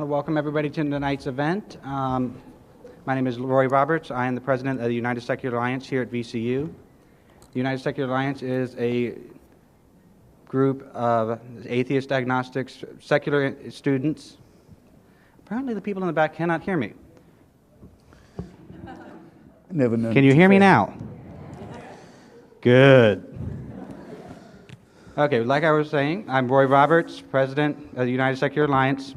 Welcome everybody to tonight's event. My name is Roy Roberts. I am the president of the United Secular Alliance here at VCU. The United Secular Alliance is a group of atheist, agnostics, secular students. Apparently the people in the back cannot hear me. Never known. Can you hear me now? Good. Okay, like I was saying, I'm Roy Roberts, president of the United Secular Alliance.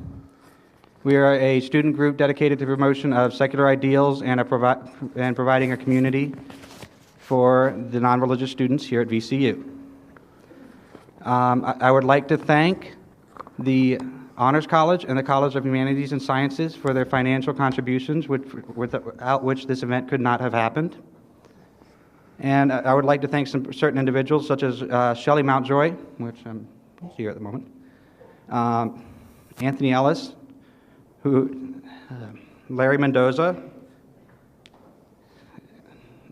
We are a student group dedicated to the promotion of secular ideals and providing a community for the non-religious students here at VCU. I would like to thank the Honors College and the College of Humanities and Sciences for their financial contributions, without which this event could not have happened. And I would like to thank some certain individuals, such as Shelley Mountjoy, which I'm here at the moment, Anthony Ellis, Larry Mendoza,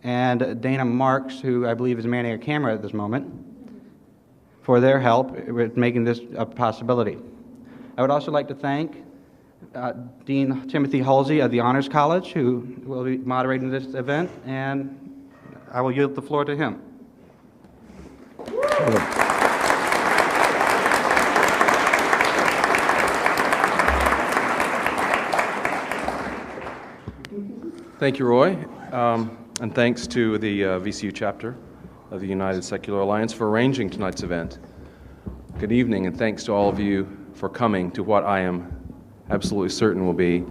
and Dana Marks, who I believe is manning a camera at this moment, for their help with making this a possibility. I would also like to thank Dean Timothy Halsey of the Honors College, who will be moderating this event, and I will yield the floor to him. Thank you, Roy, and thanks to the VCU chapter of the United Secular Alliance for arranging tonight's event. Good evening, and thanks to all of you for coming to what I am absolutely certain will be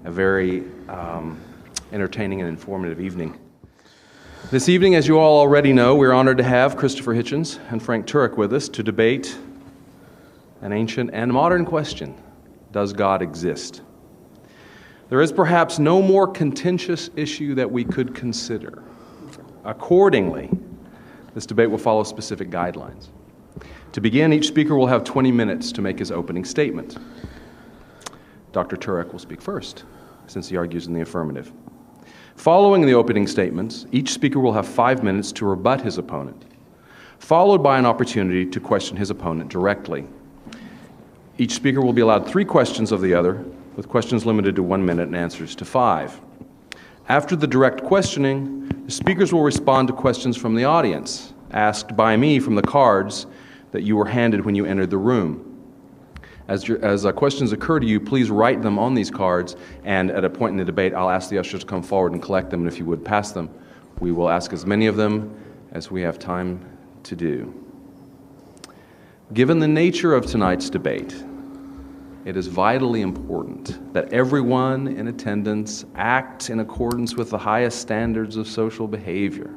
a very entertaining and informative evening. This evening, as you all already know, we're honored to have Christopher Hitchens and Frank Turek with us to debate an ancient and modern question: does God exist? There is perhaps no more contentious issue that we could consider. Accordingly, this debate will follow specific guidelines. To begin, each speaker will have 20 minutes to make his opening statement. Dr. Turek will speak first, since he argues in the affirmative. Following the opening statements, each speaker will have 5 minutes to rebut his opponent, followed by an opportunity to question his opponent directly. Each speaker will be allowed 3 questions of the other, with questions limited to 1 minute and answers to 5. After the direct questioning, the speakers will respond to questions from the audience, asked by me from the cards that you were handed when you entered the room. As questions occur to you, please write them on these cards, and at a point in the debate, I'll ask the ushers to come forward and collect them, and if you would pass them, we will ask as many of them as we have time to do. Given the nature of tonight's debate, it is vitally important that everyone in attendance act in accordance with the highest standards of social behavior.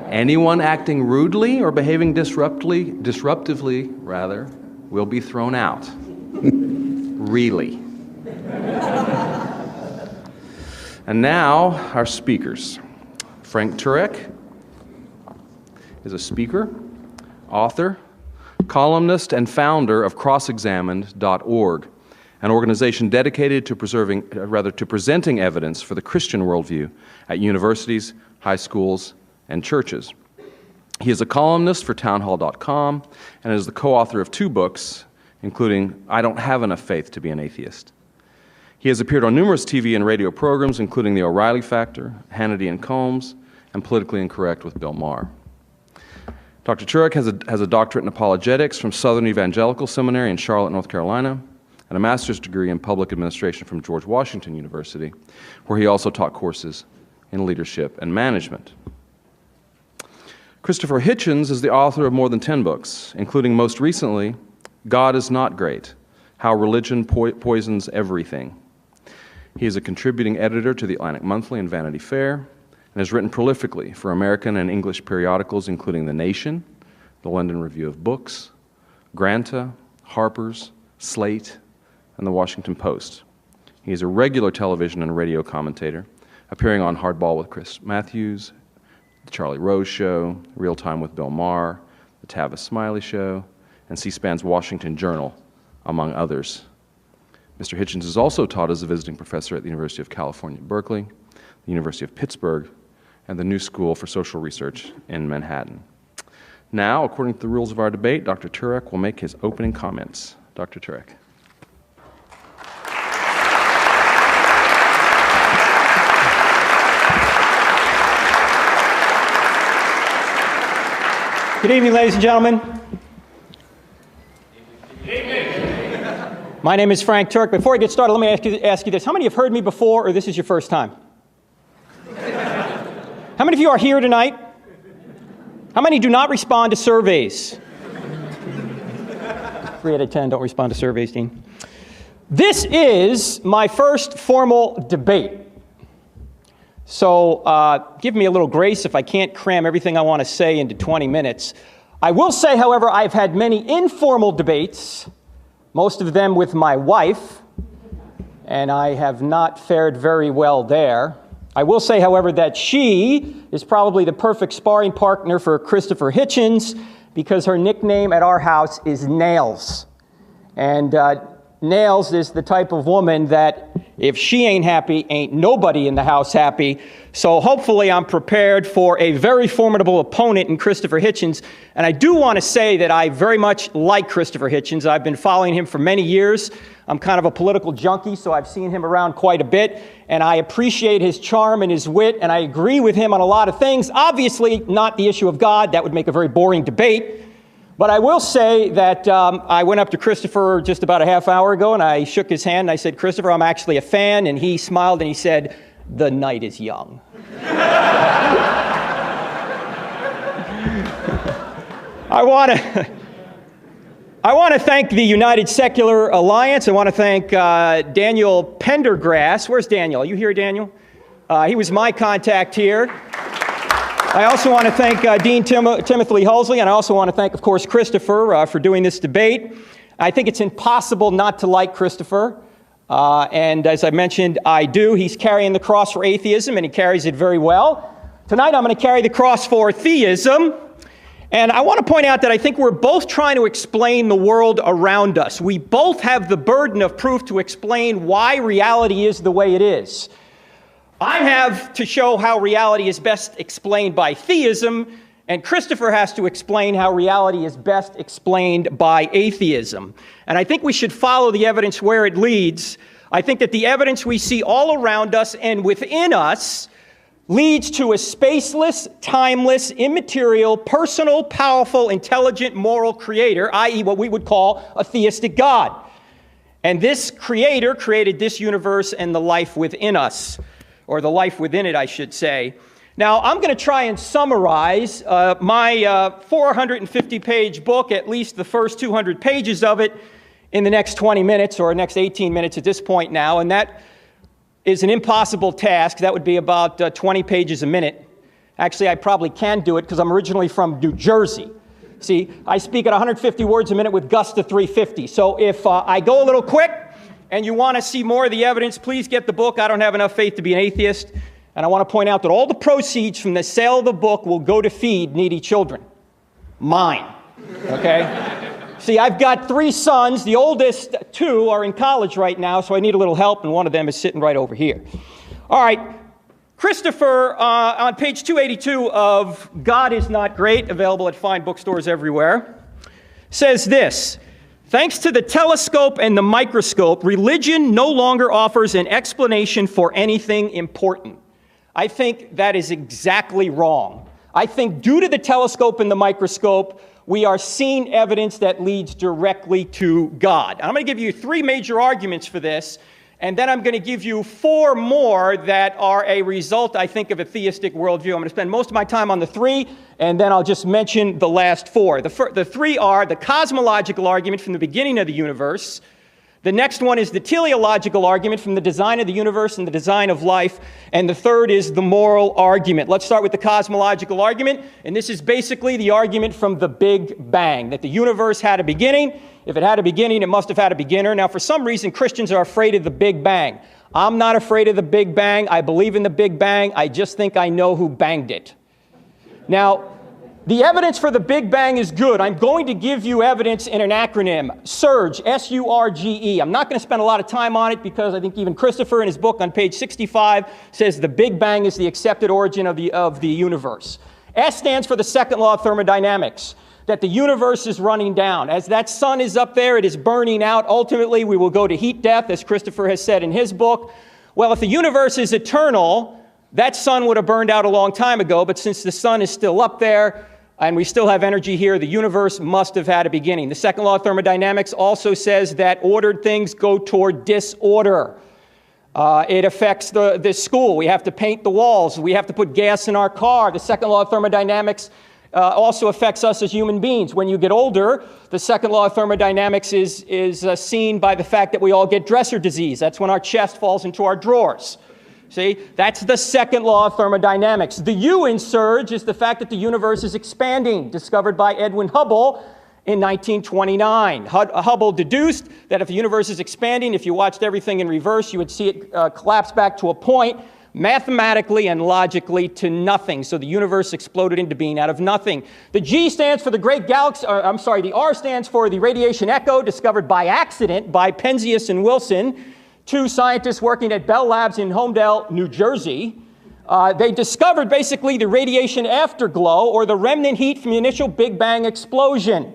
Anyone acting rudely or behaving disruptively, will be thrown out. Really. And now, our speakers. Frank Turek is a speaker, author, columnist, and founder of crossexamined.org, an organization dedicated to presenting evidence for the Christian worldview at universities, high schools, and churches. He is a columnist for townhall.com and is the co-author of 2 books, including I Don't Have Enough Faith to Be an Atheist. He has appeared on numerous TV and radio programs, including The O'Reilly Factor, Hannity and Combs, and Politically Incorrect with Bill Maher. Dr. Turek has a doctorate in apologetics from Southern Evangelical Seminary in Charlotte, North Carolina, and a master's degree in public administration from George Washington University, where he also taught courses in leadership and management. Christopher Hitchens is the author of more than 10 books, including most recently, God is Not Great: How Religion Poisons Everything. He is a contributing editor to the Atlantic Monthly and Vanity Fair, and has written prolifically for American and English periodicals including The Nation, the London Review of Books, Granta, Harper's, Slate, and the Washington Post. He is a regular television and radio commentator, appearing on Hardball with Chris Matthews, The Charlie Rose Show, Real Time with Bill Maher, The Tavis Smiley Show, and C-SPAN's Washington Journal, among others. Mr. Hitchens has also taught as a visiting professor at the University of California, Berkeley, the University of Pittsburgh, and the New School for Social Research in Manhattan. Now, according to the rules of our debate, Dr. Turek will make his opening comments. Dr. Turek. Good evening, ladies and gentlemen. My name is Frank Turek. Before I get started, let me ask you this. How many have heard me before, or this is your first time? How many of you are here tonight? How many do not respond to surveys? 3 out of 10 don't respond to surveys, Dean. This is my first formal debate. So give me a little grace if I can't cram everything I want to say into 20 minutes. I will say, however, I've had many informal debates, most of them with my wife, and I have not fared very well there. I will say, however, that she is probably the perfect sparring partner for Christopher Hitchens because her nickname at our house is Nails. And Nails is the type of woman that if she ain't happy, ain't nobody in the house happy. So hopefully I'm prepared for a very formidable opponent in Christopher Hitchens. And I do want to say that I very much like Christopher Hitchens. I've been following him for many years. I'm kind of a political junkie, so I've seen him around quite a bit. And I appreciate his charm and his wit, and I agree with him on a lot of things. Obviously, not the issue of God. That would make a very boring debate. But I will say that I went up to Christopher just about a half hour ago, and I shook his hand, and I said, Christopher, I'm actually a fan. And he smiled, and he said, the night is young. I want to thank the United Secular Alliance. I want to thank Daniel Pendergrass. Where's Daniel? Are you here, Daniel? He was my contact here. I also want to thank Dean Timothy Hulsey, and I also want to thank, of course, Christopher for doing this debate. I think it's impossible not to like Christopher, and as I mentioned, I do. He's carrying the cross for atheism, and he carries it very well. Tonight, I'm going to carry the cross for theism, and I want to point out that I think we're both trying to explain the world around us. We both have the burden of proof to explain why reality is the way it is. I have to show how reality is best explained by theism, and Christopher has to explain how reality is best explained by atheism. And I think we should follow the evidence where it leads. I think that the evidence we see all around us and within us leads to a spaceless, timeless, immaterial, personal, powerful, intelligent, moral creator, i.e. what we would call a theistic God. And this creator created this universe and the life within us. Or the life within it, I should say. Now, I'm going to try and summarize my 450-page book, at least the first 200 pages of it, in the next 20 minutes, or next 18 minutes at this point now, and that is an impossible task. That would be about 20 pages a minute. Actually, I probably can do it because I'm originally from New Jersey. See, I speak at 150 words a minute with gusts to 350. So if I go a little quick, and you want to see more of the evidence, please get the book. I don't have enough faith to be an atheist. And I want to point out that all the proceeds from the sale of the book will go to feed needy children. Mine. Okay? See, I've got 3 sons. The oldest 2 are in college right now, so I need a little help, and one of them is sitting right over here. All right. Christopher, on page 282 of God is Not Great, available at fine bookstores everywhere, says this: thanks to the telescope and the microscope, religion no longer offers an explanation for anything important. I think that is exactly wrong. I think due to the telescope and the microscope, we are seeing evidence that leads directly to God. And I'm going to give you 3 major arguments for this, and then I'm going to give you 4 more that are a result, I think, of a theistic worldview. I'm going to spend most of my time on the 3, and then I'll just mention the last 4. The 3 are the cosmological argument from the beginning of the universe. The next one is the teleological argument from the design of the universe and the design of life. And the third is the moral argument. Let's start with the cosmological argument. And this is basically the argument from the Big Bang, that the universe had a beginning. If it had a beginning, it must have had a beginner. Now, for some reason, Christians are afraid of the Big Bang. I'm not afraid of the Big Bang. I believe in the Big Bang. I just think I know who banged it. Now, the evidence for the Big Bang is good. I'm going to give you evidence in an acronym, SURGE, S-U-R-G-E. I'm not going to spend a lot of time on it because I think even Christopher in his book on page 65 says the Big Bang is the accepted origin of the universe. S stands for the second law of thermodynamics, that the universe is running down. As that sun is up there, it is burning out. Ultimately, we will go to heat death, as Christopher has said in his book. Well, if the universe is eternal, that sun would have burned out a long time ago, but since the sun is still up there, and we still have energy here, the universe must have had a beginning. The second law of thermodynamics also says that ordered things go toward disorder. It affects the school. We have to paint the walls. We have to put gas in our car. The second law of thermodynamics also affects us as human beings. When you get older, the second law of thermodynamics is seen by the fact that we all get dresser disease. That's when our chest falls into our drawers. See, that's the second law of thermodynamics. The U in surge is the fact that the universe is expanding, discovered by Edwin Hubble in 1929. Hubble deduced that if the universe is expanding, if you watched everything in reverse, you would see it collapse back to a point, mathematically and logically, to nothing. So the universe exploded into being out of nothing. The G stands for the great galaxy, the R stands for the radiation echo, discovered by accident by Penzias and Wilson, two scientists working at Bell Labs in Homedale, New Jersey. They discovered basically the radiation afterglow, or the remnant heat from the initial Big Bang explosion.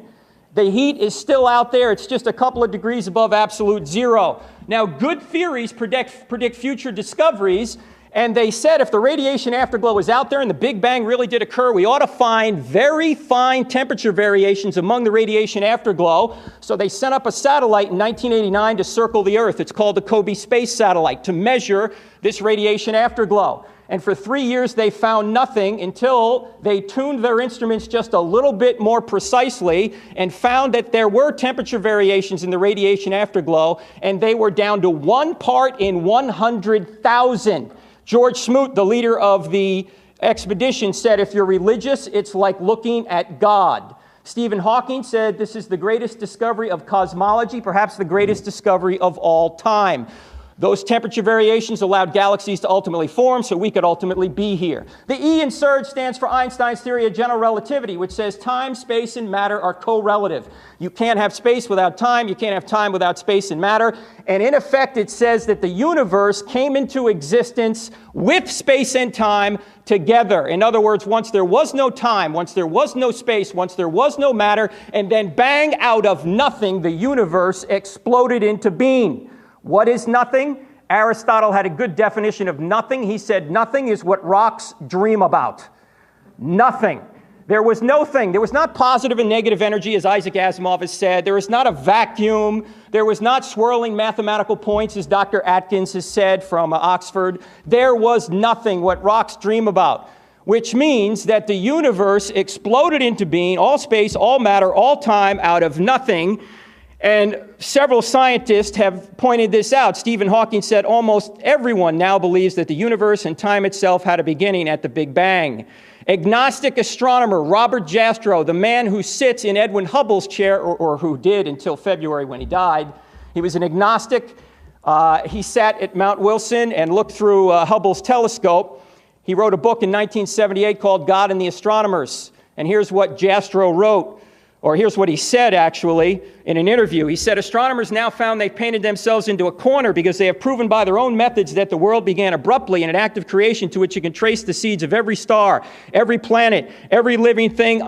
The heat is still out there. It's just a couple of degrees above absolute zero. Now, good theories predict future discoveries, and they said if the radiation afterglow is out there and the Big Bang really did occur, we ought to find very fine temperature variations among the radiation afterglow. So they sent up a satellite in 1989 to circle the Earth. It's called the Kobe Space Satellite, to measure this radiation afterglow. And for 3 years, they found nothing until they tuned their instruments just a little bit more precisely and found that there were temperature variations in the radiation afterglow, and they were down to 1 part in 100,000. George Smoot, the leader of the expedition, said, if you're religious, it's like looking at God. Stephen Hawking said this is the greatest discovery of cosmology, perhaps the greatest discovery of all time. Those temperature variations allowed galaxies to ultimately form, so we could ultimately be here. The E in surge stands for Einstein's theory of general relativity, which says time, space, and matter are correlative. You can't have space without time. You can't have time without space and matter. And in effect, it says that the universe came into existence with space and time together. In other words, once there was no time, once there was no space, once there was no matter, and then bang, out of nothing, the universe exploded into being. What is nothing? Aristotle had a good definition of nothing. He said nothing is what rocks dream about. Nothing. There was no thing. There was not positive and negative energy, as Isaac Asimov has said. There was not a vacuum. There was not swirling mathematical points, as Dr. Atkins has said from Oxford. There was nothing, what rocks dream about, which means that the universe exploded into being, all space, all matter, all time, out of nothing. And several scientists have pointed this out. Stephen Hawking said almost everyone now believes that the universe and time itself had a beginning at the Big Bang. Agnostic astronomer Robert Jastrow, the man who sits in Edwin Hubble's chair, or who did until February when he died, he was an agnostic. He sat at Mount Wilson and looked through Hubble's telescope. He wrote a book in 1978 called God and the Astronomers. And here's what Jastrow wrote. Or here's what he said, actually, in an interview. He said, astronomers now found they've painted themselves into a corner because they have proven by their own methods that the world began abruptly in an act of creation to which you can trace the seeds of every star, every planet, every living thing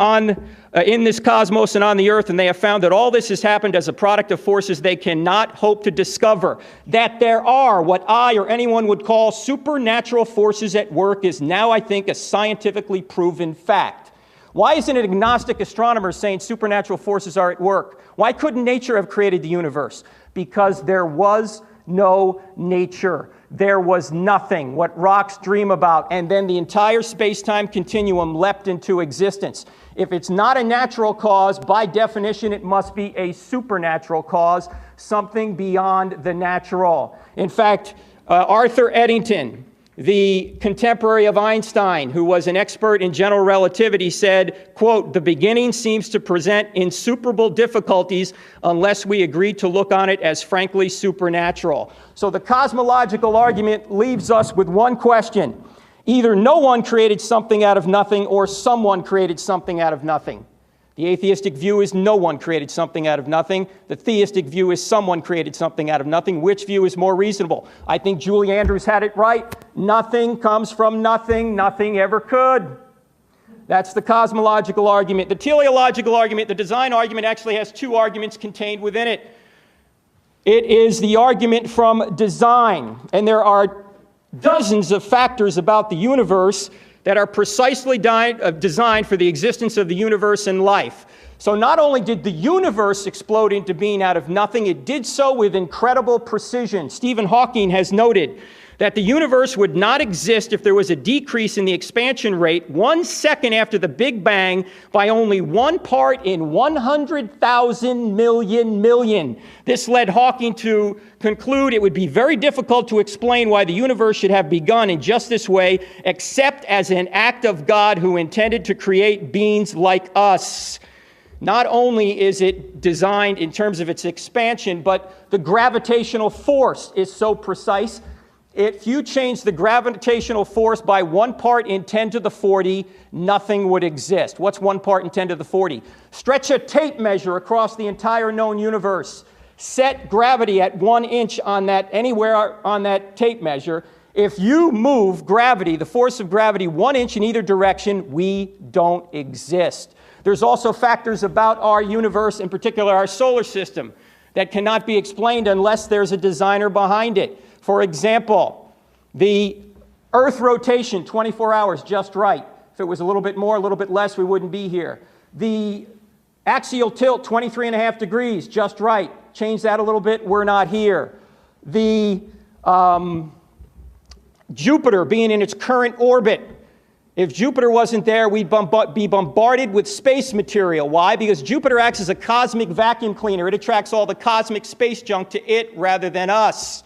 in this cosmos and on the earth. And they have found that all this has happened as a product of forces they cannot hope to discover. That there are what I or anyone would call supernatural forces at work is now, I think, a scientifically proven fact. Why isn't an agnostic astronomer saying supernatural forces are at work? Why couldn't nature have created the universe? Because there was no nature. There was nothing, what rocks dream about, and then the entire space-time continuum leapt into existence. If it's not a natural cause, by definition, it must be a supernatural cause, something beyond the natural. In fact, Arthur Eddington, the contemporary of Einstein, who was an expert in general relativity, said, quote, the beginning seems to present insuperable difficulties unless we agree to look on it as frankly supernatural. So the cosmological argument leaves us with one question. Either no one created something out of nothing or someone created something out of nothing. The atheistic view is no one created something out of nothing. The theistic view is someone created something out of nothing. Which view is more reasonable? I think Julie Andrews had it right. Nothing comes from nothing. Nothing ever could. That's the cosmological argument. The teleological argument, the design argument, actually has two arguments contained within it. It is the argument from design. And there are dozens of factors about the universe that are precisely designed for the existence of the universe and life. So not only did the universe explode into being out of nothing, it did so with incredible precision. Stephen Hawking has noted that the universe would not exist if there was a decrease in the expansion rate 1 second after the Big Bang by only 1 part in 100,000 million. This led Hawking to conclude it would be very difficult to explain why the universe should have begun in just this way, except as an act of God who intended to create beings like us. Not only is it designed in terms of its expansion, but the gravitational force is so precise. If you change the gravitational force by 1 part in 10 to the 40, nothing would exist. What's 1 part in 10 to the 40? Stretch a tape measure across the entire known universe. Set gravity at 1 inch on that, anywhere on that tape measure. If you move gravity, the force of gravity, 1 inch in either direction, we don't exist. There's also factors about our universe, in particular our solar system, that cannot be explained unless there's a designer behind it. For example, the Earth rotation, 24 hours, just right. If it was a little bit more, a little bit less, we wouldn't be here. The axial tilt, 23.5 degrees, just right. Change that a little bit, we're not here. The Jupiter being in its current orbit. If Jupiter wasn't there, we'd be bombarded with space material. Why? Because Jupiter acts as a cosmic vacuum cleaner. It attracts all the cosmic space junk to it rather than us.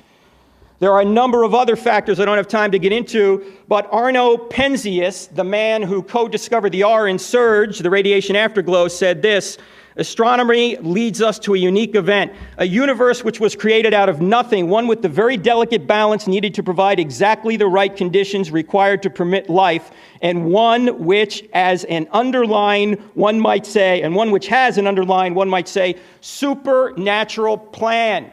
There are a number of other factors I don't have time to get into, but Arno Penzias, the man who co-discovered the R in surge, the radiation afterglow, said this: astronomy leads us to a unique event, a universe which was created out of nothing, one with the very delicate balance needed to provide exactly the right conditions required to permit life, and one which as an underlying, one might say, and one which has an underlying, one might say, supernatural plan.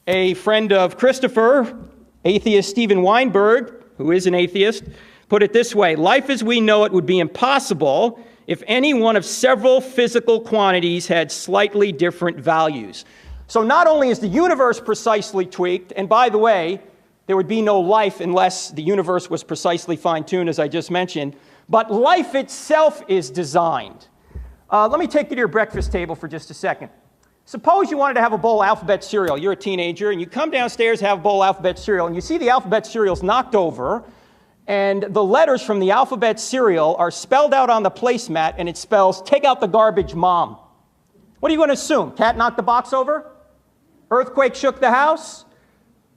A friend of Christopher, atheist Stephen Weinberg, who is an atheist, put it this way: life as we know it would be impossible if any one of several physical quantities had slightly different values. So not only is the universe precisely tweaked, and by the way, there would be no life unless the universe was precisely fine-tuned, as I just mentioned, but life itself is designed. Let me take you to your breakfast table for just a second. Suppose you wanted to have a bowl of alphabet cereal. You're a teenager, and you come downstairs to have a bowl of alphabet cereal, and you see the alphabet cereal's knocked over, and the letters from the alphabet cereal are spelled out on the placemat, and it spells, "Take out the garbage, Mom." What are you going to assume? Cat knocked the box over? Earthquake shook the house?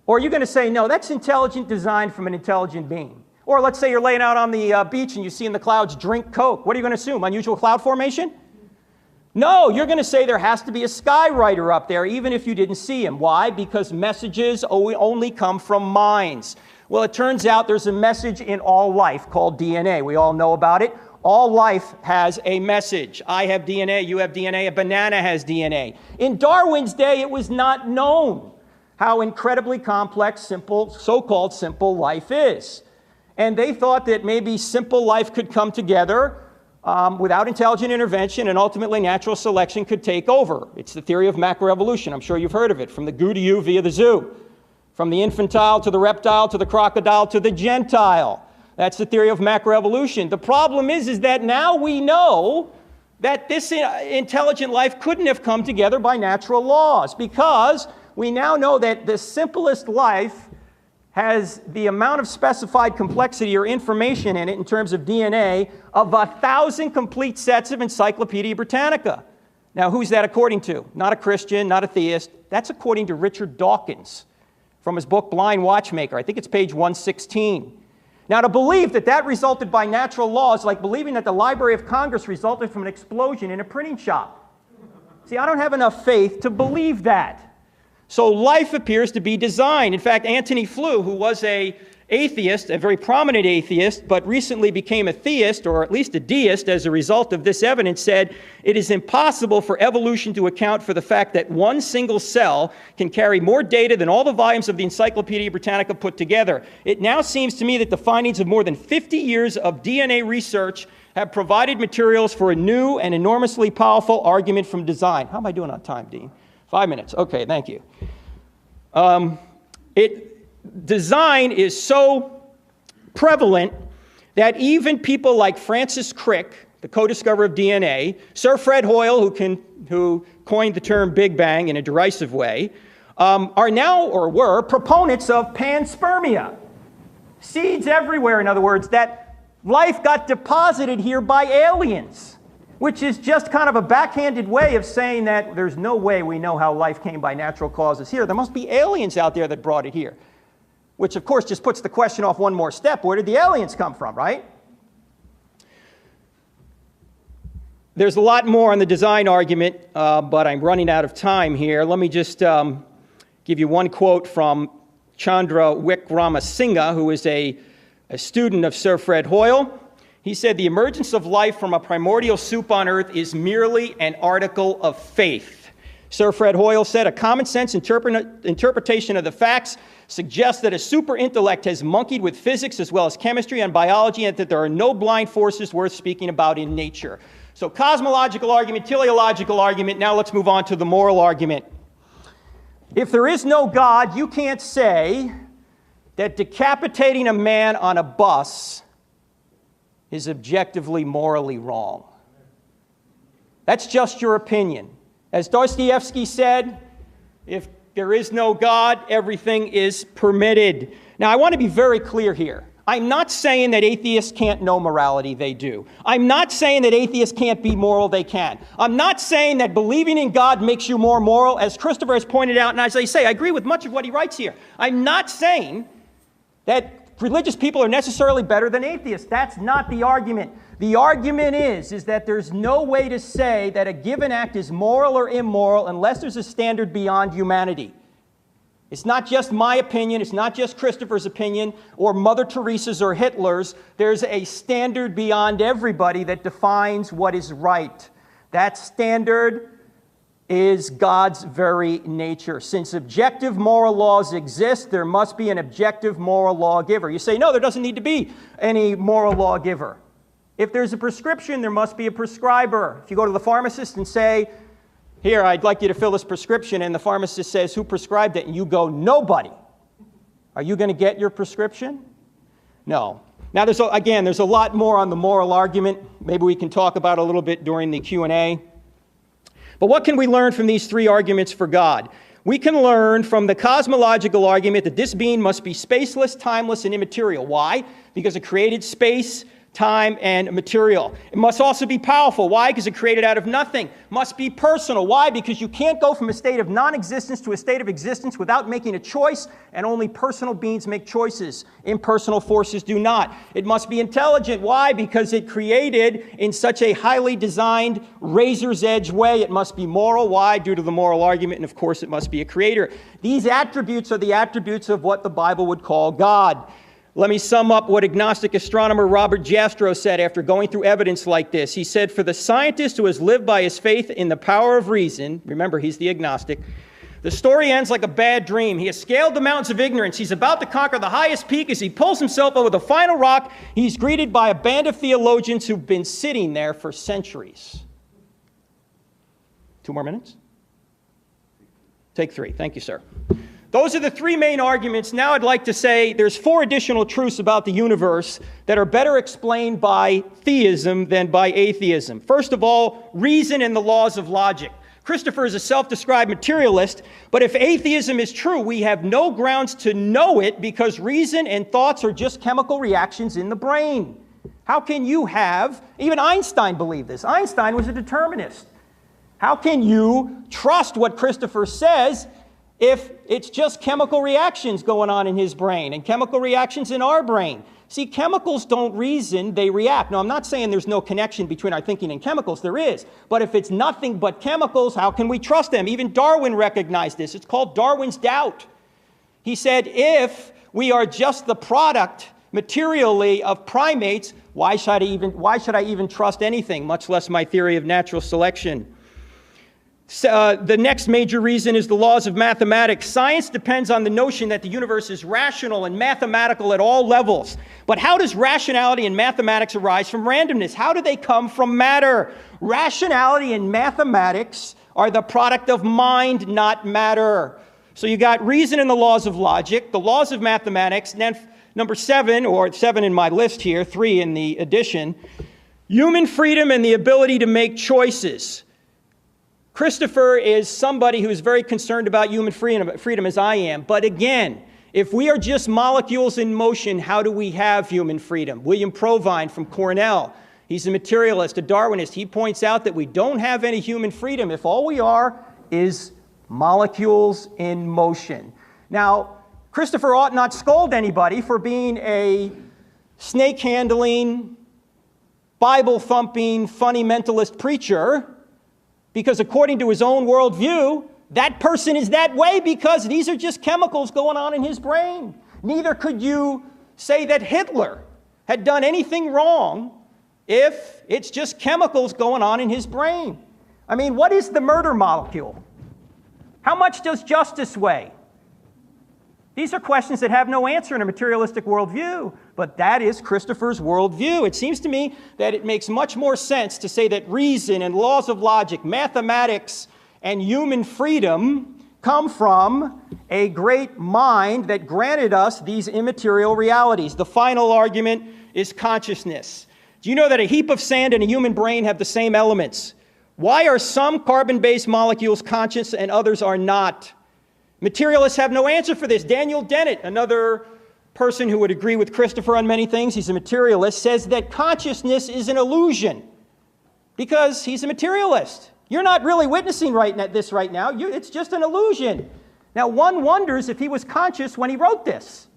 Or are you going to say, no, that's intelligent design from an intelligent being? Or let's say you're laying out on the beach and you see in the clouds, "Drink Coke." What are you going to assume? Unusual cloud formation? No, you're going to say there has to be a skywriter up there, even if you didn't see him. Why? Because messages only come from minds. Well, it turns out there's a message in all life called DNA. We all know about it. All life has a message. I have DNA, you have DNA, a banana has DNA. In Darwin's day, it was not known how incredibly complex, simple, so-called simple life is. And they thought that maybe simple life could come together without intelligent intervention, and ultimately natural selection could take over. It's the theory of macroevolution. I'm sure you've heard of it, from the goo to you via the zoo. From the infantile to the reptile to the crocodile to the gentile. That's the theory of macroevolution. The problem is that now we know that this intelligent life couldn't have come together by natural laws, because we now know that the simplest life has the amount of specified complexity or information in it in terms of DNA of 1,000 complete sets of Encyclopedia Britannica. Now, who's that according to? Not a Christian, not a theist. That's according to Richard Dawkins from his book Blind Watchmaker. I think it's page 116. Now, to believe that that resulted by natural law is like believing that the Library of Congress resulted from an explosion in a printing shop. See, I don't have enough faith to believe that. So life appears to be designed. In fact, Antony Flew, who was an atheist, a very prominent atheist, but recently became a theist, or at least a deist, as a result of this evidence, said, it is impossible for evolution to account for the fact that one single cell can carry more data than all the volumes of the Encyclopedia Britannica put together. It now seems to me that the findings of more than 50 years of DNA research have provided materials for a new and enormously powerful argument from design. How am I doing on time, Dean? 5 minutes. Okay, thank you. Design is so prevalent that even people like Francis Crick, the co-discoverer of DNA, Sir Fred Hoyle, who coined the term Big Bang in a derisive way, are now, or were, proponents of panspermia. Seeds everywhere, in other words, that life got deposited here by aliens, which is just kind of a backhanded way of saying that there's no way we know how life came by natural causes here. There must be aliens out there that brought it here, which, of course, just puts the question off one more step. Where did the aliens come from, right? There's a lot more on the design argument, but I'm running out of time here. Let me just give you one quote from Chandra Wickramasinghe, who is a student of Sir Fred Hoyle. He said, "The emergence of life from a primordial soup on Earth is merely an article of faith." Sir Fred Hoyle said, "A common sense interpretation of the facts suggests that a super intellect has monkeyed with physics as well as chemistry and biology, and that there are no blind forces worth speaking about in nature." So cosmological argument, teleological argument. Now let's move on to the moral argument. If there is no God, you can't say that decapitating a man on a bus is objectively morally wrong. That's just your opinion. As Dostoevsky said, if there is no God, everything is permitted. Now, I want to be very clear here. I'm not saying that atheists can't know morality. They do. I'm not saying that atheists can't be moral. They can. I'm not saying that believing in God makes you more moral, as Christopher has pointed out, and as I say, I agree with much of what he writes here. I'm not saying that religious people are necessarily better than atheists. That's not the argument. The argument is that there's no way to say that a given act is moral or immoral unless there's a standard beyond humanity. It's not just my opinion, it's not just Christopher's opinion, or Mother Teresa's or Hitler's. There's a standard beyond everybody that defines what is right. That standard is God's very nature. Since objective moral laws exist, there must be an objective moral lawgiver. You say, no, there doesn't need to be any moral lawgiver. If there's a prescription, there must be a prescriber. If you go to the pharmacist and say, "Here, I'd like you to fill this prescription," and the pharmacist says, "Who prescribed it?" and you go, "Nobody." Are you going to get your prescription? No. Now, there's a lot more on the moral argument. Maybe we can talk about it a little bit during the Q&A. But what can we learn from these three arguments for God? We can learn from the cosmological argument that this being must be spaceless, timeless, and immaterial. Why? Because it created space, time, and material. It must also be powerful. Why? Because it created out of nothing. Must be personal. Why? Because you can't go from a state of non-existence to a state of existence without making a choice, and only personal beings make choices. Impersonal forces do not. It must be intelligent. Why? Because it created in such a highly designed, razor's edge way. It must be moral. Why? Due to the moral argument, and of course it must be a creator. These attributes are the attributes of what the Bible would call God. Let me sum up what agnostic astronomer Robert Jastrow said after going through evidence like this. He said, "For the scientist who has lived by his faith in the power of reason," remember, he's the agnostic, "the story ends like a bad dream. He has scaled the mountains of ignorance. He's about to conquer the highest peak. As he pulls himself over the final rock, he's greeted by a band of theologians who've been sitting there for centuries." 2 more minutes? Take 3. Thank you, sir. Those are the three main arguments. Now I'd like to say there's 4 additional truths about the universe that are better explained by theism than by atheism. First of all, reason and the laws of logic. Christopher is a self-described materialist, but if atheism is true, we have no grounds to know it because reason and thoughts are just chemical reactions in the brain. How can you have, even Einstein believed this. Einstein was a determinist. How can you trust what Christopher says if it's just chemical reactions going on in his brain and chemical reactions in our brain? See, chemicals don't reason, they react. Now, I'm not saying there's no connection between our thinking and chemicals. There is. But if it's nothing but chemicals, how can we trust them? Even Darwin recognized this. It's called Darwin's doubt. He said, if we are just the product materially of primates, why should I even trust anything, much less my theory of natural selection? The next major reason is the laws of mathematics. Science depends on the notion that the universe is rational and mathematical at all levels. But how does rationality and mathematics arise from randomness? How do they come from matter? Rationality and mathematics are the product of mind, not matter. So you got reason and the laws of logic, the laws of mathematics, and then Number 7, or 7 in my list here, 3 in the addition, human freedom and the ability to make choices. Christopher is somebody who is very concerned about human freedom as I am. But again, if we are just molecules in motion, how do we have human freedom? William Provine from Cornell, he's a materialist, a Darwinist. He points out that we don't have any human freedom if all we are is molecules in motion. Now, Christopher ought not scold anybody for being a snake-handling, Bible-thumping, fundamentalist preacher, because according to his own worldview, that person is that way because these are just chemicals going on in his brain. Neither could you say that Hitler had done anything wrong if it's just chemicals going on in his brain. I mean, what is the murder molecule? How much does justice weigh? These are questions that have no answer in a materialistic worldview, but that is Christopher's worldview. It seems to me that it makes much more sense to say that reason and laws of logic, mathematics, and human freedom come from a great mind that granted us these immaterial realities. The final argument is consciousness. Do you know that a heap of sand and a human brain have the same elements? Why are some carbon-based molecules conscious and others are not? Materialists have no answer for this. Daniel Dennett, another person who would agree with Christopher on many things, he's a materialist, says that consciousness is an illusion because he's a materialist. You're not really witnessing this right now. It's just an illusion. Now, one wonders if he was conscious when he wrote this.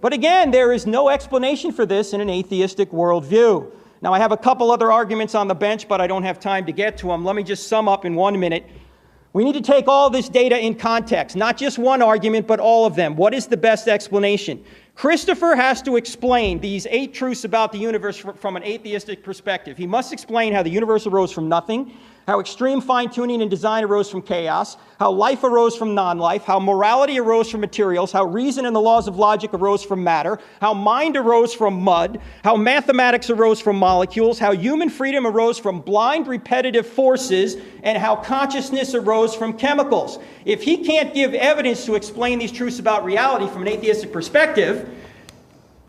But again, there is no explanation for this in an atheistic worldview. Now, I have a couple other arguments on the bench, but I don't have time to get to them. Let me just sum up in 1 minute. We need to take all this data in context, not just one argument, but all of them. What is the best explanation? Christopher has to explain these 8 truths about the universe from an atheistic perspective. He must explain how the universe arose from nothing, how extreme fine-tuning and design arose from chaos, how life arose from non-life, how morality arose from materials, how reason and the laws of logic arose from matter, how mind arose from mud, how mathematics arose from molecules, how human freedom arose from blind repetitive forces, and how consciousness arose from chemicals. If he can't give evidence to explain these truths about reality from an atheistic perspective,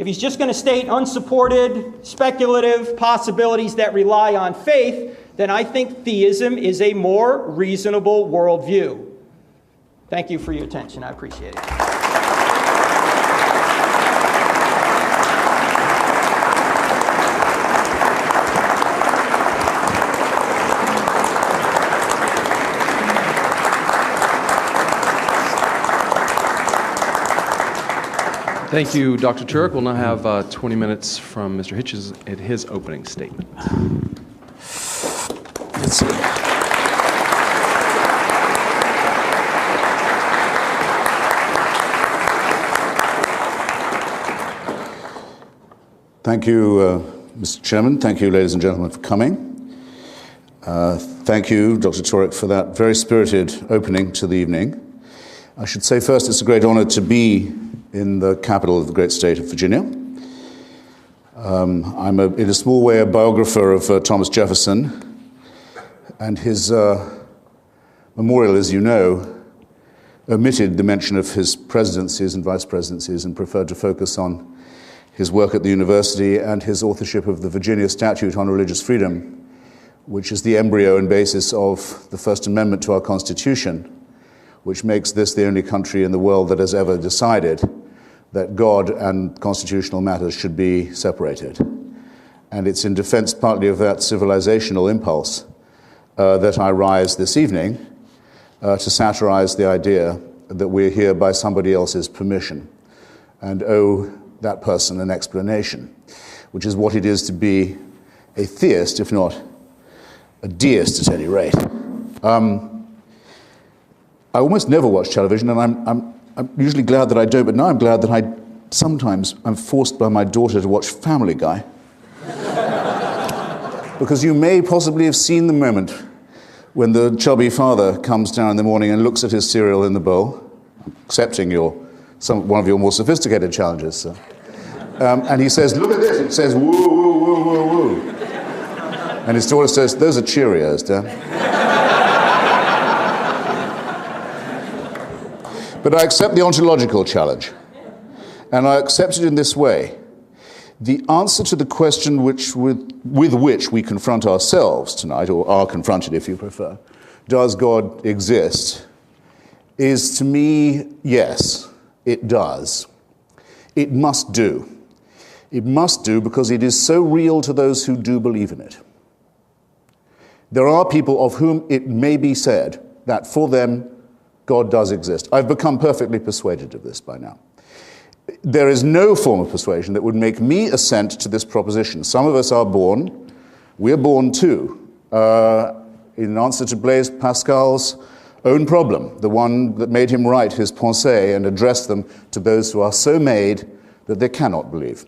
if he's just going to state unsupported, speculative possibilities that rely on faith, then I think theism is a more reasonable worldview. Thank you for your attention. I appreciate it. Thank you, Dr. Turek. We'll now have 20 minutes from Mr. Hitchens at his opening statement. Let's see. Thank you, Mr. Chairman. Thank you, ladies and gentlemen, for coming. Thank you, Dr. Turek, for that very spirited opening to the evening. I should say first it's a great honor to be in the capital of the great state of Virginia. I'm, in a small way, a biographer of Thomas Jefferson, and his memorial, as you know, omitted the mention of his presidencies and vice presidencies and preferred to focus on his work at the university and his authorship of the Virginia Statute on Religious Freedom, which is the embryo and basis of the First Amendment to our Constitution, which makes this the only country in the world that has ever decided that God and constitutional matters should be separated. And it's in defense partly of that civilizational impulse that I rise this evening to satirize the idea that we're here by somebody else's permission and owe that person an explanation, which is what it is to be a theist, if not a deist at any rate. I almost never watch television, and I'm usually glad that I don't, but now I'm glad that I'm forced by my daughter to watch Family Guy. Because you may possibly have seen the moment when the chubby father comes down in the morning and looks at his cereal in the bowl, accepting one of your more sophisticated challenges, sir. And he says, "Look at this." It says, "Woo, woo, woo, woo, woo." And his daughter says, "Those are Cheerios, Dad." But I accept the ontological challenge. and I accept it in this way. The answer to the question with which we confront ourselves tonight, or are confronted if you prefer, does God exist, is to me, yes, it does. It must do. It must do because it is so real to those who do believe in it. There are people of whom it may be said that for them, God does exist. I've become perfectly persuaded of this by now. There is no form of persuasion that would make me assent to this proposition. Some of us are born, we're born too, in answer to Blaise Pascal's own problem, the one that made him write his Pensées and address them to those who are so made that they cannot believe.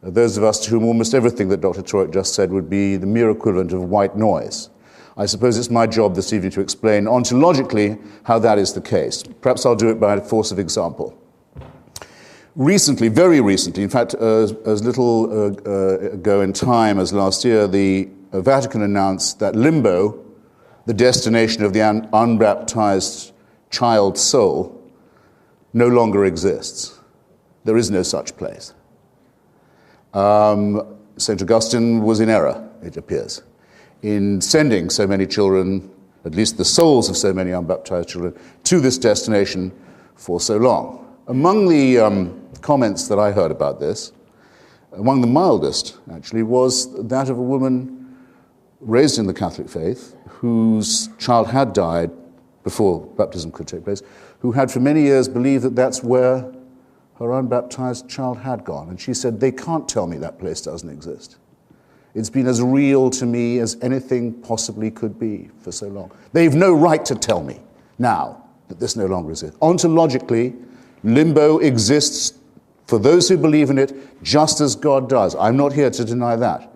Those of us to whom almost everything that Dr. Turek just said would be the mere equivalent of white noise. I suppose it's my job this evening to explain ontologically how that is the case. Perhaps I'll do it by force of example. Recently, very recently, in fact, as little ago in time as last year, the Vatican announced that limbo, the destination of the unbaptized child soul, no longer exists. There is no such place. St. Augustine was in error, it appears, in sending so many children, at least the souls of so many unbaptized children, to this destination for so long. Among the comments that I heard about this, among the mildest, actually, was that of a woman raised in the Catholic faith whose child had died before baptism could take place, who had for many years believed that that's where her unbaptized child had gone. And she said, they can't tell me that place doesn't exist. It's been as real to me as anything possibly could be for so long. They've no right to tell me now that this no longer exists. Ontologically, limbo exists for those who believe in it just as God does. I'm not here to deny that.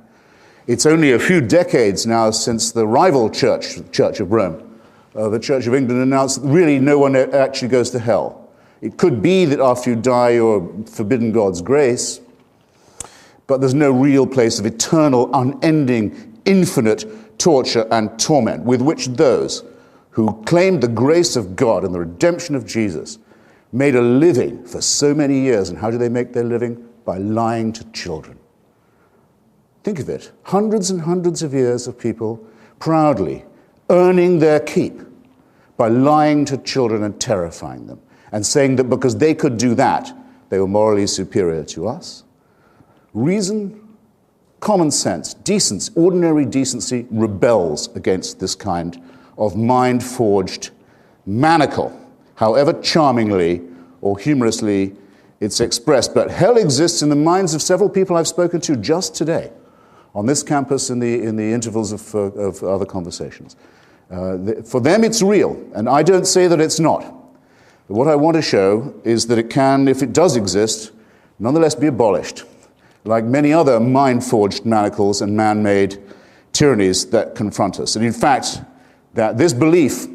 It's only a few decades now since the rival church of Rome, the Church of England, announced that really no one actually goes to hell. It could be that after you die you're forbidden God's grace, but there's no real place of eternal, unending, infinite torture and torment with which those who claimed the grace of God and the redemption of Jesus made a living for so many years. And how do they make their living? By lying to children. Think of it. Hundreds and hundreds of years of people proudly earning their keep by lying to children and terrifying them, and saying that because they could do that, they were morally superior to us. Reason, common sense, decency, ordinary decency rebels against this kind of mind-forged manacle, however charmingly or humorously it's expressed. But hell exists in the minds of several people I've spoken to just today on this campus in the intervals of other conversations. For them it's real, and I don't say that it's not. But what I want to show is that it can, if it does exist, nonetheless be abolished, like many other mind-forged manacles and man-made tyrannies that confront us. And in fact, that this belief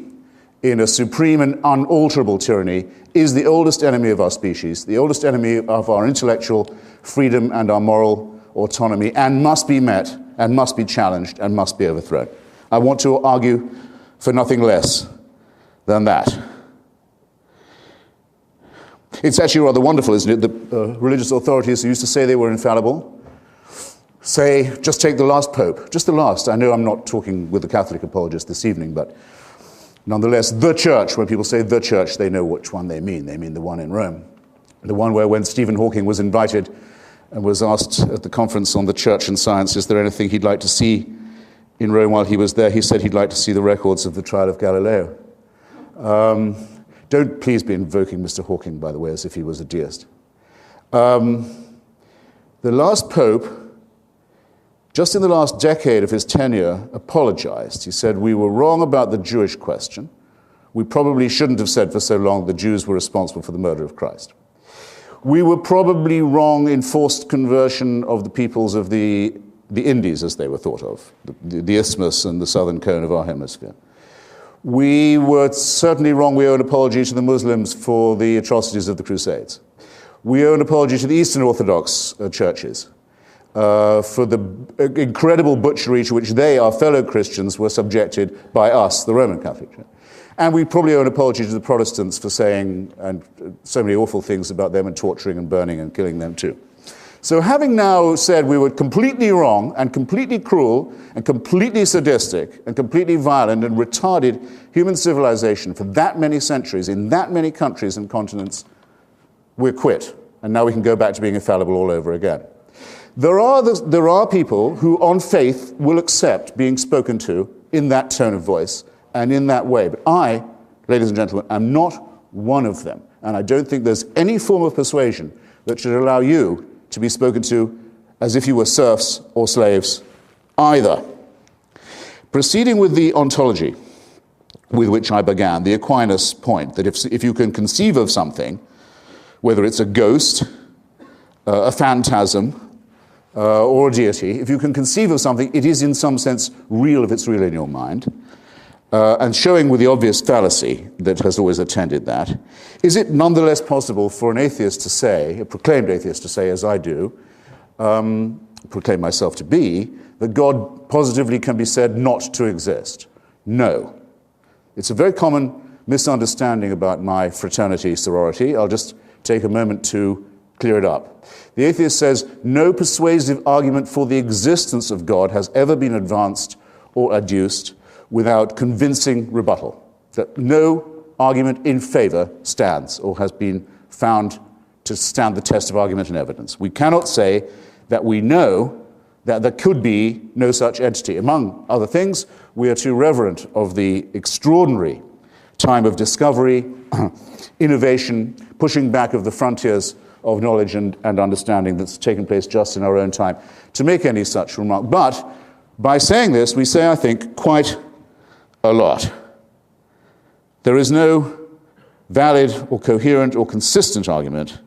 in a supreme and unalterable tyranny is the oldest enemy of our species, the oldest enemy of our intellectual freedom and our moral autonomy, and must be met, and must be challenged, and must be overthrown. I want to argue for nothing less than that. It's actually rather wonderful, isn't it, that religious authorities who used to say they were infallible say, just take the last pope, just the last. I know I'm not talking with the Catholic apologist this evening, but nonetheless, the church, when people say the church, they know which one they mean. They mean the one in Rome. The one where when Stephen Hawking was invited and was asked at the conference on the church and science, is there anything he'd like to see in Rome while he was there, he said he'd like to see the records of the trial of Galileo. Don't please be invoking Mr. Hawking, by the way, as if he was a deist. The last pope, just in the last decade of his tenure, apologized. He said, we were wrong about the Jewish question. We probably shouldn't have said for so long the Jews were responsible for the murder of Christ. We were probably wrong in forced conversion of the peoples of the Indies, as they were thought of, the isthmus and the southern cone of our hemisphere. We were certainly wrong. We owe an apology to the Muslims for the atrocities of the Crusades. We owe an apology to the Eastern Orthodox churches. for the incredible butchery to which they, our fellow Christians, were subjected by us, the Roman Catholic Church. And we probably owe an apology to the Protestants for saying so many awful things about them and torturing and burning and killing them too. So having now said we were completely wrong and completely cruel and completely sadistic and completely violent and retarded human civilization for that many centuries in that many countries and continents, we're quit. And now we can go back to being infallible all over again. There are people who on faith will accept being spoken to in that tone of voice and in that way. But I, ladies and gentlemen, am not one of them. And I don't think there's any form of persuasion that should allow you to be spoken to as if you were serfs or slaves either. Proceeding with the ontology with which I began, the Aquinas point that if you can conceive of something, whether it's a ghost, a phantasm, or a deity, if you can conceive of something, it is in some sense real if it's real in your mind. And showing with the obvious fallacy that has always attended that, is it nonetheless possible for an atheist to say, a proclaimed atheist to say, as I do, proclaim myself to be, that God positively can be said not to exist? No. It's a very common misunderstanding about my fraternity, sorority. I'll just take a moment to clear it up. The atheist says, no persuasive argument for the existence of God has ever been advanced or adduced without convincing rebuttal. That no argument in favor stands or has been found to stand the test of argument and evidence. We cannot say that we know that there could be no such entity. Among other things, we are too reverent of the extraordinary time of discovery, innovation, pushing back of the frontiers of knowledge and understanding that's taken place just in our own time to make any such remark. But by saying this, we say, I think, quite a lot. There is no valid or coherent or consistent argument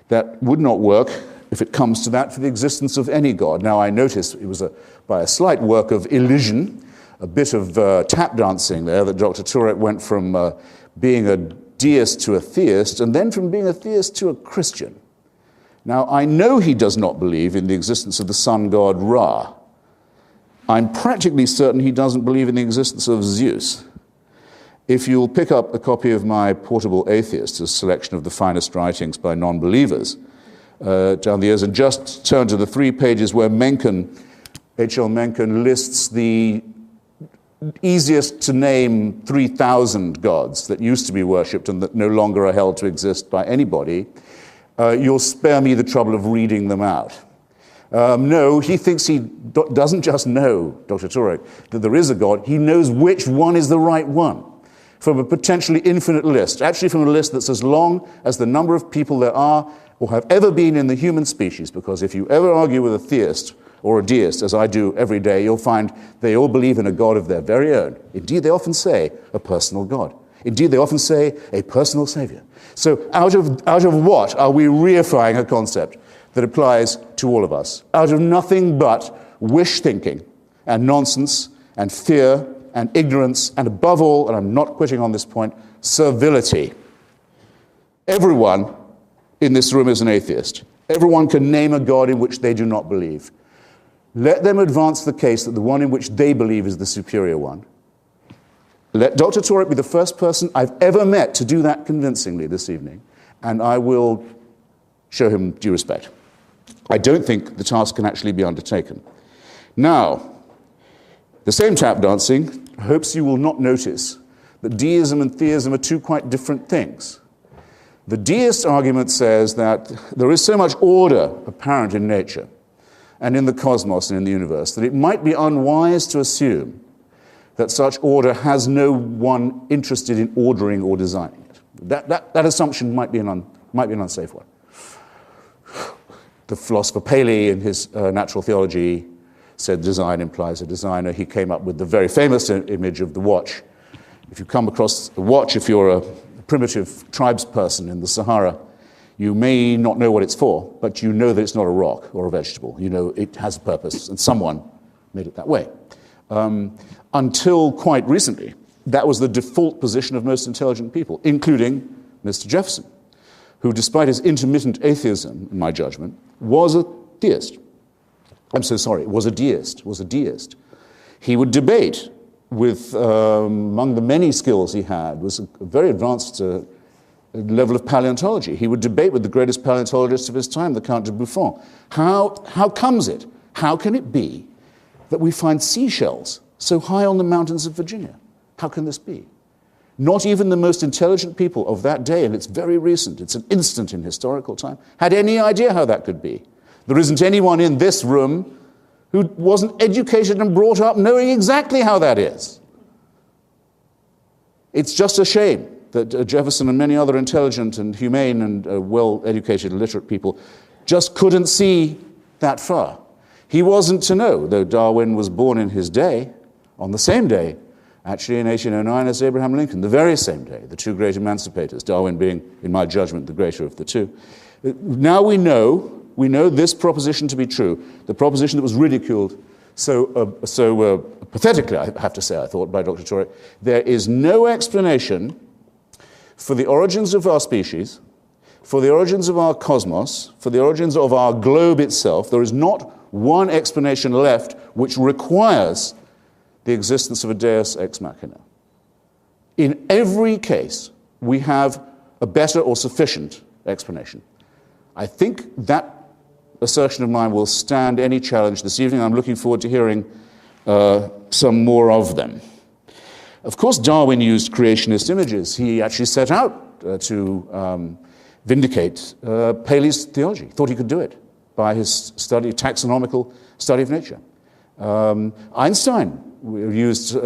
that would not work, if it comes to that, for the existence of any God. Now, I notice it was by a slight work of elision, a bit of tap dancing there, that Dr. Turek went from being a deist to a theist, and then from being a theist to a Christian. Now, I know he does not believe in the existence of the sun god Ra. I'm practically certain he doesn't believe in the existence of Zeus. If you'll pick up a copy of my Portable Atheist, a selection of the finest writings by non-believers, down the years, and just turn to the 3 pages where H.L. Mencken lists the easiest to name 3,000 gods that used to be worshipped and that no longer are held to exist by anybody, you'll spare me the trouble of reading them out. No, he thinks he doesn't just know, Dr. Turek, that there is a God, he knows which one is the right one from a potentially infinite list, actually from a list that's as long as the number of people there are or have ever been in the human species, because if you ever argue with a theist or a deist, as I do every day, you'll find they all believe in a God of their very own. Indeed, they often say a personal God. Indeed, they often say a personal savior. So out of what are we reifying a concept that applies to all of us? Out of nothing but wish thinking and nonsense and fear and ignorance and above all, and I'm not quitting on this point, servility. Everyone in this room is an atheist. Everyone can name a God in which they do not believe. Let them advance the case that the one in which they believe is the superior one. Let Dr. Turek be the first person I've ever met to do that convincingly this evening, and I will show him due respect. I don't think the task can actually be undertaken. Now, the same tap dancing hopes you will not notice that deism and theism are two quite different things. The deist argument says that there is so much order apparent in nature and in the cosmos and in the universe that it might be unwise to assume that such order has no one interested in ordering or designing it. That assumption might be an unsafe one. The philosopher Paley, in his Natural Theology, said design implies a designer. He came up with the very famous image of the watch. If you come across a watch, if you're a primitive tribes person in the Sahara, you may not know what it's for, but you know that it's not a rock or a vegetable. You know it has a purpose, and someone made it that way. Until quite recently, that was the default position of most intelligent people, including Mr. Jefferson, who, despite his intermittent atheism, in my judgment, was a theist. I'm so sorry, was a deist. He would debate with, among the many skills he had, was a very advanced level of paleontology. He would debate with the greatest paleontologist of his time, the Count de Buffon. How comes it? How can it be that we find seashells so high on the mountains of Virginia? How can this be? Not even the most intelligent people of that day, and it's very recent, it's an instant in historical time, had any idea how that could be. There isn't anyone in this room who wasn't educated and brought up knowing exactly how that is. It's just a shame that Jefferson and many other intelligent and humane and well-educated, literate people just couldn't see that far. He wasn't to know, though Darwin was born in his day, on the same day, actually in 1809 as Abraham Lincoln, the very same day, the two great emancipators, Darwin being, in my judgment, the greater of the two. Now we know this proposition to be true, the proposition that was ridiculed so pathetically, I have to say, I thought, by Dr. Turek. There is no explanation for the origins of our species, for the origins of our cosmos, for the origins of our globe itself. There is not one explanation left which requires the existence of a deus ex machina. In every case, we have a better or sufficient explanation. I think that assertion of mine will stand any challenge this evening. I'm looking forward to hearing some more of them. Of course, Darwin used creationist images. He actually set out to vindicate Paley's theology. Thought he could do it by his taxonomical study of nature. Einstein used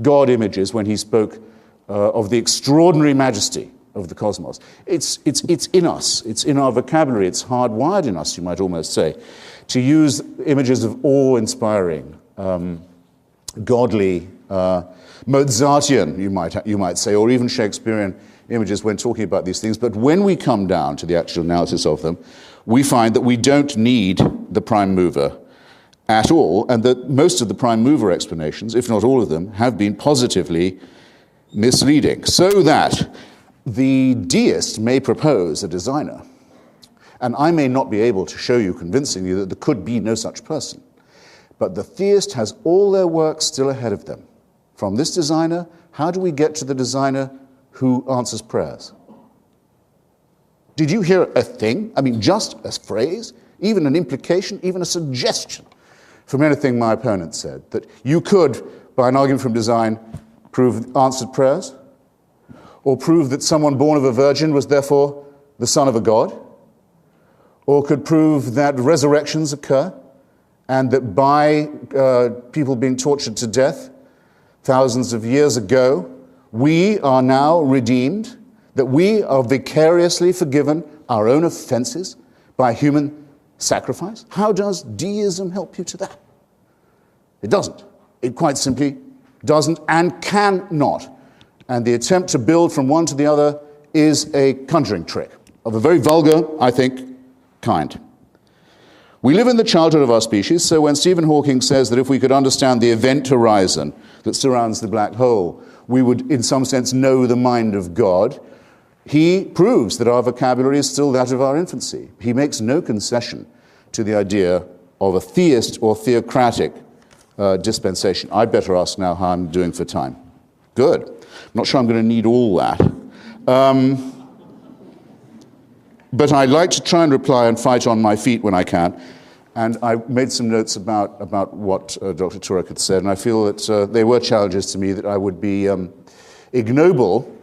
God images when he spoke of the extraordinary majesty of the cosmos. It's in us. It's in our vocabulary. It's hardwired in us, you might almost say, to use images of awe-inspiring, godly, Mozartian, you might say, or even Shakespearean images when talking about these things. But when we come down to the actual analysis of them, we find that we don't need the prime mover at all, and that most of the prime mover explanations, if not all of them, have been positively misleading. So that the deist may propose a designer, and I may not be able to show you convincingly that there could be no such person, but the theist has all their work still ahead of them. From this designer, how do we get to the designer who answers prayers? Did you hear a thing? I mean, just a phrase, even an implication, even a suggestion from anything my opponent said, that you could, by an argument from design, prove answered prayers? Or prove that someone born of a virgin was therefore the son of a god? Or could prove that resurrections occur, and that by people being tortured to death thousands of years ago, we are now redeemed, that we are vicariously forgiven our own offenses by human sacrifice? How does deism help you to that? It doesn't. It quite simply doesn't and cannot. And the attempt to build from one to the other is a conjuring trick of a very vulgar, I think, kind. We live in the childhood of our species, so when Stephen Hawking says that if we could understand the event horizon that surrounds the black hole, we would, in some sense, know the mind of God, he proves that our vocabulary is still that of our infancy. He makes no concession to the idea of a theist or theocratic dispensation. I'd better ask now how I'm doing for time. Good. I'm not sure I'm going to need all that. But I'd like to try and reply and fight on my feet when I can. And I made some notes about what Dr. Turek had said, and I feel that they were challenges to me that I would be ignoble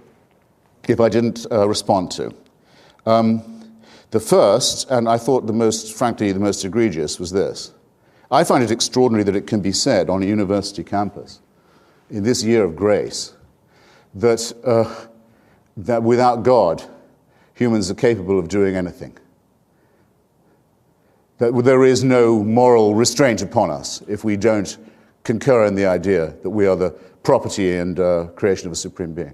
if I didn't respond to. The first, and I thought frankly, the most egregious, was this. I find it extraordinary that it can be said on a university campus in this year of grace that without God, humans are capable of doing anything. That there is no moral restraint upon us if we don't concur in the idea that we are the property and creation of a supreme being.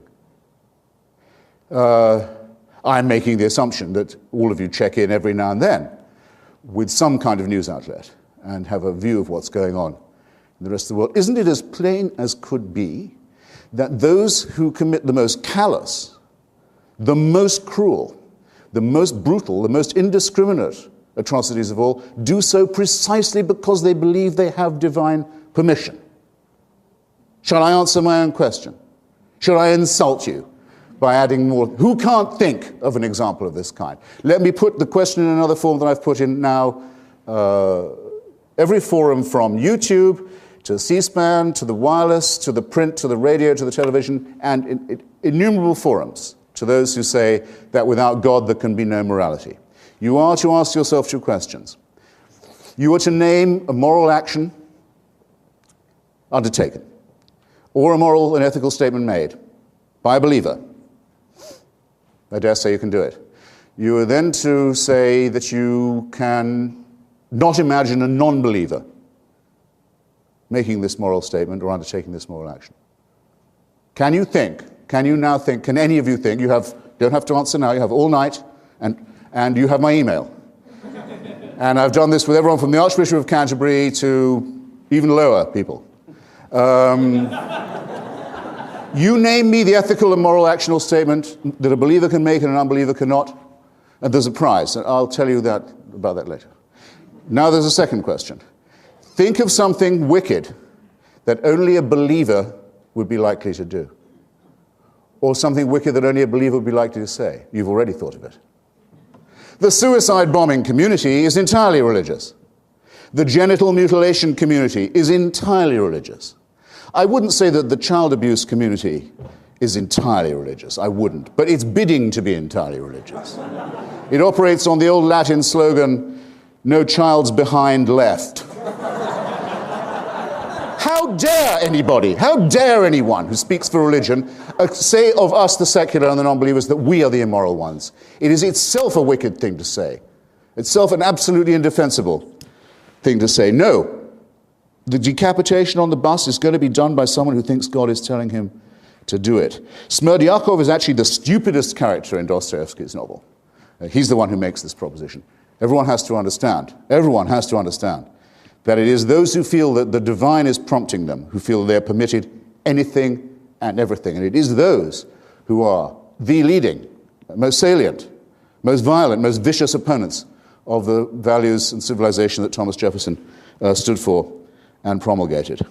I'm making the assumption that all of you check in every now and then with some kind of news outlet and have a view of what's going on in the rest of the world. Isn't it as plain as could be that those who commit the most callous, the most cruel, the most brutal, the most indiscriminate atrocities of all, do so precisely because they believe they have divine permission. Shall I answer my own question? Shall I insult you by adding more? Who can't think of an example of this kind? Let me put the question in another form that I've put in now. Every forum from YouTube to C-SPAN, to the wireless, to the print, to the radio, to the television, and innumerable forums to those who say that without God there can be no morality. You are to ask yourself two questions. You are to name a moral action undertaken, or a moral and ethical statement made by a believer. I dare say you can do it. You are then to say that you can not imagine a non-believer making this moral statement or undertaking this moral action. Can you now think, can any of you think, don't have to answer now, you have all night, and you have my email. And I've done this with everyone from the Archbishop of Canterbury to even lower people. You name me the ethical and moral actional statement that a believer can make and an unbeliever cannot, and there's a prize. And I'll tell you about that later. Now there's a second question. Think of something wicked that only a believer would be likely to do, or something wicked that only a believer would be likely to say. You've already thought of it. The suicide bombing community is entirely religious. The genital mutilation community is entirely religious. I wouldn't say that the child abuse community is entirely religious. I wouldn't. But it's bidding to be entirely religious. It operates on the old Latin slogan, "No child's behind left." How dare anybody, how dare anyone who speaks for religion say of us, the secular and the non-believers, that we are the immoral ones? It is itself a wicked thing to say. Itself an absolutely indefensible thing to say. No, the decapitation on the bus is going to be done by someone who thinks God is telling him to do it. Smerdyakov is actually the stupidest character in Dostoevsky's novel. He's the one who makes this proposition. Everyone has to understand that it is those who feel that the divine is prompting them, who feel they're permitted anything and everything. And it is those who are the leading, most salient, most violent, most vicious opponents of the values and civilization that Thomas Jefferson stood for and promulgated.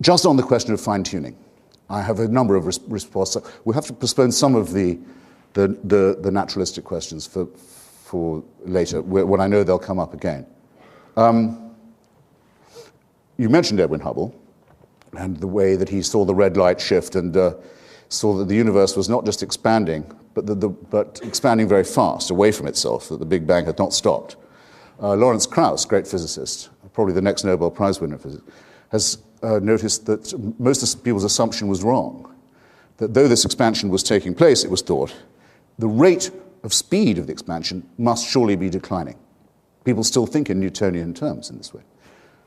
Just on the question of fine-tuning, I have a number of responses. We'll have to postpone some of the naturalistic questions for later, when I know they'll come up again. You mentioned Edwin Hubble and the way that he saw the red light shift and saw that the universe was not just expanding, but expanding very fast away from itself, that the Big Bang had not stopped. Lawrence Krauss, great physicist, probably the next Nobel Prize winner in physics, has noticed that most of people's assumption was wrong, that though this expansion was taking place, it was thought, the rate of speed of the expansion must surely be declining. People still think in Newtonian terms in this way.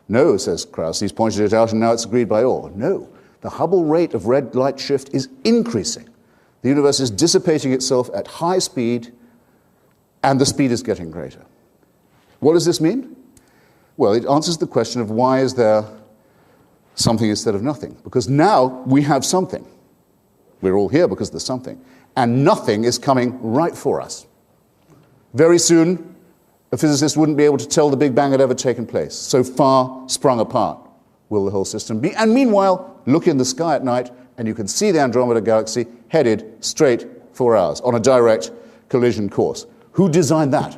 No, says Krauss, he's pointed it out and now it's agreed by all. No, the Hubble rate of red light shift is increasing. The universe is dissipating itself at high speed and the speed is getting greater. What does this mean? Well, it answers the question of why is there something instead of nothing? Because now we have something. We're all here because there's something. And nothing is coming right for us. Very soon, a physicist wouldn't be able to tell the Big Bang had ever taken place. So far sprung apart will the whole system be. And meanwhile, look in the sky at night and you can see the Andromeda Galaxy headed straight for ours on a direct collision course. Who designed that?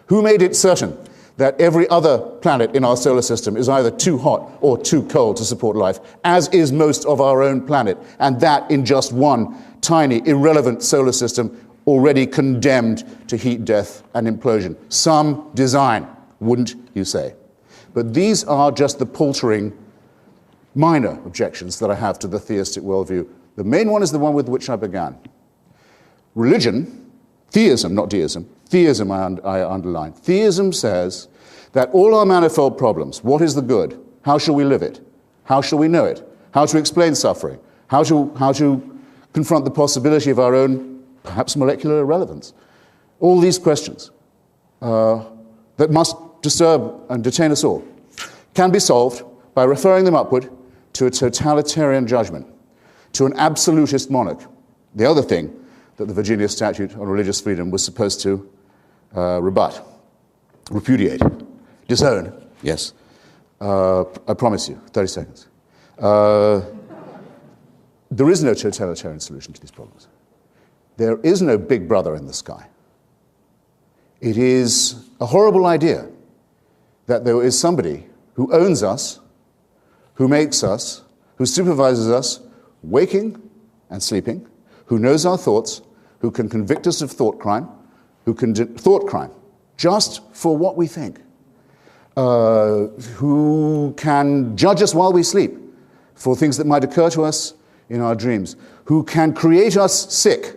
Who made it certain that every other planet in our solar system is either too hot or too cold to support life, as is most of our own planet, and that in just one tiny, irrelevant solar system already condemned to heat death and implosion? Some design, wouldn't you say? But these are just the paltering, minor objections that I have to the theistic worldview. The main one is the one with which I began. Religion, theism, not deism, theism I underline. Theism says that all our manifold problems, what is the good? How shall we live it? How shall we know it? How to explain suffering? How to confront the possibility of our own, perhaps molecular irrelevance? All these questions that must disturb and detain us all can be solved by referring them upward to a totalitarian judgment. to an absolutist monarch. The other thing that the Virginia Statute on Religious Freedom was supposed to rebut, repudiate, disown. Yes. I promise you, 30 seconds. There is no totalitarian solution to these problems. There is no big brother in the sky. It is a horrible idea that there is somebody who owns us, who makes us, who supervises us, waking and sleeping, who knows our thoughts, who can convict us of thought crime, thought crime, just for what we think, who can judge us while we sleep for things that might occur to us in our dreams, who can create us sick,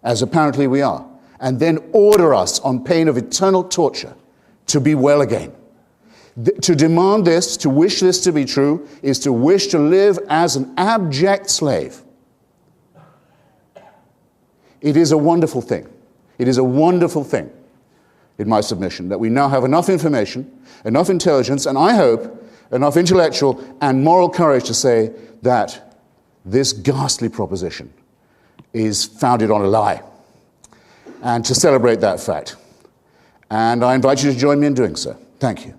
as apparently we are, and then order us on pain of eternal torture to be well again. To demand this, to wish this to be true, is to wish to live as an abject slave. It is a wonderful thing. It is a wonderful thing, in my submission, that we now have enough information, enough intelligence, and I hope enough intellectual and moral courage to say that this ghastly proposition is founded on a lie, and to celebrate that fact. And I invite you to join me in doing so. Thank you.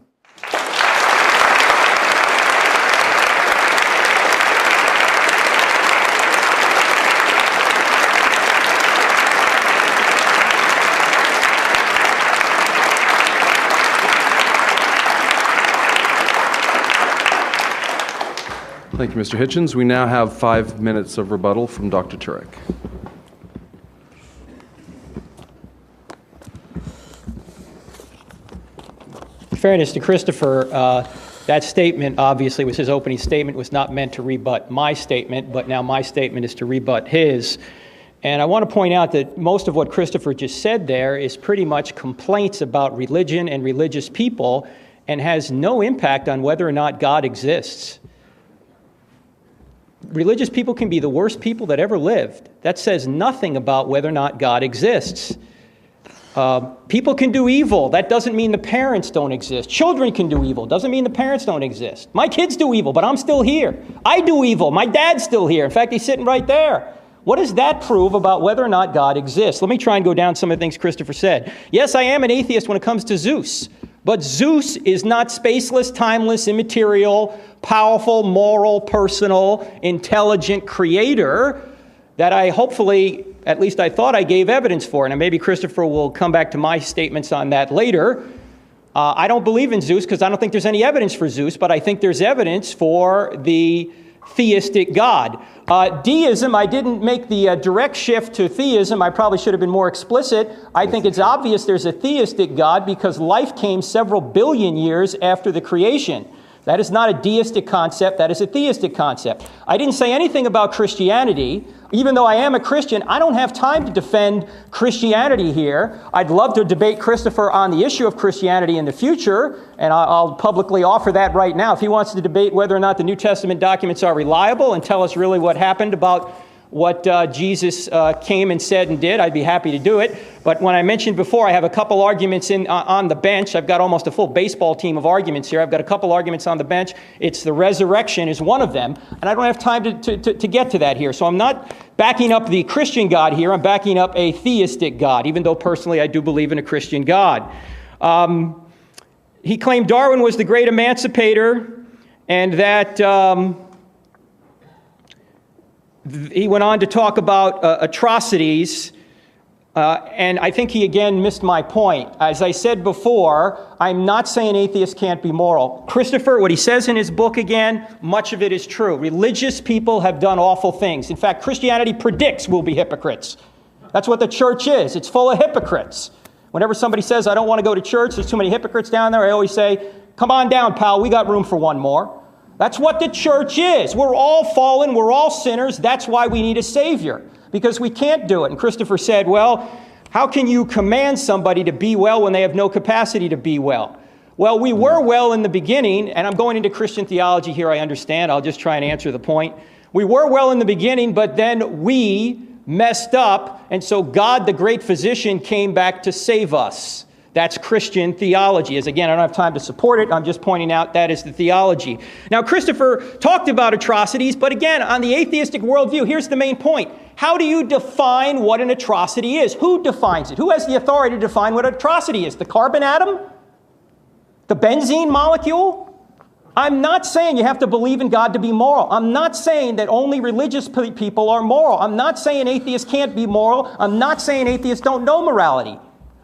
Thank you, Mr. Hitchens. We now have 5 minutes of rebuttal from Dr. Turek. In fairness to Christopher, that statement obviously was his opening statement, was not meant to rebut my statement, but now my statement is to rebut his. And I want to point out that most of what Christopher just said there is pretty much complaints about religion and religious people and has no impact on whether or not God exists. Religious people can be the worst people that ever lived. That says nothing about whether or not God exists. People can do evil. That doesn't mean the parents don't exist. Children can do evil. Doesn't mean the parents don't exist. My kids do evil, but I'm still here. I do evil. My dad's still here. In fact, he's sitting right there. What does that prove about whether or not God exists? Let me try and go down some of the things Christopher said. Yes, I am an atheist when it comes to Zeus. But Zeus is not spaceless, timeless, immaterial, powerful, moral, personal, intelligent creator that I hopefully, at least I thought I gave evidence for. And maybe Christopher will come back to my statements on that later. I don't believe in Zeus because I don't think there's any evidence for Zeus, but I think there's evidence for the theistic God. Deism, I didn't make the direct shift to theism. I probably should have been more explicit. I think it's obvious there's a theistic God because life came several billion years after the creation. That is not a deistic concept. That is a theistic concept. I didn't say anything about Christianity. Even though I am a Christian, I don't have time to defend Christianity here. I'd love to debate Christopher on the issue of Christianity in the future, and I'll publicly offer that right now. If he wants to debate whether or not the New Testament documents are reliable and tell us really what happened about what Jesus came and said and did, I'd be happy to do it. But when I mentioned before, I have a couple arguments on the bench. I've got almost a full baseball team of arguments here. I've got a couple arguments on the bench. It's the resurrection is one of them, and I don't have time to get to that here. So I'm not backing up the Christian God here. I'm backing up a theistic God, even though personally I do believe in a Christian God. He claimed Darwin was the great emancipator, and that he went on to talk about atrocities, and I think he again missed my point. As I said before, I'm not saying atheists can't be moral. Christopher, what he says in his book again, much of it is true. Religious people have done awful things. In fact, Christianity predicts we'll be hypocrites. That's what the church is. It's full of hypocrites. Whenever somebody says, I don't want to go to church, there's too many hypocrites down there, I always say, come on down, pal, we got room for one more. That's what the church is. We're all fallen. We're all sinners. That's why we need a Savior, because we can't do it. And Christopher said, well, how can you command somebody to be well when they have no capacity to be well? Well, we were well in the beginning, and I'm going into Christian theology here, I understand. I'll just try and answer the point. We were well in the beginning, but then we messed up, and so God, the great physician, came back to save us. That's Christian theology. As again, I don't have time to support it. I'm just pointing out that is the theology. Now, Christopher talked about atrocities, but again, on the atheistic worldview, here's the main point. How do you define what an atrocity is? Who defines it? Who has the authority to define what an atrocity is? The carbon atom? The benzene molecule? I'm not saying you have to believe in God to be moral. I'm not saying that only religious people are moral. I'm not saying atheists can't be moral. I'm not saying atheists don't know morality.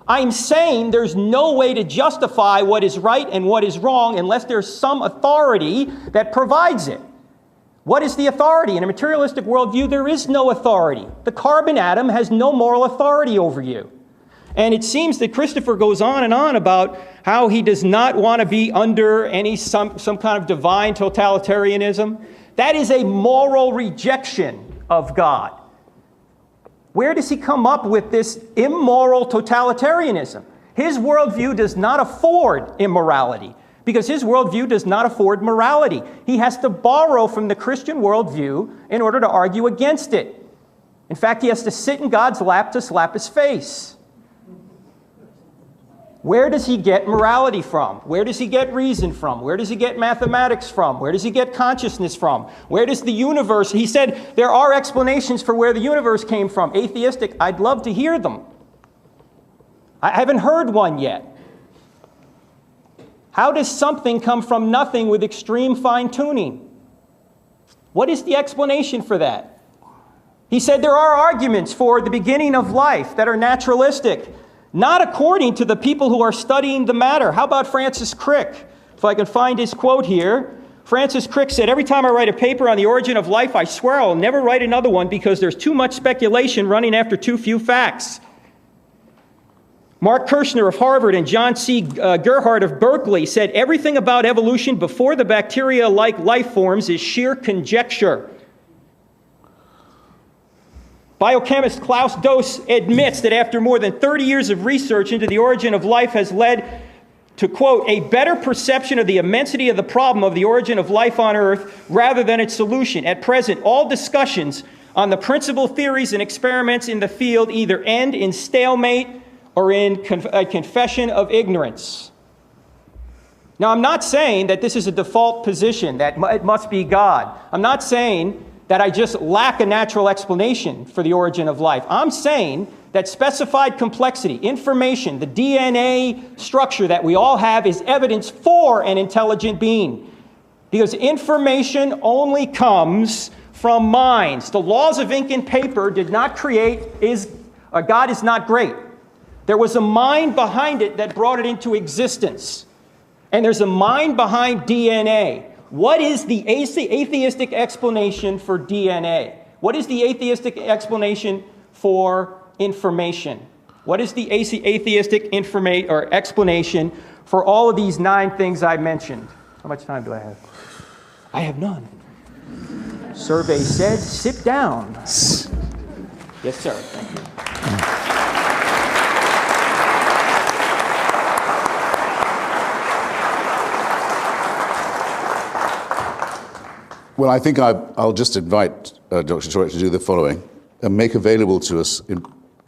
I'm saying there's no way to justify what is right and what is wrong unless there's some authority that provides it. What is the authority? In a materialistic worldview, there is no authority. The carbon atom has no moral authority over you. And it seems that Christopher goes on and on about how he does not want to be under some kind of divine totalitarianism. That is a moral rejection of God. Where does he come up with this immoral totalitarianism? His worldview does not afford immorality because his worldview does not afford morality. He has to borrow from the Christian worldview in order to argue against it. In fact, he has to sit in God's lap to slap his face. Where does he get morality from? Where does he get reason from? Where does he get mathematics from? Where does he get consciousness from? Where does the universe... He said there are explanations for where the universe came from. Atheistic, I'd love to hear them. I haven't heard one yet. How does something come from nothing with extreme fine-tuning? What is the explanation for that? He said there are arguments for the beginning of life that are naturalistic. Not according to the people who are studying the matter. How about Francis Crick? If I can find his quote here. Francis Crick said, "Every time I write a paper on the origin of life, I swear I'll never write another one because there's too much speculation running after too few facts." Mark Kirshner of Harvard and John C. Gerhardt of Berkeley said, "Everything about evolution before the bacteria-like life forms is sheer conjecture." Biochemist Klaus Doss admits that after more than 30 years of research into the origin of life has led to, quote, "a better perception of the immensity of the problem of the origin of life on Earth rather than its solution. At present, all discussions on the principal theories and experiments in the field either end in stalemate or in a confession of ignorance." Now, I'm not saying that this is a default position, that it must be God. I'm not saying that I just lack a natural explanation for the origin of life. I'm saying that specified complexity, information, the DNA structure that we all have is evidence for an intelligent being. Because information only comes from minds. The laws of ink and paper did not create, God is not great. There was a mind behind it that brought it into existence. And there's a mind behind DNA. What is the atheistic explanation for DNA? What is the atheistic explanation for information? What is the atheistic explanation for all of these 9 things I mentioned? How much time do I have? I have none. Survey said, sit down. Yes, sir. Thank you. Well, I think I'll just invite Dr. Turek to do the following and make available to us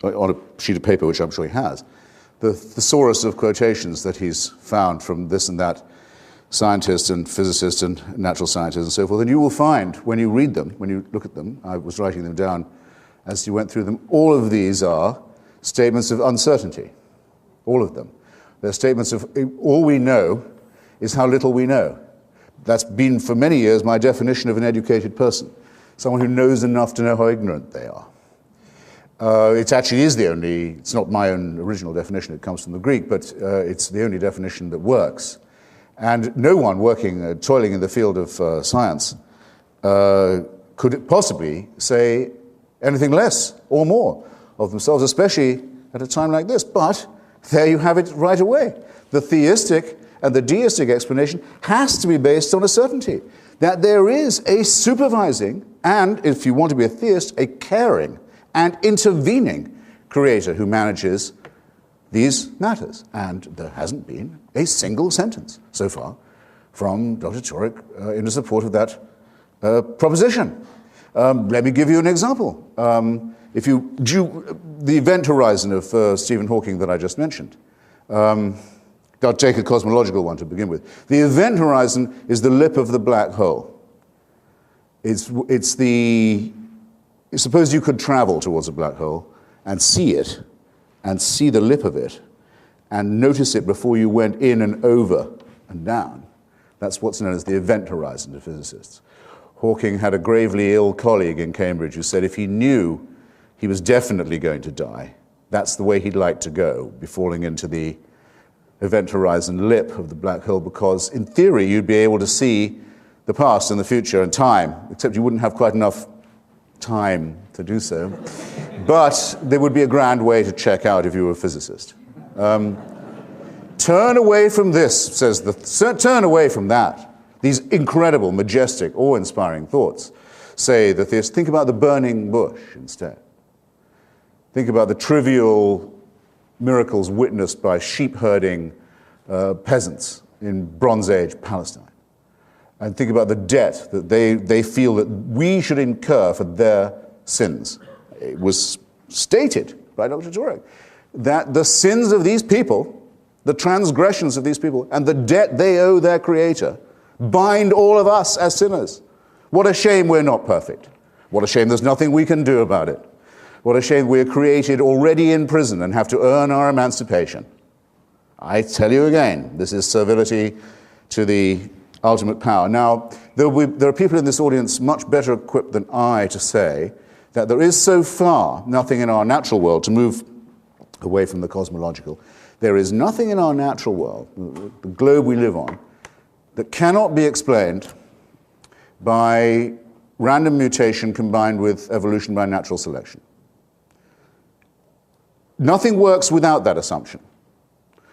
on a sheet of paper, which I'm sure he has, the thesaurus of quotations that he's found from this and that scientist and physicist and natural scientist and so forth. And you will find, when you read them, when you look at them, I was writing them down as you went through them, all of these are statements of uncertainty. All of them. They're statements of all we know is how little we know. That's been, for many years, my definition of an educated person. Someone who knows enough to know how ignorant they are. It actually is it's not my own original definition, it comes from the Greek, but it's the only definition that works. And no one working, toiling in the field of science could possibly say anything less or more of themselves, especially at a time like this. But there you have it right away. The theistic and the deistic explanation has to be based on a certainty that there is a supervising and, if you want to be a theist, a caring and intervening creator who manages these matters. And there hasn't been a single sentence so far from Dr. Turek in support of that proposition. Let me give you an example. The event horizon of Stephen Hawking that I just mentioned, I'll take a cosmological one to begin with. The event horizon is the lip of the black hole. Suppose you could travel towards a black hole and see it, and see the lip of it, and notice it before you went in and over and down. That's what's known as the event horizon to physicists. Hawking had a gravely ill colleague in Cambridge who said if he knew he was definitely going to die, that's the way he'd like to go, be falling into the event horizon lip of the black hole, because in theory you'd be able to see the past and the future and time, except you wouldn't have quite enough time to do so. But there would be a grand way to check out if you were a physicist. Turn away from this, turn away from that. These incredible, majestic, awe-inspiring thoughts say that think about the burning bush instead. Think about the trivial miracles witnessed by sheep-herding peasants in Bronze Age Palestine. And think about the debt that they feel that we should incur for their sins. It was stated by Dr. Turek that the sins of these people, the transgressions of these people, and the debt they owe their Creator bind all of us as sinners. What a shame we're not perfect. What a shame there's nothing we can do about it. What a shame we're created already in prison and have to earn our emancipation. I tell you again, this is servility to the ultimate power. Now, there are people in this audience much better equipped than I to say that there is so far nothing in our natural world, to move away from the cosmological, there is nothing in our natural world, the globe we live on, that cannot be explained by random mutation combined with evolution by natural selection. Nothing works without that assumption.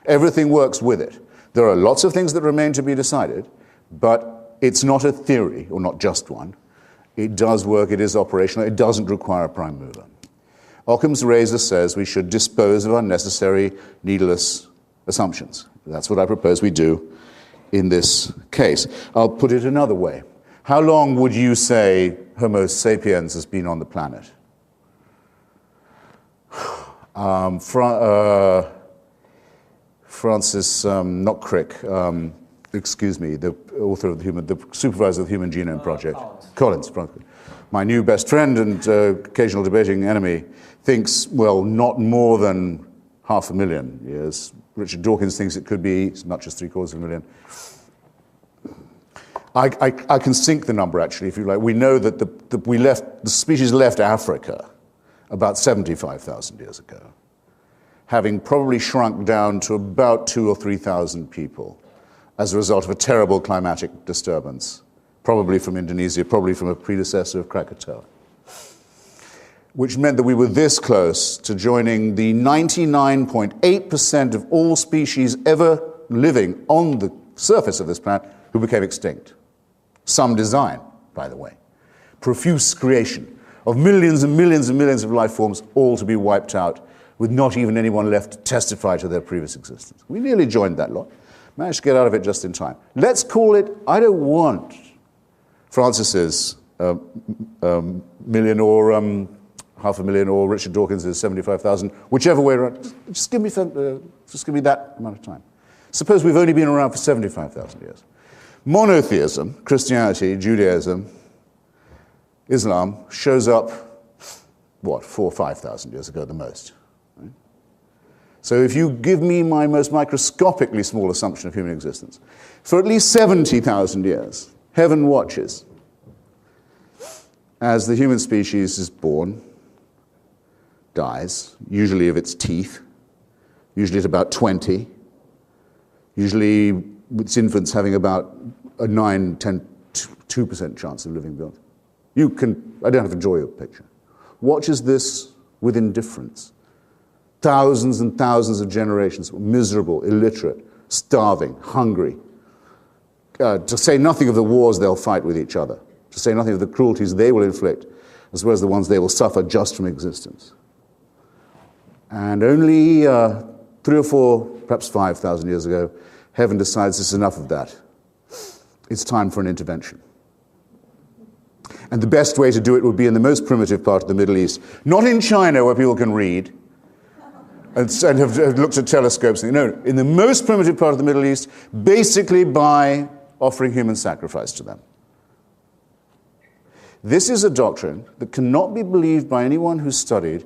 Everything works with it. There are lots of things that remain to be decided, but it's not a theory, or not just one. It does work, it is operational, it doesn't require a prime mover. Occam's razor says we should dispose of unnecessary, needless assumptions. That's what I propose we do in this case. I'll put it another way. How long would you say Homo sapiens has been on the planet? Francis, not Crick, excuse me, the author of the supervisor of the Human Genome Project. Collins. My new best friend and occasional debating enemy thinks, well, not more than 500,000 years. Richard Dawkins thinks it could be as much as 750,000. I can sink the number, actually, if you like. We know that the species left Africa about 75,000 years ago, having probably shrunk down to about 2,000 or 3,000 people as a result of a terrible climatic disturbance, probably from Indonesia, probably from a predecessor of Krakatoa, which meant that we were this close to joining the 99.8% of all species ever living on the surface of this planet who became extinct. Some design, by the way. Profuse creation of millions and millions and millions of life forms, all to be wiped out, with not even anyone left to testify to their previous existence. We nearly joined that lot. Managed to get out of it just in time. Let's call it, I don't want Francis's million or 500,000 or Richard Dawkins' 75,000, whichever way around. Just give me that amount of time. Suppose we've only been around for 75,000 years. Monotheism, Christianity, Judaism, Islam, shows up, 4,000 or 5,000 years ago at the most. Right? So if you give me my most microscopically small assumption of human existence, for at least 70,000 years, heaven watches as the human species is born, dies, usually of its teeth, usually at about 20, usually its infants having about a 9, 10, 2% chance of living beyond. I don't have to draw you a picture. Watches this with indifference. Thousands and thousands of generations, miserable, illiterate, starving, hungry. To say nothing of the wars they'll fight with each other. To say nothing of the cruelties they will inflict, as well as the ones they will suffer just from existence. And only 3 or 4, perhaps 5,000 years ago, heaven decides it's enough of that. It's time for an intervention. And the best way to do it would be in the most primitive part of the Middle East. Not in China, where people can read, and have looked at telescopes. No, in the most primitive part of the Middle East, basically by offering human sacrifice to them. This is a doctrine that cannot be believed by anyone who's studied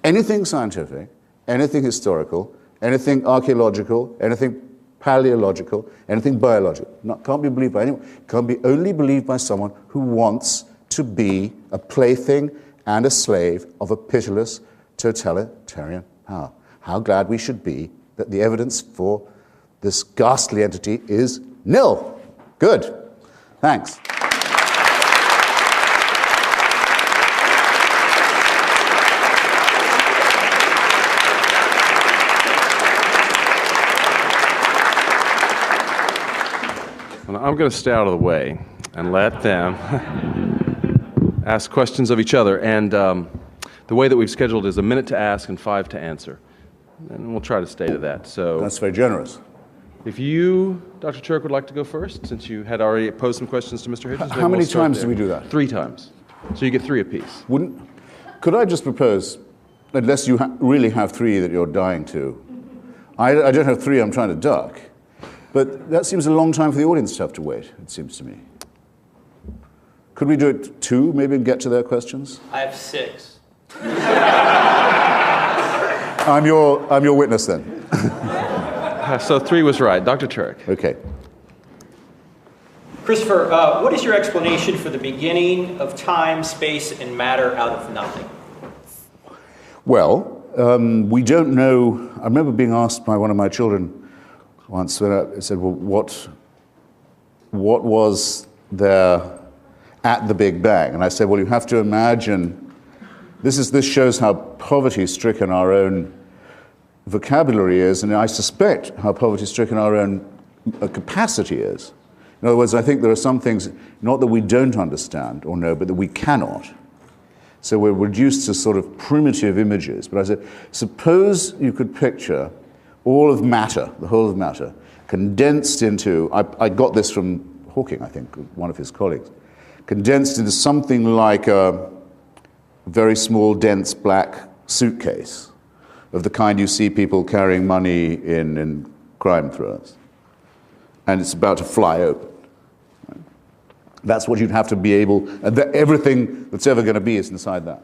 anything scientific, anything historical, anything archaeological, anything paleological, anything biological. Can't be believed by anyone. Can't be only believed by someone who wants to be a plaything and a slave of a pitiless totalitarian power. How glad we should be that the evidence for this ghastly entity is nil. Good. Thanks. I'm going to stay out of the way and let them ask questions of each other. And the way that we've scheduled is 1 minute to ask and 5 to answer. And we'll try to stay to that. So that's very generous. If you, Dr. Turek, would like to go first, since you had already posed some questions to Mr. Hitchens. How many times do we do that? 3 times. So you get 3 apiece. Could I just propose, unless you really have 3 that you're dying to, I don't have 3 I'm trying to duck. But that seems a long time for the audience to have to wait, it seems to me. Could we do it 2, maybe, and get to their questions? I have 6. I'm your witness then. So 3 was right. Dr. Turek. Okay. Christopher, what is your explanation for the beginning of time, space, and matter out of nothing? Well, we don't know. I remember being asked by one of my children once when I said, well, what was there at the Big Bang? And I said, well, you have to imagine, this shows how poverty-stricken our own vocabulary is, and I suspect how poverty-stricken our own capacity is. In other words, I think there are some things, not that we don't understand or know, but that we cannot. So we're reduced to sort of primitive images. But I said, suppose you could picture all of matter, the whole of matter, condensed into, I got this from Hawking, I think, one of his colleagues, condensed into something like a very small, dense black suitcase of the kind you see people carrying money in crime thrillers. And it's about to fly open. Right? That's what you'd have to be able, and everything that's ever going to be is inside that.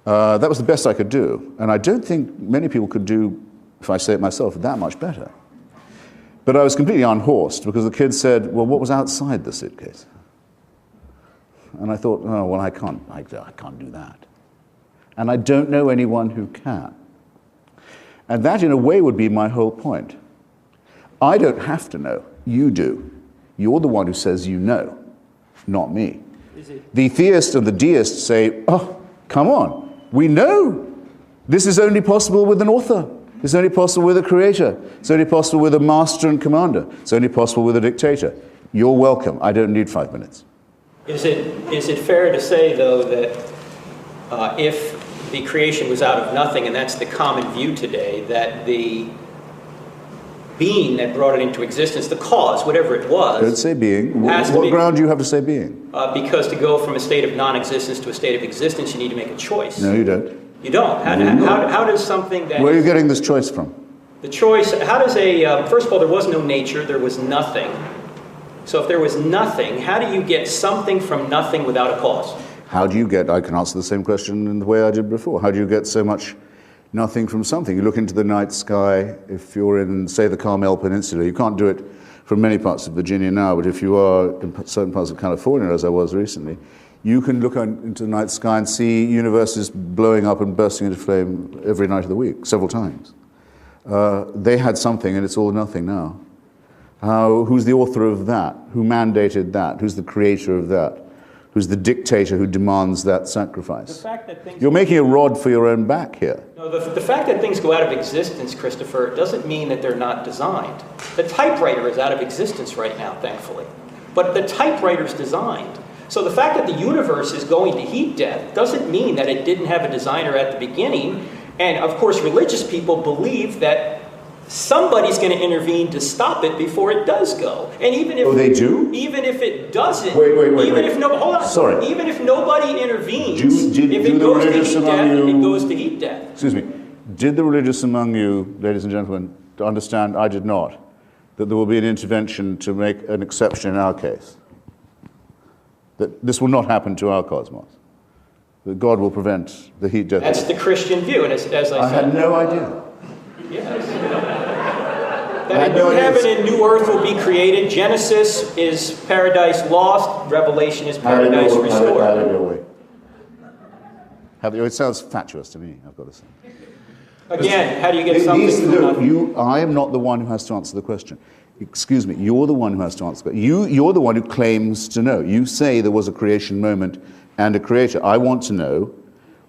That was the best I could do. And I don't think many people could do, if I say it myself, that much better. But I was completely unhorsed because the kid said, well, what was outside the suitcase? And I thought, oh, well, I can't do that. And I don't know anyone who can. And that, in a way, would be my whole point. I don't have to know. You do. You're the one who says you know, not me. The theist and the deist say, oh, come on, we know. This is only possible with an author. It's only possible with a creator. It's only possible with a master and commander. It's only possible with a dictator. You're welcome. I don't need 5 minutes. Is it fair to say, though, that if the creation was out of nothing, and that's the common view today, that the being that brought it into existence, the cause, whatever it was... Don't say being. What ground do you have to say being? Because to go from a state of non-existence to a state of existence, you need to make a choice. No, you don't. You don't? How does something that... Where are you getting this choice from? The choice, how does first of all, there was no nature, there was nothing. So if there was nothing, how do you get something from nothing without a cause? How do you get, I can answer the same question in the way I did before. How do you get so much nothing from something? You look into the night sky, if you're in, say, the Carmel Peninsula, you can't do it from many parts of Virginia now, but if you are in certain parts of California, as I was recently, you can look into the night sky and see universes blowing up and bursting into flame every night of the week, several times. They had something, and it's all nothing now. Who's the author of that? Who mandated that? Who's the creator of that? Who's the dictator who demands that sacrifice? The fact that things... You're making a rod for your own back here. No, the fact that things go out of existence, Christopher, doesn't mean that they're not designed. The typewriter is out of existence right now, thankfully. But the typewriter's designed. So the fact that the universe is going to heat death doesn't mean that it didn't have a designer at the beginning. And of course, religious people believe that somebody's going to intervene to stop it before it does go. And even if they do? Even if it doesn't, wait. Hold on. Sorry. Even if nobody intervenes, if it goes to heat death, it goes to heat death. Excuse me. Did the religious among you, ladies and gentlemen, understand, I did not, that there will be an intervention to make an exception in our case? That this will not happen to our cosmos? That God will prevent the heat death? That's the Christian view, and as I said... I had no idea. Yes. That a new heaven and new earth will be created. Genesis is paradise lost. Revelation is paradise restored. It sounds fatuous to me, I've got to say. Again, how do you get something from nothing? I am not the one who has to answer the question. Excuse me, you're the one who has to answer the question. You're the one who claims to know. You say there was a creation moment and a creator. I want to know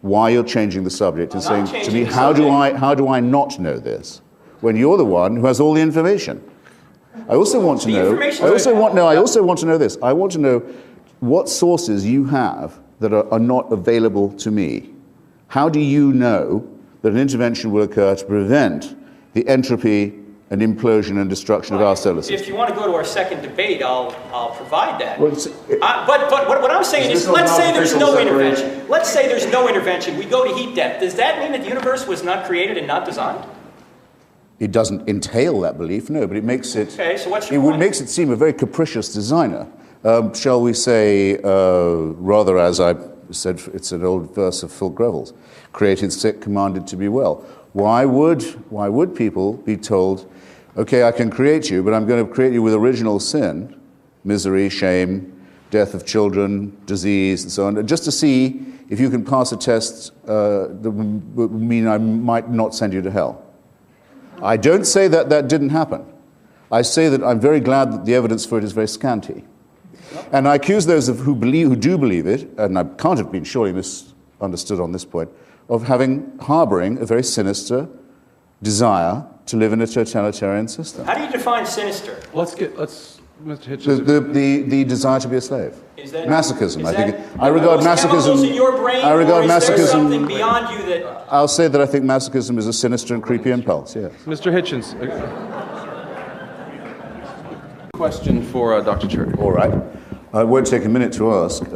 why you're changing the subject and saying to me, how do I not know this? When you're the one who has all the information. I also want to know this. I want to know what sources you have that are not available to me. How do you know that an intervention will occur to prevent the entropy and implosion and destruction of our solar system? If you want to go to our second debate, I'll provide that. Well, but what I'm saying is, let's say there's no intervention. Let's say there's no intervention. We go to heat death. Does that mean that the universe was not created and not designed? It doesn't entail that belief, no, but it makes it... Okay, so what's your point? It makes it seem a very capricious designer. Shall we say, rather as I said, it's an old verse of Phil Greville's, created sick, commanded to be well. Why would people be told, okay, I can create you, but I'm going to create you with original sin, misery, shame, death of children, disease, and so on, just to see if you can pass a test that would mean I might not send you to hell? I don't say that that didn't happen. I say that I'm very glad that the evidence for it is very scanty. And I accuse those who do believe it, and I can't have been surely misunderstood on this point, of harboring a very sinister desire to live in a totalitarian system. How do you define sinister? Mr. Hitchens. The desire to be a slave. Is that masochism? Is I think. That, I regard masochism. In your brain, I regard or is masochism. There something beyond you that? I'll say that I think masochism is a sinister and creepy impulse. Yes. Mr. Hitchens. Question for Dr. Turek. All right. I won't take a minute to ask. I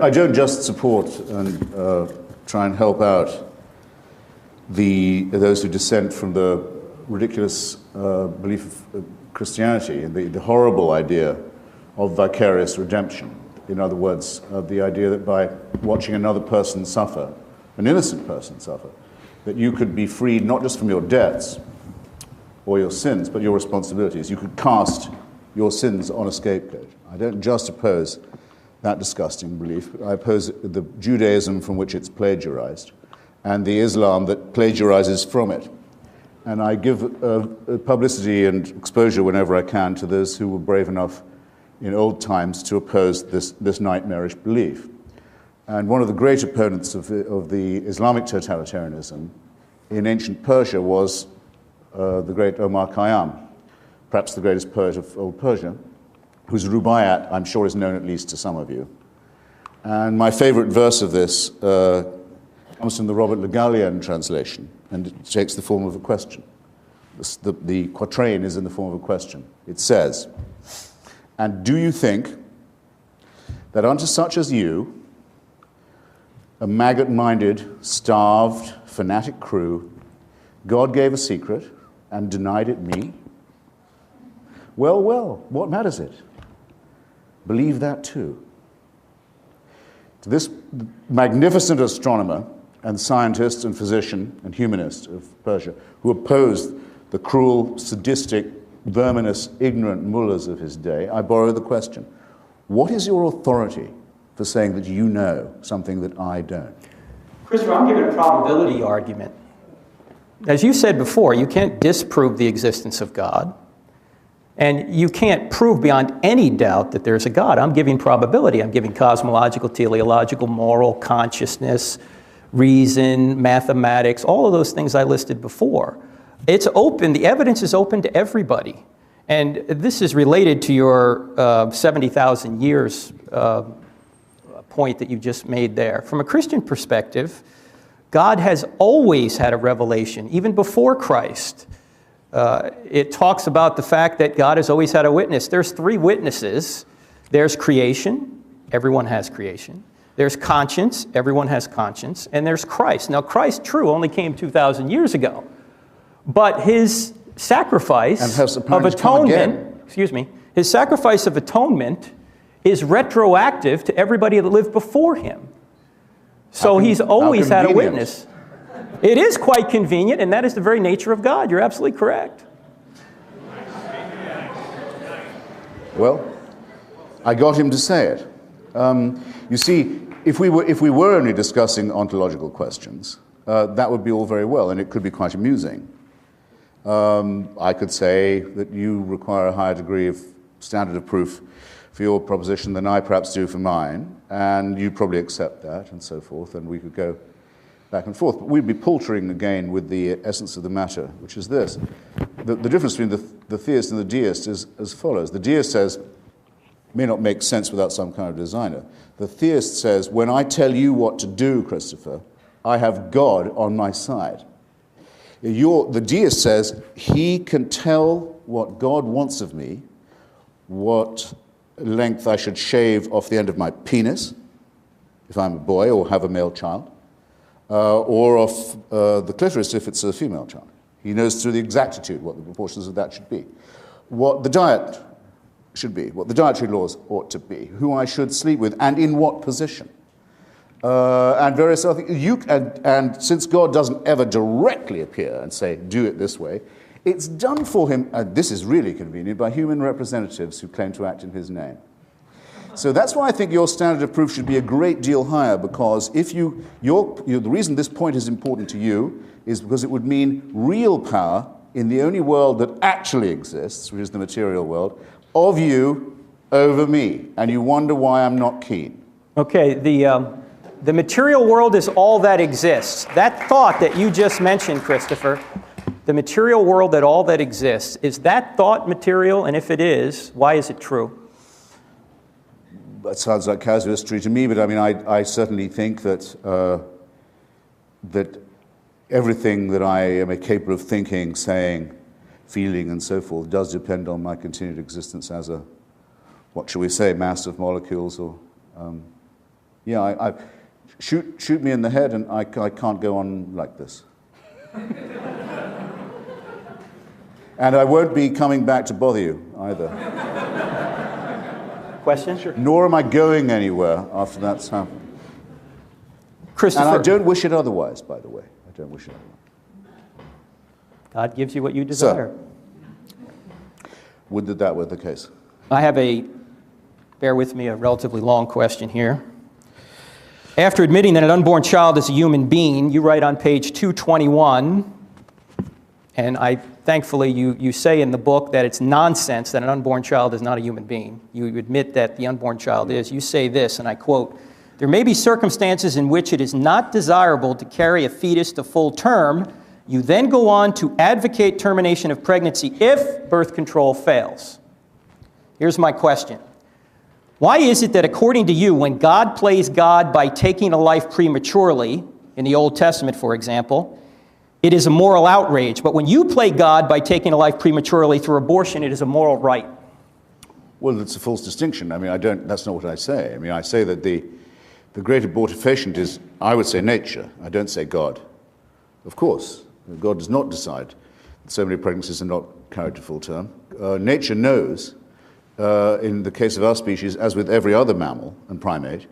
don't just support and try and help out those who dissent from the ridiculous belief of Christianity and the horrible idea of vicarious redemption. In other words, the idea that by watching another person suffer, an innocent person suffer, that you could be freed not just from your debts or your sins, but your responsibilities. You could cast your sins on a scapegoat. I don't just oppose that disgusting belief, but I oppose the Judaism from which it's plagiarized and the Islam that plagiarizes from it. And I give publicity and exposure whenever I can to those who were brave enough in old times to oppose this nightmarish belief. And one of the great opponents of the Islamic totalitarianism in ancient Persia was the great Omar Khayyam, perhaps the greatest poet of old Persia, whose Rubaiyat, I'm sure, is known at least to some of you. And my favorite verse of this comes from the Robert Le Gallienne translation, and it takes the form of a question. The quatrain is in the form of a question. It says, "And do you think that unto such as you, a maggot-minded, starved, fanatic crew, God gave a secret and denied it me? Well, well, what matters it? Believe that too." To this magnificent astronomer and scientist and physician and humanist of Persia, who opposed the cruel, sadistic, verminous, ignorant mullahs of his day, I borrow the question, what is your authority for saying that you know something that I don't? Christopher, I'm giving a probability argument. As you said before, you can't disprove the existence of God, and you can't prove beyond any doubt that there's a God. I'm giving probability. I'm giving cosmological, teleological, moral, consciousness, reason, mathematics, all of those things I listed before. It's open. The evidence is open to everybody. And this is related to your 70,000 years point that you just made there. From a Christian perspective, God has always had a revelation, even before Christ. It talks about the fact that God has always had a witness. There's three witnesses. There's creation. Everyone has creation. There's conscience. Everyone has conscience. And there's Christ. Now, Christ, true, only came 2,000 years ago. But his sacrifice of atonement, his sacrifice of atonement is retroactive to everybody that lived before him. So he's always had a witness. It is quite convenient, and that is the very nature of God. You're absolutely correct. Well, I got him to say it. You see, if we were only discussing ontological questions, that would be all very well, and it could be quite amusing. I could say that you require a higher degree of standard of proof for your proposition than I perhaps do for mine, and you'd probably accept that, and so forth, and we could go back and forth. But we'd be paltering again with the essence of the matter, which is this. The difference between the theist and the deist is as follows. The deist says, may not make sense without some kind of designer. The theist says, when I tell you what to do, Christopher, I have God on my side. The deist says, he can tell what God wants of me, what length I should shave off the end of my penis, if I'm a boy or have a male child, or off the clitoris if it's a female child. He knows through the exactitude what the proportions of that should be, what the diet should be, what the dietary laws ought to be, who I should sleep with, and in what position. And various other things. And since God doesn't ever directly appear and say, do it this way, it's done for him, and this is really convenient, by human representatives who claim to act in his name. So that's why I think your standard of proof should be a great deal higher, because if the reason this point is important to you is because it would mean real power in the only world that actually exists, which is the material world, of you over me. And you wonder why I'm not keen. Okay, the material world is all that exists. That thought that you just mentioned, Christopher, the material world that all that exists, is that thought material? And if it is, why is it true? That sounds like casuistry to me, but I mean, I certainly think that that everything that I am capable of thinking, saying, feeling, and so forth does depend on my continued existence as a, what shall we say, mass of molecules, or shoot me in the head, and I can't go on like this. And I won't be coming back to bother you either. Question? Sure. Nor am I going anywhere after that's happened. Christopher. And I don't wish it otherwise, by the way. I don't wish it otherwise. God gives you what you desire. So, would that were the case? I have bear with me, a relatively long question here. After admitting that an unborn child is a human being, you write on page 221, and thankfully you say in the book that it's nonsense that an unborn child is not a human being. You admit that the unborn child is. You say this, and I quote, "There may be circumstances in which it is not desirable to carry a fetus to full term. You then go on to advocate termination of pregnancy if birth control fails." Here's my question. Why is it that, according to you, when God plays God by taking a life prematurely, in the Old Testament, for example, it is a moral outrage, but when you play God by taking a life prematurely through abortion, it is a moral right? Well, it's a false distinction. I mean, that's not what I say. I mean, I say that the great abortifacient is, I would say, nature. I don't say God. Of course, God does not decide that so many pregnancies are not carried to full term. Nature knows, in the case of our species, as with every other mammal and primate,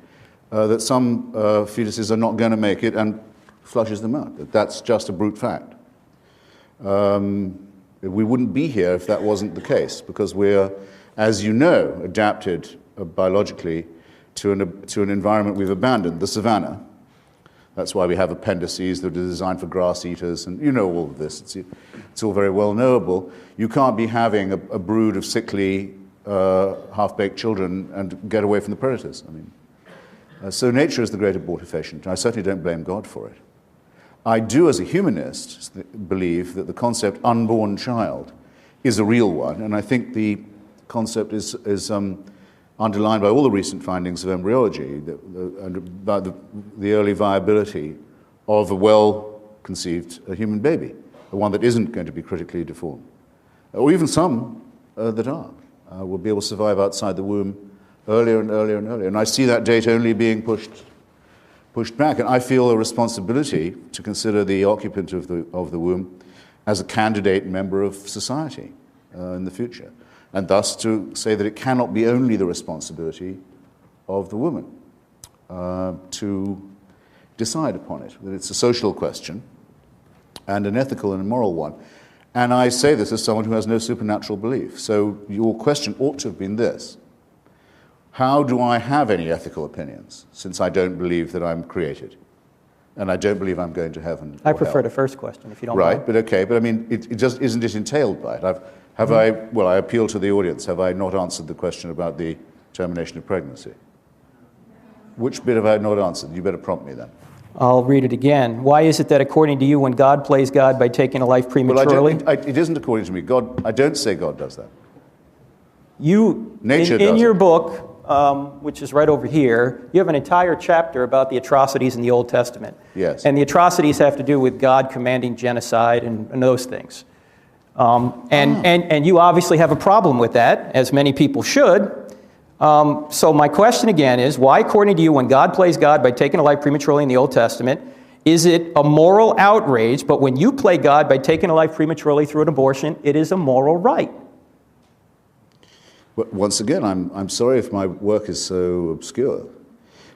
that some fetuses are not going to make it and flushes them out. That's just a brute fact. We wouldn't be here if that wasn't the case, because we're, as you know, adapted biologically to an environment we've abandoned, the savanna. That's why we have appendices that are designed for grass eaters, and you know all of this. It's all very well knowable. You can't be having a brood of sickly, half-baked children and get away from the predators. I mean, so nature is the great abortifacient. I certainly don't blame God for it. I do, as a humanist, believe that the concept unborn child is a real one, and I think the concept is underlined by all the recent findings of embryology, and about the early viability of a well-conceived human baby, one that isn't going to be critically deformed, or even some that are, will be able to survive outside the womb earlier and earlier and earlier. And I see that date only being pushed pushed back. And I feel a responsibility to consider the occupant of the womb as a candidate member of society in the future, and thus to say that it cannot be only the responsibility of the woman to decide upon it, that it's a social question and an ethical and a moral one. And I say this as someone who has no supernatural belief. So your question ought to have been this: how do I have any ethical opinions, since I don't believe that I'm created? And I don't believe I'm going to heaven. I prefer the first question, if you don't mind. Right, but okay. But I mean, it just isn't it entailed by it? I appeal to the audience. Have I not answered the question about the termination of pregnancy? Which bit have I not answered? You better prompt me then. I'll read it again. Why is it that according to you, when God plays God by taking a life prematurely? Well, it isn't according to me. I don't say God does that. Nature does. In your book, which is right over here, you have an entire chapter about the atrocities in the Old Testament. Yes. And the atrocities have to do with God commanding genocide and those things. And you obviously have a problem with that, as many people should. So my question again is, why, according to you, when God plays God by taking a life prematurely in the Old Testament, is it a moral outrage, but when you play God by taking a life prematurely through an abortion, it is a moral right? Well, once again, I'm sorry if my work is so obscure,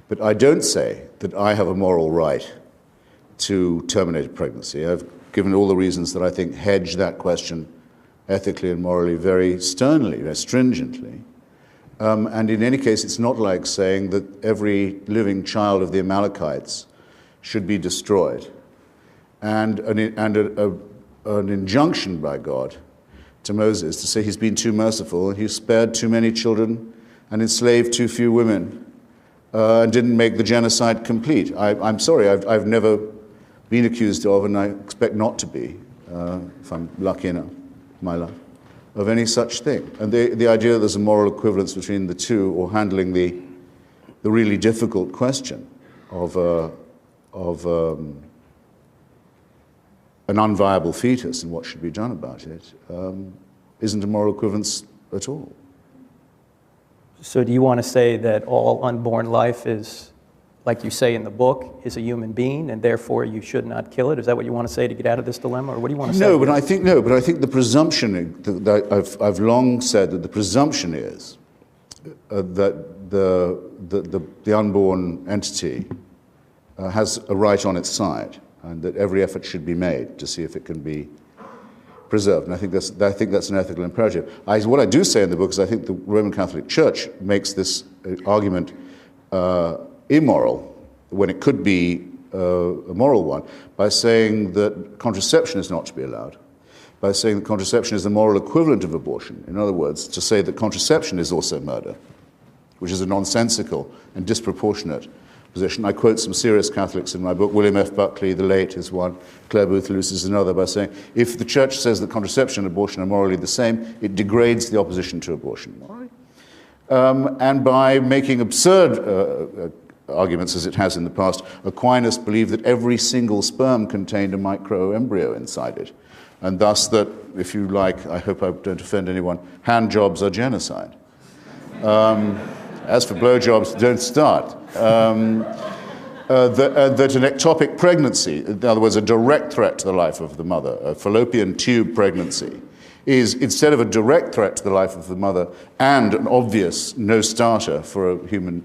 but I don't say that I have a moral right to terminate a pregnancy. I've given all the reasons that I think hedge that question ethically and morally very sternly, very stringently. And in any case, it's not like saying that every living child of the Amalekites should be destroyed. And an injunction by God to Moses to say he's been too merciful and he's spared too many children and enslaved too few women and didn't make the genocide complete. I'm sorry, I've never been accused of, and I expect not to be, if I'm lucky enough in my life, of any such thing. And the idea that there's a moral equivalence between the two, or handling the really difficult question of an unviable fetus and what should be done about it, isn't a moral equivalence at all. So do you want to say that all unborn life is, like you say in the book, is a human being, and therefore you should not kill it? Is that what you want to say to get out of this dilemma, or what do you want to say? No, but I think the presumption that I've long said that the presumption is that the unborn entity has a right on its side, and that every effort should be made to see if it can be preserved. And I think that's an ethical imperative. What I do say in the book is I think the Roman Catholic Church makes this argument immoral when it could be a moral one, by saying that contraception is not to be allowed, by saying that contraception is the moral equivalent of abortion. In other words, to say that contraception is also murder, which is a nonsensical and disproportionate position. I quote some serious Catholics in my book. William F. Buckley, the late, is one. Clare Boothe Luce is another, by saying, if the Church says that contraception and abortion are morally the same, it degrades the opposition to abortion morally. And by making absurd arguments, as it has in the past, Aquinas believed that every single sperm contained a microembryo inside it, and thus that, if you like, I hope I don't offend anyone, hand jobs are genocide. As for blowjobs, don't start. That an ectopic pregnancy, in other words, a direct threat to the life of the mother, a fallopian tube pregnancy, is, instead of a direct threat to the life of the mother and an obvious no-starter for a human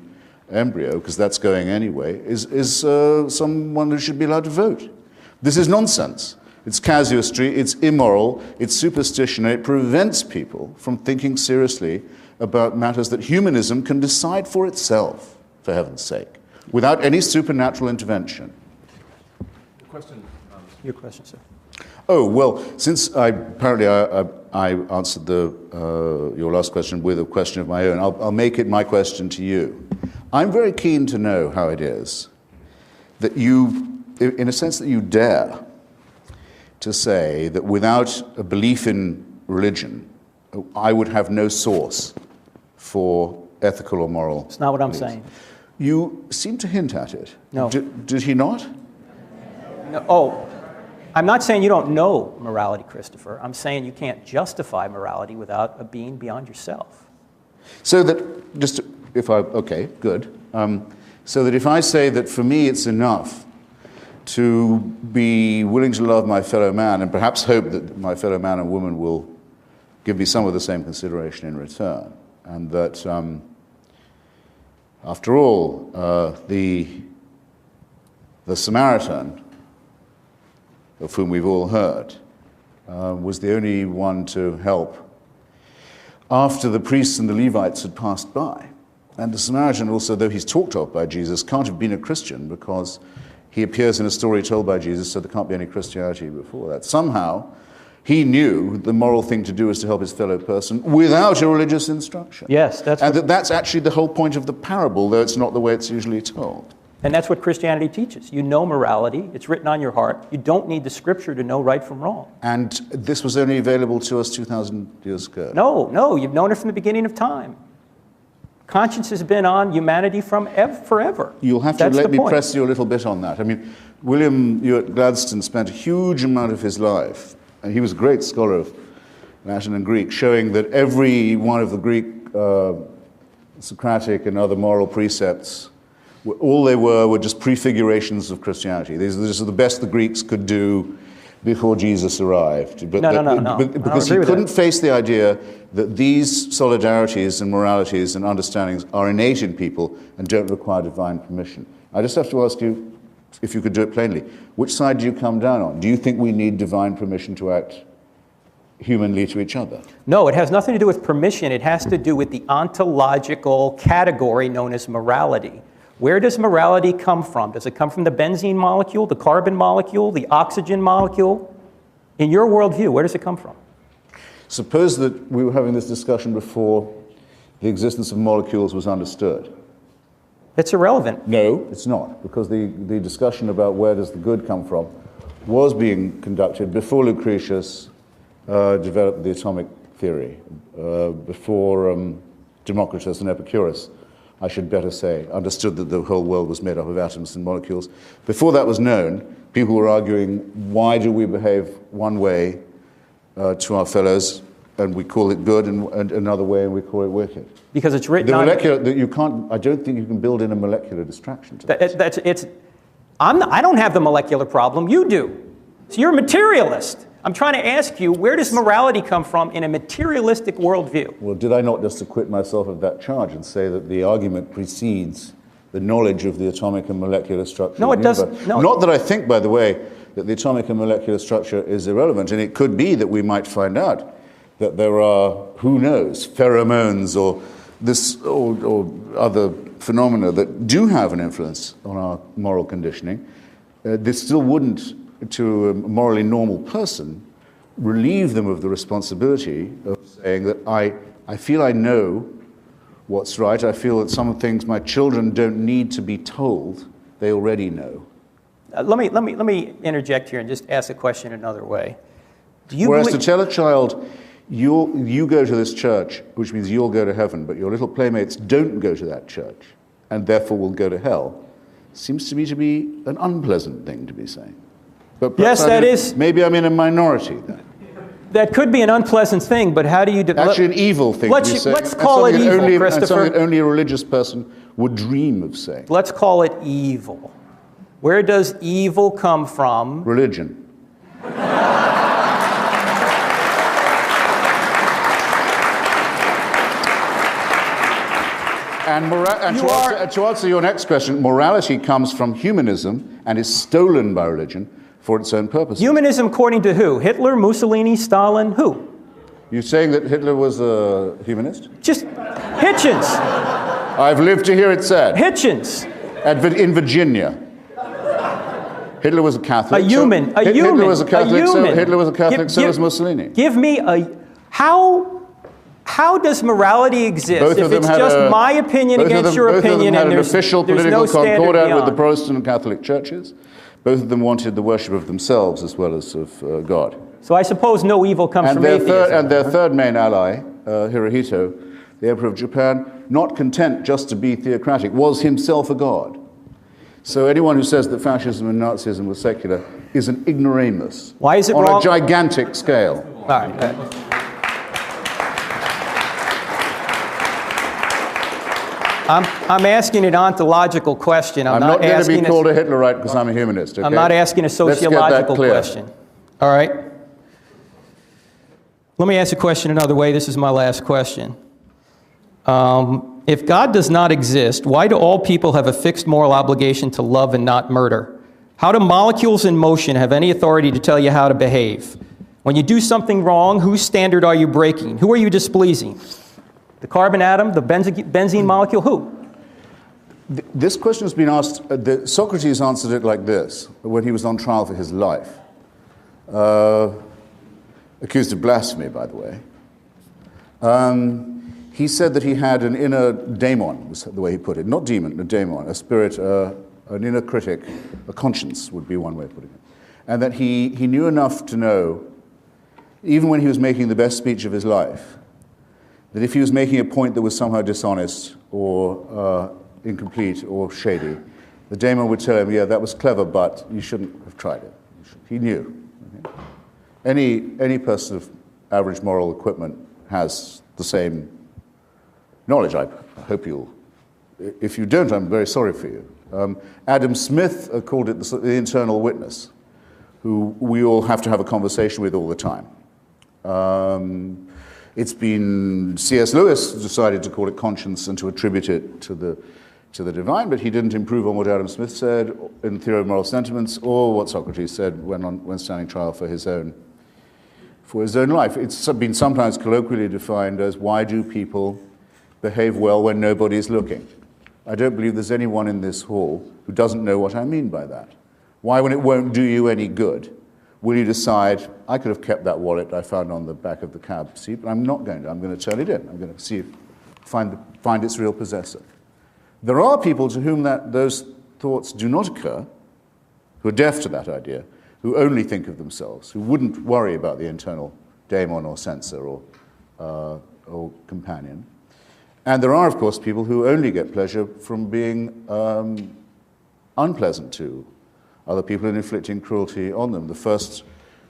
embryo, because that's going anyway, is someone who should be allowed to vote. This is nonsense. It's casuistry, it's immoral, it's superstition, and it prevents people from thinking seriously about matters that humanism can decide for itself, for heaven's sake, without any supernatural intervention. Your question, sir. Oh, well, since I answered your last question with a question of my own, I'll make it my question to you. I'm very keen to know how it is that you, in a sense, that you dare to say that without a belief in religion, I would have no source for ethical or moral It's not what I'm beliefs. saying. You seem to hint at it. No. Did he not? No. Oh, I'm not saying you don't know morality, Christopher. I'm saying you can't justify morality without a being beyond yourself. So that, just if I, okay, good. So that if I say that for me it's enough to be willing to love my fellow man and perhaps hope that my fellow man and woman will give me some of the same consideration in return, and that after all, the Samaritan, of whom we've all heard, was the only one to help after the priests and the Levites had passed by. And the Samaritan also, though he's talked of by Jesus, can't have been a Christian because he appears in a story told by Jesus, so there can't be any Christianity before that. Somehow, he knew the moral thing to do is to help his fellow person without a religious instruction. Yes, that's actually the whole point of the parable, though it's not the way it's usually told. And that's what Christianity teaches. You know morality. It's written on your heart. You don't need the scripture to know right from wrong. And this was only available to us 2,000 years ago. No, you've known it from the beginning of time. Conscience has been on humanity from forever. You'll have to let me press you a little bit on that. I mean, William Ewart Gladstone spent a huge amount of his life, and he was a great scholar of Latin and Greek, showing that every one of the Greek Socratic and other moral precepts, all they were just prefigurations of Christianity. These are the best the Greeks could do before Jesus arrived. But No. Because he couldn't face the idea that these solidarities and moralities and understandings are innate in people and don't require divine permission. I just have to ask you, if you could do it plainly, which side do you come down on? Do you think we need divine permission to act humanly to each other? No, it has nothing to do with permission. It has to do with the ontological category known as morality. Where does morality come from? Does it come from the benzene molecule, the carbon molecule, the oxygen molecule? In your worldview, where does it come from? Suppose that we were having this discussion before the existence of molecules was understood. It's irrelevant. No, it's not, because the discussion about where does the good come from was being conducted before Lucretius developed the atomic theory, before Democritus and Epicurus, I should better say, understood that the whole world was made up of atoms and molecules. Before that was known, people were arguing, why do we behave one way to our fellows, and we call it good, and another way, and we call it wicked? Because it's written on... I don't think you can build in a molecular distraction to this. I don't have the molecular problem, you do. So you're a materialist. I'm trying to ask you, where does morality come from in a materialistic worldview? Well, did I not just acquit myself of that charge and say that the argument precedes the knowledge of the atomic and molecular structure? No, it doesn't. No. Not that I think, by the way, that the atomic and molecular structure is irrelevant, and it could be that we might find out that there are, who knows, pheromones or other phenomena that do have an influence on our moral conditioning. This still wouldn't, to a morally normal person, relieve them of the responsibility of saying that I feel I know what's right. I feel that some things my children don't need to be told. They already know. Let me interject here and just ask a question another way. Whereas to tell a child, you go to this church, which means you'll go to heaven, but your little playmates don't go to that church, and therefore will go to hell, seems to me to be an unpleasant thing to be saying. But yes, that is. Maybe I'm in a minority then. That could be an unpleasant thing, but how do you... Actually, an evil thing to be saying. Let's call it evil, Christopher. And something that only a religious person would dream of saying. Let's call it evil. Where does evil come from? Religion. And to answer your next question, morality comes from humanism and is stolen by religion for its own purposes. Humanism according to who? Hitler, Mussolini, Stalin, who? You're saying that Hitler was a humanist? Just Hitchens. I've lived to hear it said. Hitchens. In Virginia. Hitler was a Catholic. Hitler was a Catholic, so was Mussolini. Give me a... How does morality exist if it's just my opinion against your opinion and there's no standard beyond? Both of them had an official political concordat with the Protestant and Catholic churches. Both of them wanted the worship of themselves as well as of God. So I suppose no evil comes from atheism. And their third main ally, Hirohito, the Emperor of Japan, not content just to be theocratic, was himself a god. So anyone who says that fascism and Nazism was secular is an ignoramus. Why is it wrong? On a gigantic scale. All right. I'm asking an ontological question. I'm not going to be asking called a Hitlerite because I'm a humanist. Okay? I'm not asking a sociological question. All right? Let me ask a question another way. This is my last question. If God does not exist, why do all people have a fixed moral obligation to love and not murder? How do molecules in motion have any authority to tell you how to behave? When you do something wrong, whose standard are you breaking? Who are you displeasing? The carbon atom, the benzene molecule, who? This question has been asked, Socrates answered it like this, when he was on trial for his life. Accused of blasphemy, by the way. He said that he had an inner daemon, was the way he put it. Not demon, a daemon, a spirit, an inner critic, a conscience would be one way of putting it. And that he knew enough to know, even when he was making the best speech of his life, that if he was making a point that was somehow dishonest or incomplete or shady, the daemon would tell him, yeah, that was clever, but you shouldn't have tried it. He knew. Okay? Any person of average moral equipment has the same knowledge. I hope you'll. If you don't, I'm very sorry for you. Adam Smith called it the internal witness, who we all have to have a conversation with all the time. It's been C.S. Lewis decided to call it conscience and to attribute it to the divine, but he didn't improve on what Adam Smith said in Theory of Moral Sentiments or what Socrates said when standing trial for his own life. It's been sometimes colloquially defined as, why do people behave well when nobody's looking? I don't believe there's anyone in this hall who doesn't know what I mean by that. Why, when it won't do you any good, will you decide, I could have kept that wallet I found on the back of the cab seat, but I'm not going to. I'm going to turn it in. I'm going to find its real possessor. There are people to whom those thoughts do not occur, who are deaf to that idea, who only think of themselves, who wouldn't worry about the internal daemon or censor or companion. And there are, of course, people who only get pleasure from being unpleasant to other people and inflicting cruelty on them. The first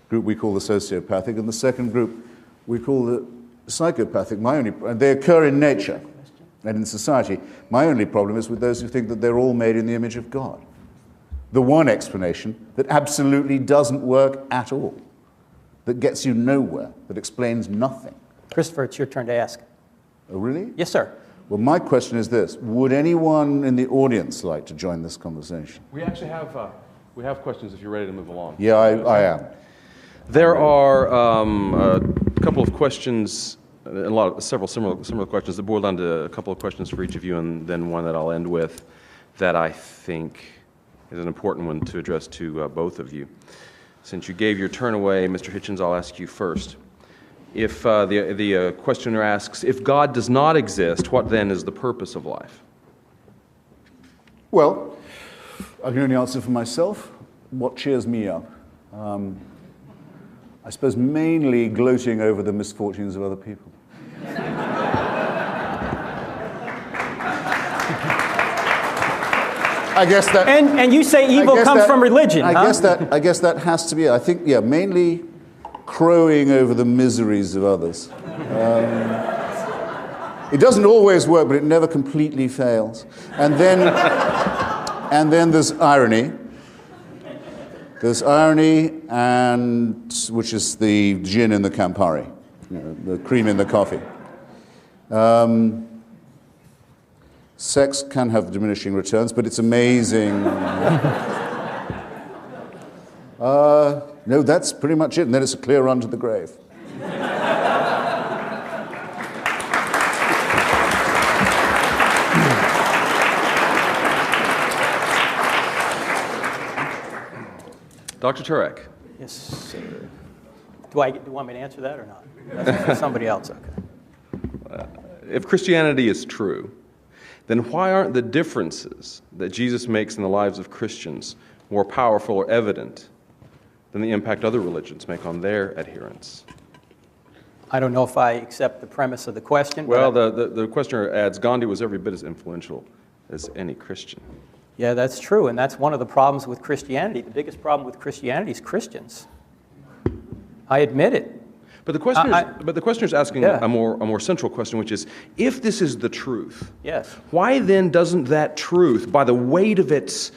group we call the sociopathic, and the second group we call the psychopathic. And they occur in nature and in society. My only problem is with those who think that they're all made in the image of God. The one explanation that absolutely doesn't work at all, that gets you nowhere, that explains nothing. Christopher, it's your turn to ask. Oh, really? Yes, sir. Well, my question is this. Would anyone in the audience like to join this conversation? We actually have questions if you're ready to move along. Yeah, I am. There are a couple of questions, several similar questions that boil down to a couple of questions for each of you, and then one that I'll end with that I think is an important one to address to both of you. Since you gave your turn away, Mr. Hitchens, I'll ask you first. If the questioner asks, if God does not exist, what then is the purpose of life? Well, I can only answer for myself. What cheers me up? I suppose mainly gloating over the misfortunes of other people. I guess that. And you say evil comes from religion, huh? I guess that has to be it. I think, yeah, mainly crowing over the miseries of others. It doesn't always work, but it never completely fails. And then there's irony. There's irony, which is the gin in the Campari, the cream in the coffee. Sex can have diminishing returns, but it's amazing. No, that's pretty much it, and then it's a clear run to the grave. Dr. Turek. Yes, sir. Do you want me to answer that or not? That's for somebody else, okay. If Christianity is true, then why aren't the differences that Jesus makes in the lives of Christians more powerful or evident than the impact other religions make on their adherents? I don't know if I accept the premise of the question. Well, the questioner adds, Gandhi was every bit as influential as any Christian. Yeah, that's true, and that's one of the problems with Christianity. The biggest problem with Christianity is Christians. I admit it. But the questioner is asking Yeah. a more central question, which is, if this is the truth, Yes. why then doesn't that truth, by the weight of its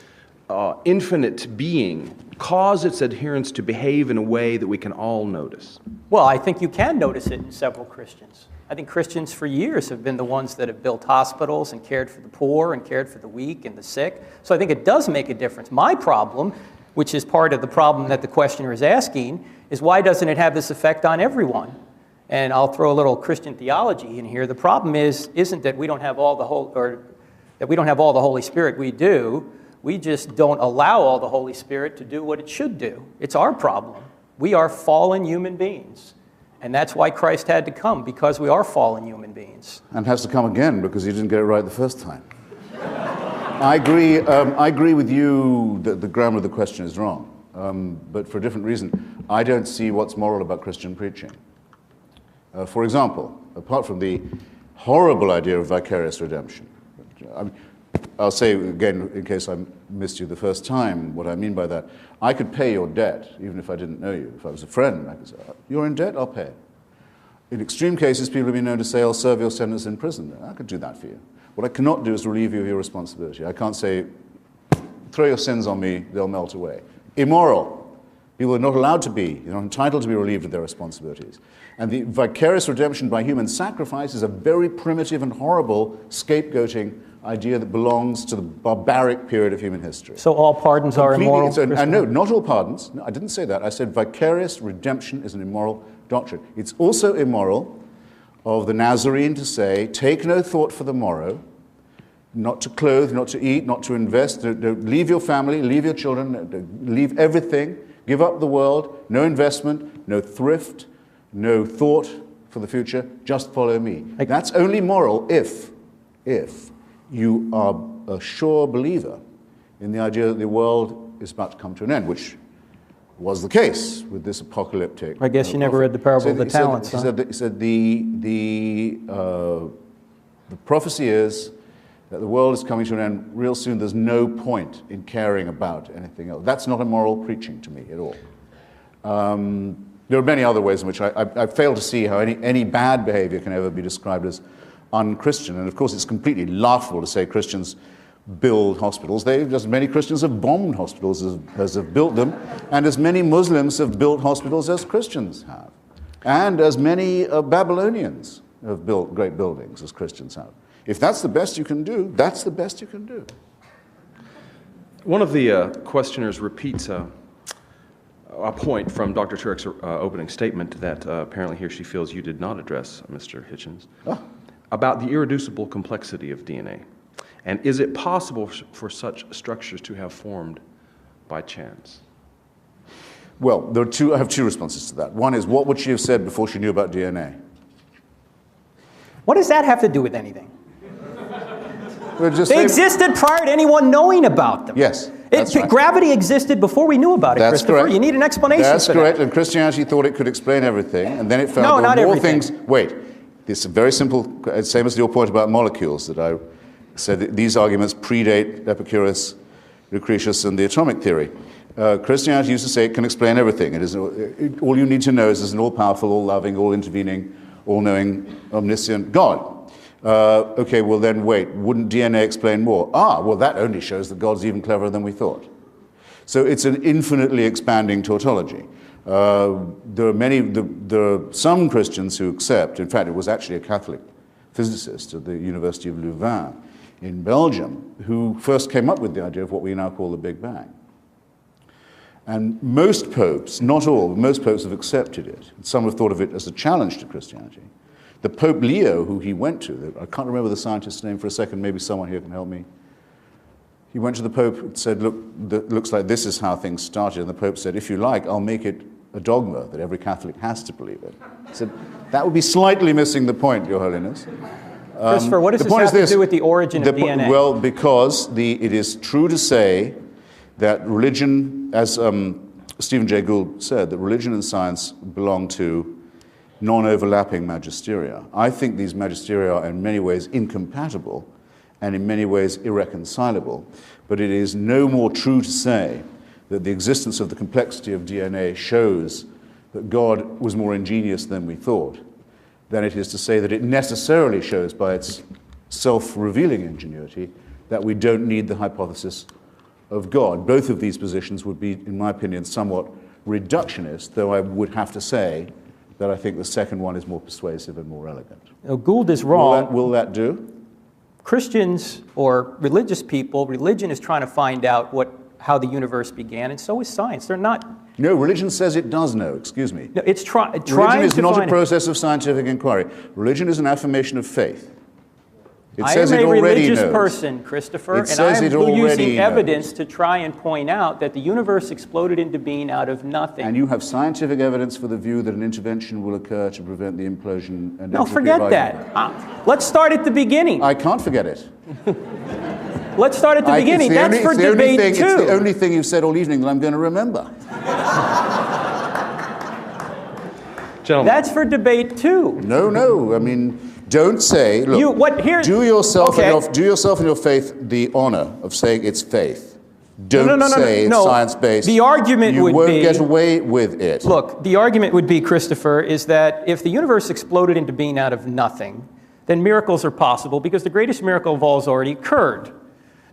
infinite being, cause its adherents to behave in a way that we can all notice? Well, I think you can notice it in several Christians. I think Christians for years have been the ones that have built hospitals and cared for the poor and cared for the weak and the sick. So I think it does make a difference. My problem, which is part of the problem that the questioner is asking, is why doesn't it have this effect on everyone? And I'll throw a little Christian theology in here. The problem isn't that we don't have all the Holy Spirit. We do. We just don't allow all the Holy Spirit to do what it should do. It's our problem. We are fallen human beings. And that's why Christ had to come, because we are fallen human beings. And has to come again because he didn't get it right the first time. I agree with you that the grammar of the question is wrong, but for a different reason. I don't see what's moral about Christian preaching. For example, apart from the horrible idea of vicarious redemption, I'll say again, in case I missed you the first time, what I mean by that. I could pay your debt, even if I didn't know you. If I was a friend, I could say, you're in debt, I'll pay. In extreme cases, people have been known to say, I'll serve your sentence in prison. I could do that for you. What I cannot do is relieve you of your responsibility. I can't say, throw your sins on me, they'll melt away. Immoral. People are not allowed to be, they're not entitled to be relieved of their responsibilities. And the vicarious redemption by human sacrifice is a very primitive and horrible scapegoating idea that belongs to the barbaric period of human history. So all pardons are immoral? No, not all pardons. No, I didn't say that. I said vicarious redemption is an immoral doctrine. It's also immoral of the Nazarene to say, take no thought for the morrow, not to clothe, not to eat, not to invest, leave your family, leave your children, leave everything, give up the world, no investment, no thrift, no thought for the future, just follow me. That's only moral if you are a sure believer in the idea that the world is about to come to an end, which was the case with this apocalyptic. I guess you never read the parable of the talents. He said the prophecy is that the world is coming to an end real soon. There's no point in caring about anything else. That's not immoral preaching to me at all. There are many other ways in which I fail to see how any bad behavior can ever be described as un-Christian. And of course, it's completely laughable to say Christians build hospitals. As many Christians have bombed hospitals as have built them, and as many Muslims have built hospitals as Christians have. And as many Babylonians have built great buildings as Christians have. If that's the best you can do, that's the best you can do. One of the questioners repeats a point from Dr. Turek's opening statement that apparently he or she feels you did not address, Mr. Hitchens, about the irreducible complexity of DNA. And is it possible for such structures to have formed by chance? Well, I have two responses to that. One is, what would she have said before she knew about DNA? What does that have to do with anything? They existed prior to anyone knowing about them. Yes, that's right. Gravity existed before we knew about it, That's Christopher. correct. You need an explanation That's for correct, that. and Christianity thought it could explain everything, and then it found No, there not were more everything. things. Wait, it's very simple, same as your point about molecules, that I said that these arguments predate Epicurus, Lucretius, and the atomic theory. Christianity used to say it can explain everything. All you need to know is there's an all-powerful, all-loving, all-intervening, all-knowing, omniscient God. Okay, well then wait, wouldn't DNA explain more? Well that only shows that God's even cleverer than we thought. So it's an infinitely expanding tautology. There are some Christians who accept, in fact it was actually a Catholic physicist at the University of Louvain in Belgium who first came up with the idea of what we now call the Big Bang. And most popes, not all, but most popes have accepted it. Some have thought of it as a challenge to Christianity. The Pope Leo, who he went to, I can't remember the scientist's name for a second, maybe someone here can help me. He went to the Pope and said, look, looks like this is how things started. And the Pope said, if you like, I'll make it a dogma that every Catholic has to believe it. He said, that would be slightly missing the point, Your Holiness. Christopher, what does this have to do with the origin of DNA? Well, because it is true to say that religion, as Stephen Jay Gould said, that religion and science belong to non-overlapping magisteria. I think these magisteria are in many ways incompatible and in many ways irreconcilable, but it is no more true to say that the existence of the complexity of DNA shows that God was more ingenious than we thought than it is to say that it necessarily shows by its self-revealing ingenuity that we don't need the hypothesis of God. Both of these positions would be, in my opinion, somewhat reductionist, though I would have to say that I think the second one is more persuasive and more elegant. Gould is wrong. Will that do? Christians or religious people, religion is trying to find out how the universe began, and so is science. They're not. No, religion says it does know, excuse me. No, it's trying to find. Religion is not a process of scientific inquiry. Religion is an affirmation of faith. It says it already knows. I am a religious person, Christopher, and I am using evidence to try and point out that the universe exploded into being out of nothing. And you have scientific evidence for the view that an intervention will occur to prevent the implosion and no, forget that. Let's start at the beginning. I can't forget it. Let's start at the beginning. That's for debate 2. It's the only thing you've said all evening that I'm going to remember. Gentlemen. That's for debate 2. No. I mean, don't say, look, do yourself and your faith the honor of saying it's faith. Don't say it's science-based. The argument would be... You won't get away with it. Look, the argument would be, Christopher, is that if the universe exploded into being out of nothing, then miracles are possible because the greatest miracle of all has already occurred.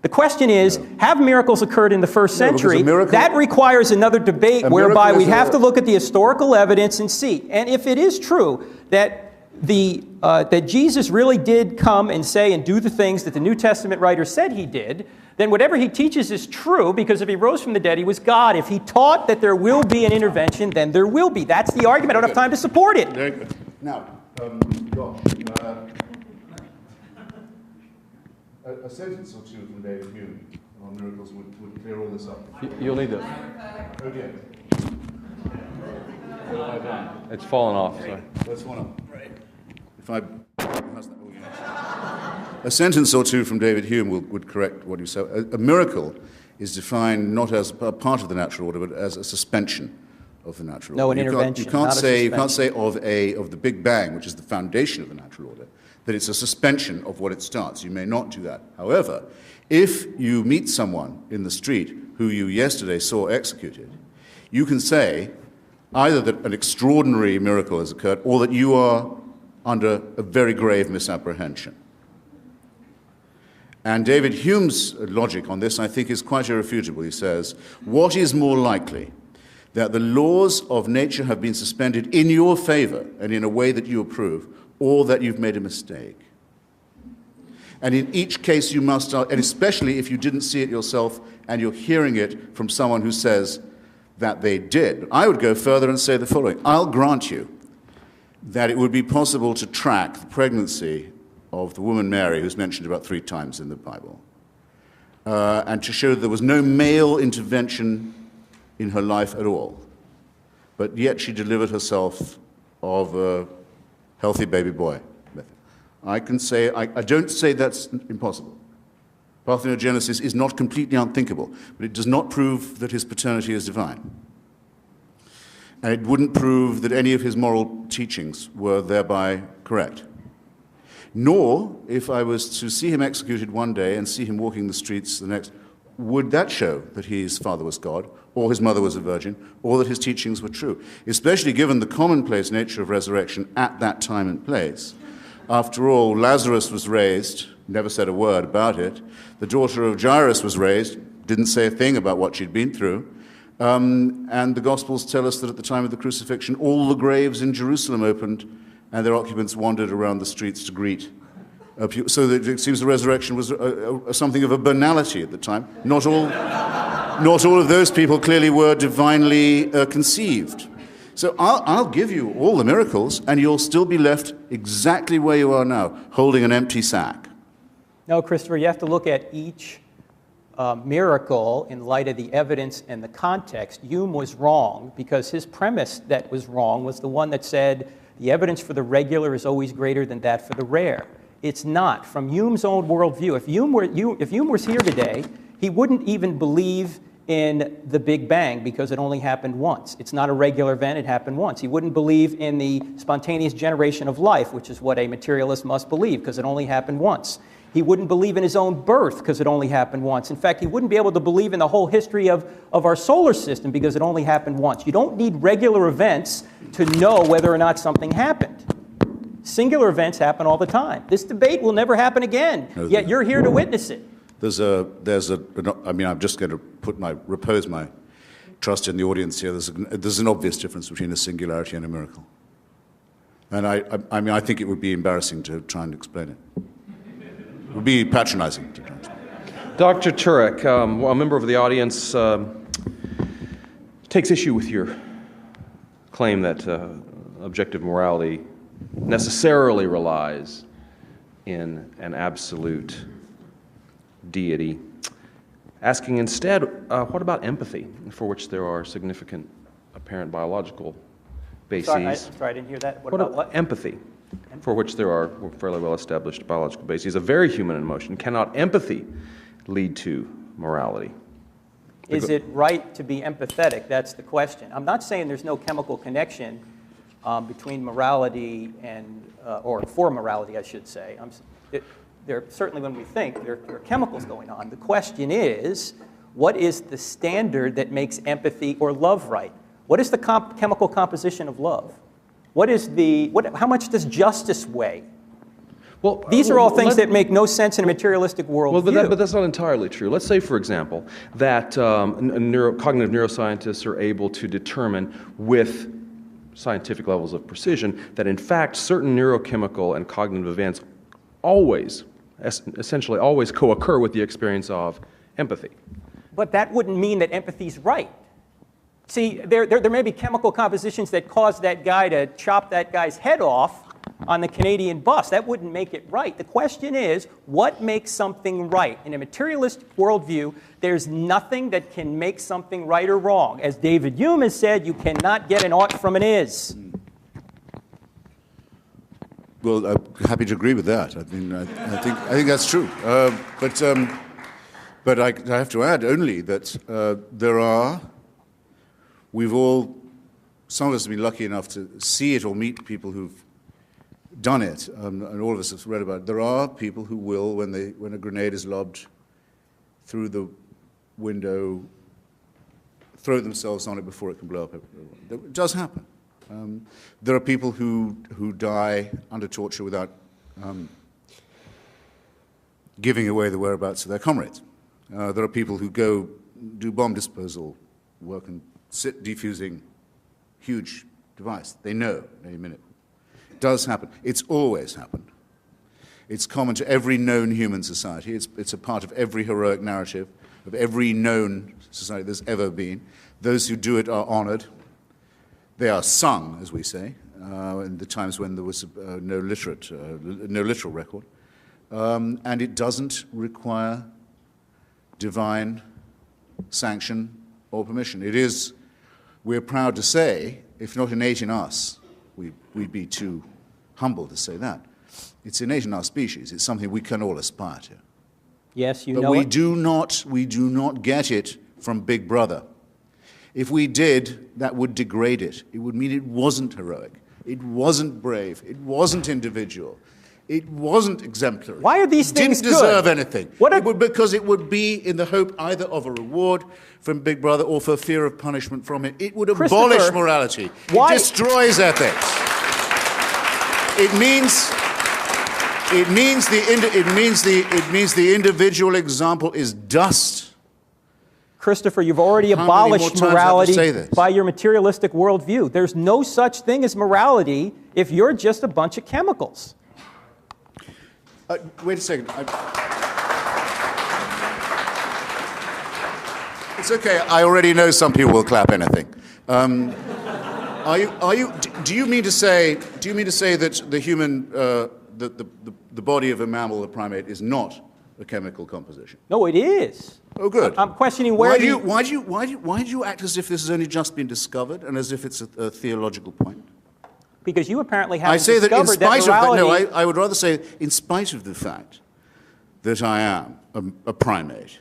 The question is, have miracles occurred in the first century? That requires another debate whereby we have to look at the historical evidence and see. And if it is true that that Jesus really did come and say and do the things that the New Testament writer said he did, then whatever he teaches is true, because if he rose from the dead, he was God. If he taught that there will be an intervention, then there will be. That's the argument. I don't have time to support it. Very good. Now, Josh, a sentence or two from David Hume on miracles would clear all this up. You'll need to... Oh dear. It's fallen off, sorry. That's one up. A sentence or two from David Hume would correct what you said. A miracle is defined not as a part of the natural order, but as a suspension of the natural order. No, an intervention. You can't say of the Big Bang, which is the foundation of the natural order, that it's a suspension of what it starts. You may not do that. However, if you meet someone in the street who you yesterday saw executed, you can say either that an extraordinary miracle has occurred or that you are under a very grave misapprehension. And David Hume's logic on this, I think, is quite irrefutable. He says, what is more likely, that the laws of nature have been suspended in your favor and in a way that you approve, or that you've made a mistake? And in each case you must, and especially if you didn't see it yourself and you're hearing it from someone who says that they did. I would go further and say the following. I'll grant you that it would be possible to track the pregnancy of the woman Mary, who's mentioned about 3 times in the Bible, and to show that there was no male intervention in her life at all, but yet she delivered herself of a healthy baby boy. I can say, I don't say that's impossible. Parthenogenesis is not completely unthinkable, but it does not prove that his paternity is divine. And it wouldn't prove that any of his moral teachings were thereby correct. Nor, if I was to see him executed one day and see him walking the streets the next, would that show that his father was God, or his mother was a virgin, or that his teachings were true, especially given the commonplace nature of resurrection at that time and place. After all, Lazarus was raised, never said a word about it. The daughter of Jairus was raised, didn't say a thing about what she'd been through. And the Gospels tell us that at the time of the crucifixion, all the graves in Jerusalem opened, and their occupants wandered around the streets to greet. So that it seems the resurrection was something of a banality at the time. Not all of those people clearly were divinely conceived. So I'll give you all the miracles, and you'll still be left exactly where you are now, holding an empty sack. No, Christopher, you have to look at each miracle in light of the evidence and the context. Hume was wrong because his premise that was wrong was the one that said the evidence for the regular is always greater than that for the rare. It's not. From Hume's own worldview, if Hume was here today, he wouldn't even believe in the Big Bang because it only happened once. It's not a regular event, it happened once. He wouldn't believe in the spontaneous generation of life, which is what a materialist must believe because it only happened once. He wouldn't believe in his own birth because it only happened once. In fact, he wouldn't be able to believe in the whole history of our solar system because it only happened once. You don't need regular events to know whether or not something happened. Singular events happen all the time. This debate will never happen again, yet you're here to witness it. I'm just going to repose my trust in the audience here. There's an obvious difference between a singularity and a miracle. And I think it would be embarrassing to try and explain it. It would be patronizing to try and explain it. Dr. Turek, a member of the audience takes issue with your claim that objective morality necessarily relies in an absolute deity, asking instead, what about empathy, for which there are significant apparent biological bases? Sorry, I didn't hear that. What about what? Empathy, for which there are fairly well-established biological bases. A very human emotion. Cannot empathy lead to morality? Is it right to be empathetic? That's the question. I'm not saying there's no chemical connection between morality and, or for morality, I should say. Certainly when we think, there are chemicals going on. The question is, what is the standard that makes empathy or love right? What is the chemical composition of love? How much does justice weigh? Well, these are all things that make no sense in a materialistic worldview. Well, but that's not entirely true. Let's say, for example, that cognitive neuroscientists are able to determine with scientific levels of precision that, in fact, certain neurochemical and cognitive events essentially always co-occur with the experience of empathy. But that wouldn't mean that empathy's right. See, there may be chemical compositions that cause that guy to chop that guy's head off on the Canadian bus. That wouldn't make it right. The question is, what makes something right? In a materialist worldview, there's nothing that can make something right or wrong. As David Hume has said, you cannot get an ought from an is. Well, I'm happy to agree with that. I mean, I think that's true. But I have to add only that some of us have been lucky enough to see it or meet people who've done it, and all of us have read about it. There are people who will, when a grenade is lobbed through the window, throw themselves on it before it can blow up. It does happen. There are people who die under torture without giving away the whereabouts of their comrades. There are people who go do bomb disposal work and sit defusing huge device. They know any minute. It does happen. It's always happened. It's common to every known human society. It's a part of every heroic narrative of every known society there's ever been. Those who do it are honored. They are sung, as we say, in the times when there was no literal record. And it doesn't require divine sanction or permission. It is, we're proud to say, if not innate in us, we'd be too humble to say that. It's innate in our species. It's something we can all aspire to. Yes, you know it. But we do not get it from Big Brother. If we did, that would degrade it. It would mean it wasn't heroic. It wasn't brave. It wasn't individual. It wasn't exemplary. Why are these things good? Didn't deserve anything. Because it would be in the hope either of a reward from Big Brother or for fear of punishment from it. It would abolish morality. It destroys ethics. It means the individual example is dust. Christopher, you've already abolished morality by your materialistic worldview. There's no such thing as morality if you're just a bunch of chemicals. Wait a second. It's okay. I already know some people will clap anything. Do you mean to say that the human, the body of a mammal, a primate, is not a chemical composition? No, it is. Oh, good. I'm questioning where why do you act as if this has only just been discovered and as if it's a theological point? Because you apparently haven't discovered that morality... I would rather say, in spite of the fact that I am a primate,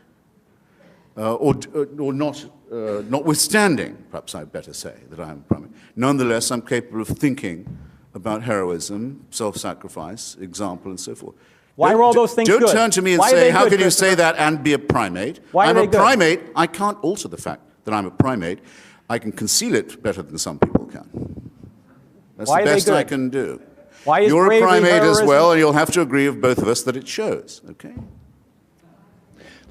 or not, notwithstanding, perhaps I'd better say, that I am a primate, nonetheless, I'm capable of thinking about heroism, self-sacrifice, example, and so forth. Why are all those things Don't good? turn to me and Why are say, they how good, can you Christopher? say that and be a primate? Why are I'm they a good? primate. I can't alter the fact that I'm a primate. I can conceal it better than some people can. That's Why the are they best I good? can do. Why is You're a bravery, primate as heroism- well, and you'll have to agree with both of us that it shows, okay?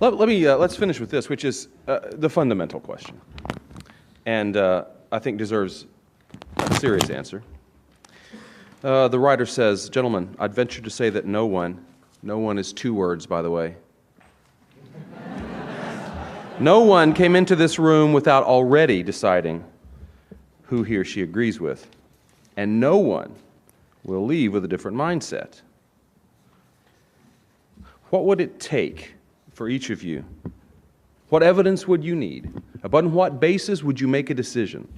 Let's finish with this, which is the fundamental question, and I think deserves a serious answer. The writer says, gentlemen, I'd venture to say that no one is two words, by the way. No one came into this room without already deciding who he or she agrees with, and no one will leave with a different mindset. What would it take for each of you? What evidence would you need? Upon what basis would you make a decision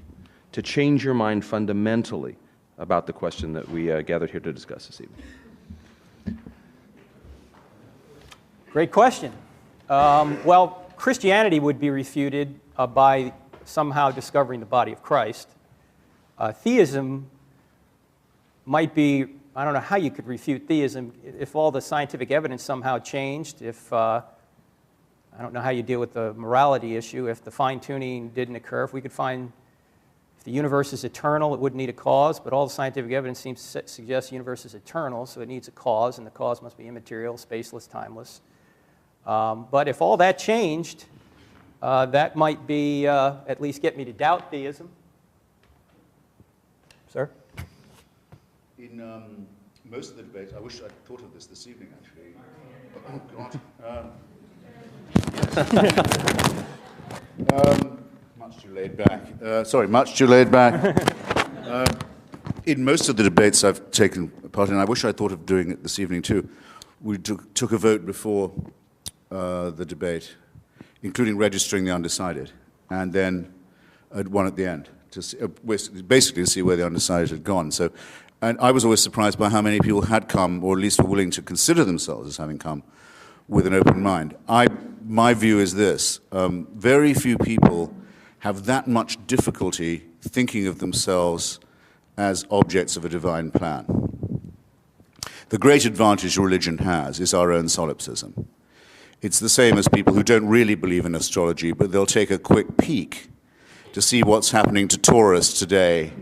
to change your mind fundamentally about the question that we gathered here to discuss this evening? Great question. Well, Christianity would be refuted by somehow discovering the body of Christ. Theism might be, I don't know how you could refute theism if all the scientific evidence somehow changed, if, I don't know how you deal with the morality issue, if the fine-tuning didn't occur, if we could find, if the universe is eternal, it wouldn't need a cause, but all the scientific evidence seems to suggest the universe is eternal, so it needs a cause, and the cause must be immaterial, spaceless, timeless. But if all that changed, that might be, at least get me to doubt theism. Sir? In most of the debates, I wish I'd thought of this evening, actually. Oh, God. Much too laid back. Much too laid back. In most of the debates I've taken part in, I wish I'd thought of doing it this evening too, we took a vote before the debate, including registering the undecided, and then one at the end, to see, basically to see where the undecided had gone. So, and I was always surprised by how many people had come, or at least were willing to consider themselves as having come, with an open mind. My view is this: very few people have that much difficulty thinking of themselves as objects of a divine plan. The great advantage religion has is our own solipsism. It's the same as people who don't really believe in astrology, but they'll take a quick peek to see what's happening to Taurus today.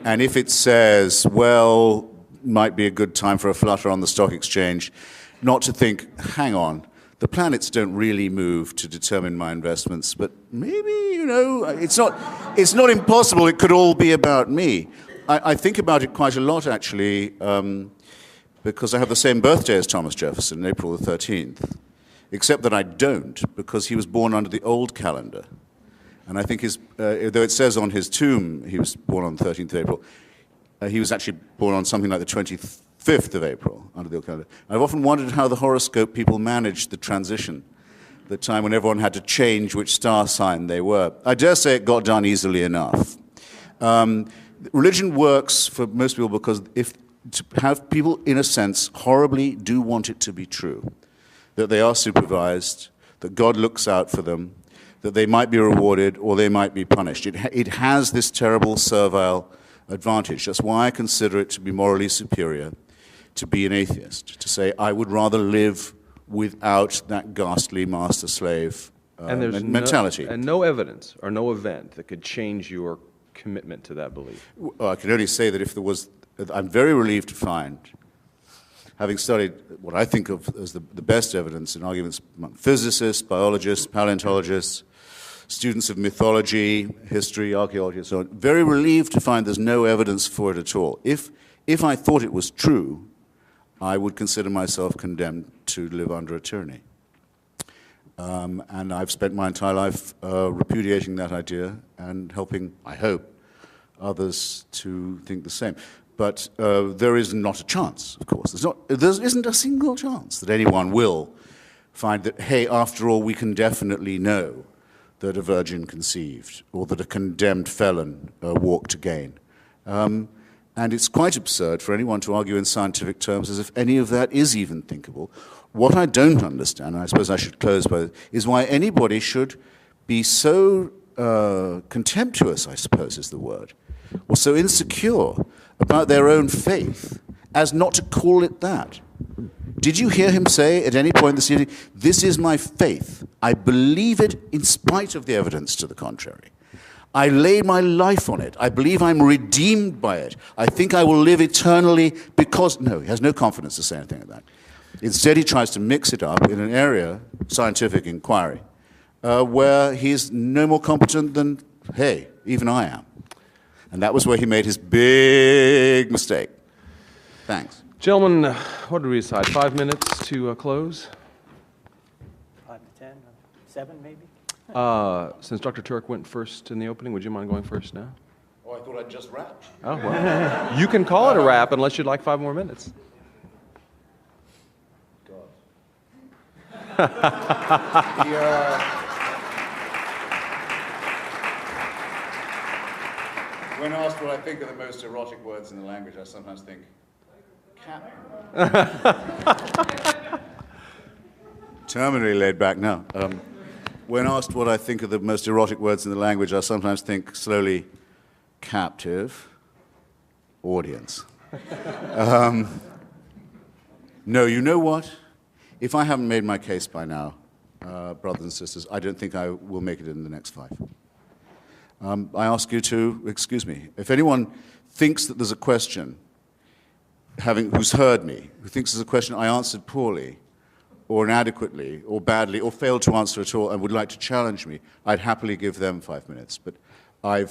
And if it says, well, might be a good time for a flutter on the stock exchange, not to think, hang on, the planets don't really move to determine my investments, but maybe, it's not impossible. It could all be about me. I think about it quite a lot, actually, because I have the same birthday as Thomas Jefferson, April the 13th. Except that I don't, because he was born under the old calendar. And I think though it says on his tomb he was born on the 13th of April, he was actually born on something like the 25th of April under the old calendar. I've often wondered how the horoscope people managed the transition, the time when everyone had to change which star sign they were. I dare say it got done easily enough. Religion works for most people because to have people, in a sense, horribly do want it to be true, that they are supervised, that God looks out for them, that they might be rewarded or they might be punished. It has this terrible servile advantage. That's why I consider it to be morally superior to be an atheist, to say, I would rather live without that ghastly master-slave mentality. And no evidence or no event that could change your commitment to that belief. Well, I can only say that if there was, I'm very relieved to find, having studied what I think of as the best evidence in arguments among physicists, biologists, paleontologists, students of mythology, history, archaeology, and so on, very relieved to find there's no evidence for it at all. If I thought it was true, I would consider myself condemned to live under a tyranny. And I've spent my entire life repudiating that idea and helping, I hope, others to think the same. But there is not a chance, of course. There isn't a single chance that anyone will find that, hey, after all, we can definitely know that a virgin conceived or that a condemned felon walked again. And it's quite absurd for anyone to argue in scientific terms as if any of that is even thinkable, what I don't understand, and I suppose I should close by this, is why anybody should be so contemptuous, I suppose is the word, or so insecure about their own faith as not to call it that. Did you hear him say at any point this evening, "This is my faith. I believe it in spite of the evidence to the contrary. I lay my life on it. I believe I'm redeemed by it. I think I will live eternally because..." No, he has no confidence to say anything like that. Instead, he tries to mix it up in an area, scientific inquiry, where he's no more competent than, hey, even I am. And that was where he made his big mistake. Thanks. Gentlemen, what did we decide? 5 minutes to close? 5 to 10, 7 maybe? Since Dr. Turek went first in the opening, would you mind going first now? Oh, I thought I'd just wrapped. Oh, well, you can call it a wrap unless you'd like 5 more minutes. When asked what I think are the most erotic words in the language, I sometimes think, cat. Terminally laid back now. When asked what I think are the most erotic words in the language, I sometimes think slowly, captive, audience. No, you know what? If I haven't made my case by now, brothers and sisters, I don't think I will make it in the next 5. I ask you to excuse me. If anyone thinks that there's a question, who's heard me, who thinks there's a question I answered poorly, or inadequately, or badly, or failed to answer at all, and would like to challenge me, I'd happily give them 5 minutes. But I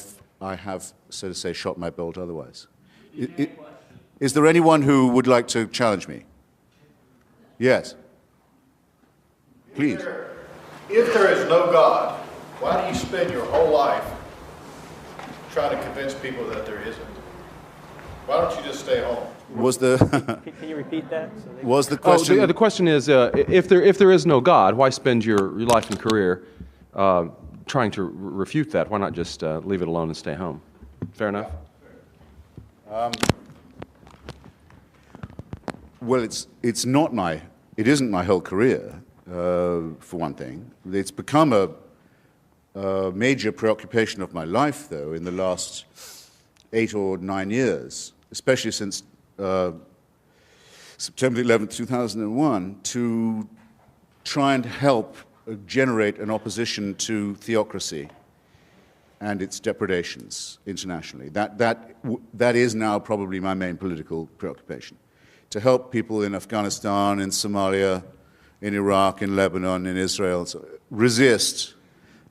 have, so to say, shot my bolt otherwise. Is there anyone who would like to challenge me? Yes. Please. If there is no God, why do you spend your whole life trying to convince people that there isn't? Why don't you just stay home? Was the Can you repeat that? was the question? The question is, if there is no God, why spend your life and career trying to refute that? Why not just leave it alone and stay home? Fair enough? Well, it isn't my whole career, for one thing. It's become a major preoccupation of my life, though, in the last 8 or 9 years, especially since September 11th, 2001, to try and help generate an opposition to theocracy and its depredations internationally. That is now probably my main political preoccupation. To help people in Afghanistan, in Somalia, in Iraq, in Lebanon, in Israel, resist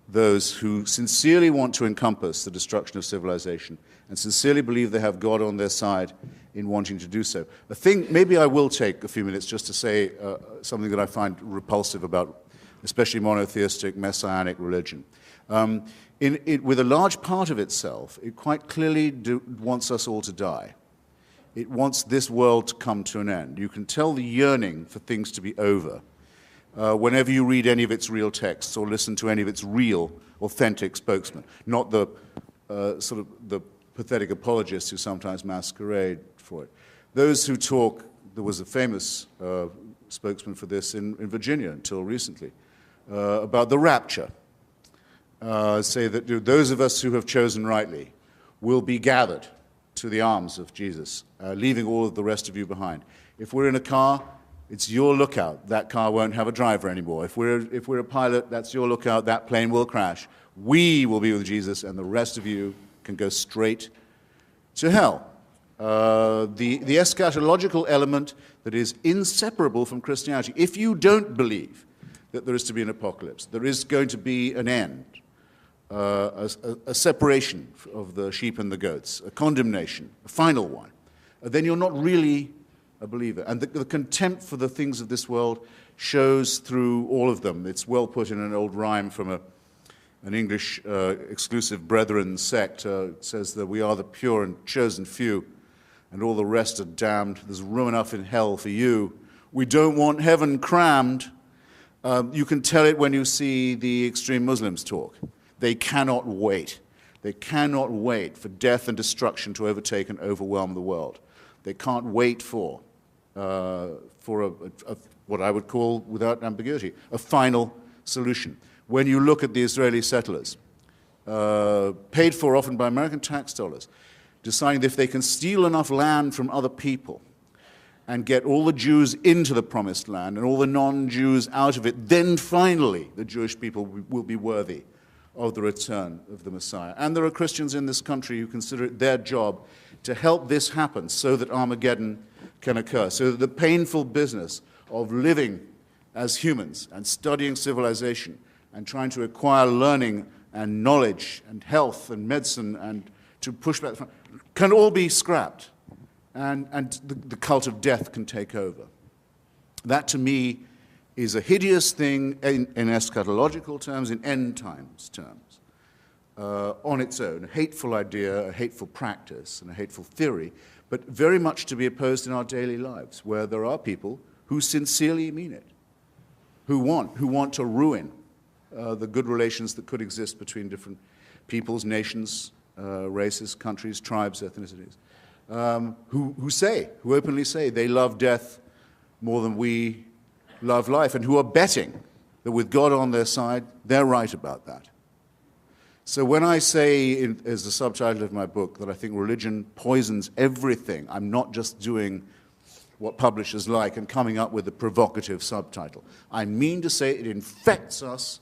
those who sincerely want to encompass the destruction of civilization and sincerely believe they have God on their side in wanting to do so. Maybe I will take a few minutes just to say something that I find repulsive about especially monotheistic, messianic religion. With a large part of itself, it quite clearly wants us all to die. It wants this world to come to an end. You can tell the yearning for things to be over whenever you read any of its real texts or listen to any of its real, authentic spokesmen, not the sort of the pathetic apologists who sometimes masquerade for it. Those who talk, there was a famous spokesman for this in Virginia until recently, about the rapture. Say that those of us who have chosen rightly will be gathered to the arms of Jesus, leaving all of the rest of you behind. If we're in a car, it's your lookout. That car won't have a driver anymore. If we're a pilot, that's your lookout. That plane will crash. We will be with Jesus, and the rest of you can go straight to hell. The eschatological element that is inseparable from Christianity. If you don't believe that there is to be an apocalypse, there is going to be an end, a separation of the sheep and the goats, a condemnation, a final one, then you're not really a believer. And the contempt for the things of this world shows through all of them. It's well put in an old rhyme from an English exclusive brethren sect. It says that we are the pure and chosen few, and all the rest are damned. There's room enough in hell for you. We don't want heaven crammed. You can tell it when you see the extreme Muslims talk. They cannot wait. They cannot wait for death and destruction to overtake and overwhelm the world. They can't wait for for what I would call, without ambiguity, a final solution. When you look at the Israeli settlers, paid for often by American tax dollars, deciding that if they can steal enough land from other people and get all the Jews into the promised land and all the non-Jews out of it, then finally the Jewish people will be worthy of the return of the Messiah. And there are Christians in this country who consider it their job to help this happen so that Armageddon can occur, so that the painful business of living as humans and studying civilization and trying to acquire learning and knowledge and health and medicine and to push back can all be scrapped, and the cult of death can take over. That, to me, is a hideous thing in eschatological terms, in end times terms, on its own, a hateful idea, a hateful practice, and a hateful theory, but very much to be opposed in our daily lives, where there are people who sincerely mean it, who want to ruin the good relations that could exist between different peoples, nations, races, countries, tribes, ethnicities, who openly say they love death more than we love life, and who are betting that with God on their side, they're right about that. So when I say, as the subtitle of my book, that I think religion poisons everything, I'm not just doing what publishers like and coming up with a provocative subtitle. I mean to say it infects us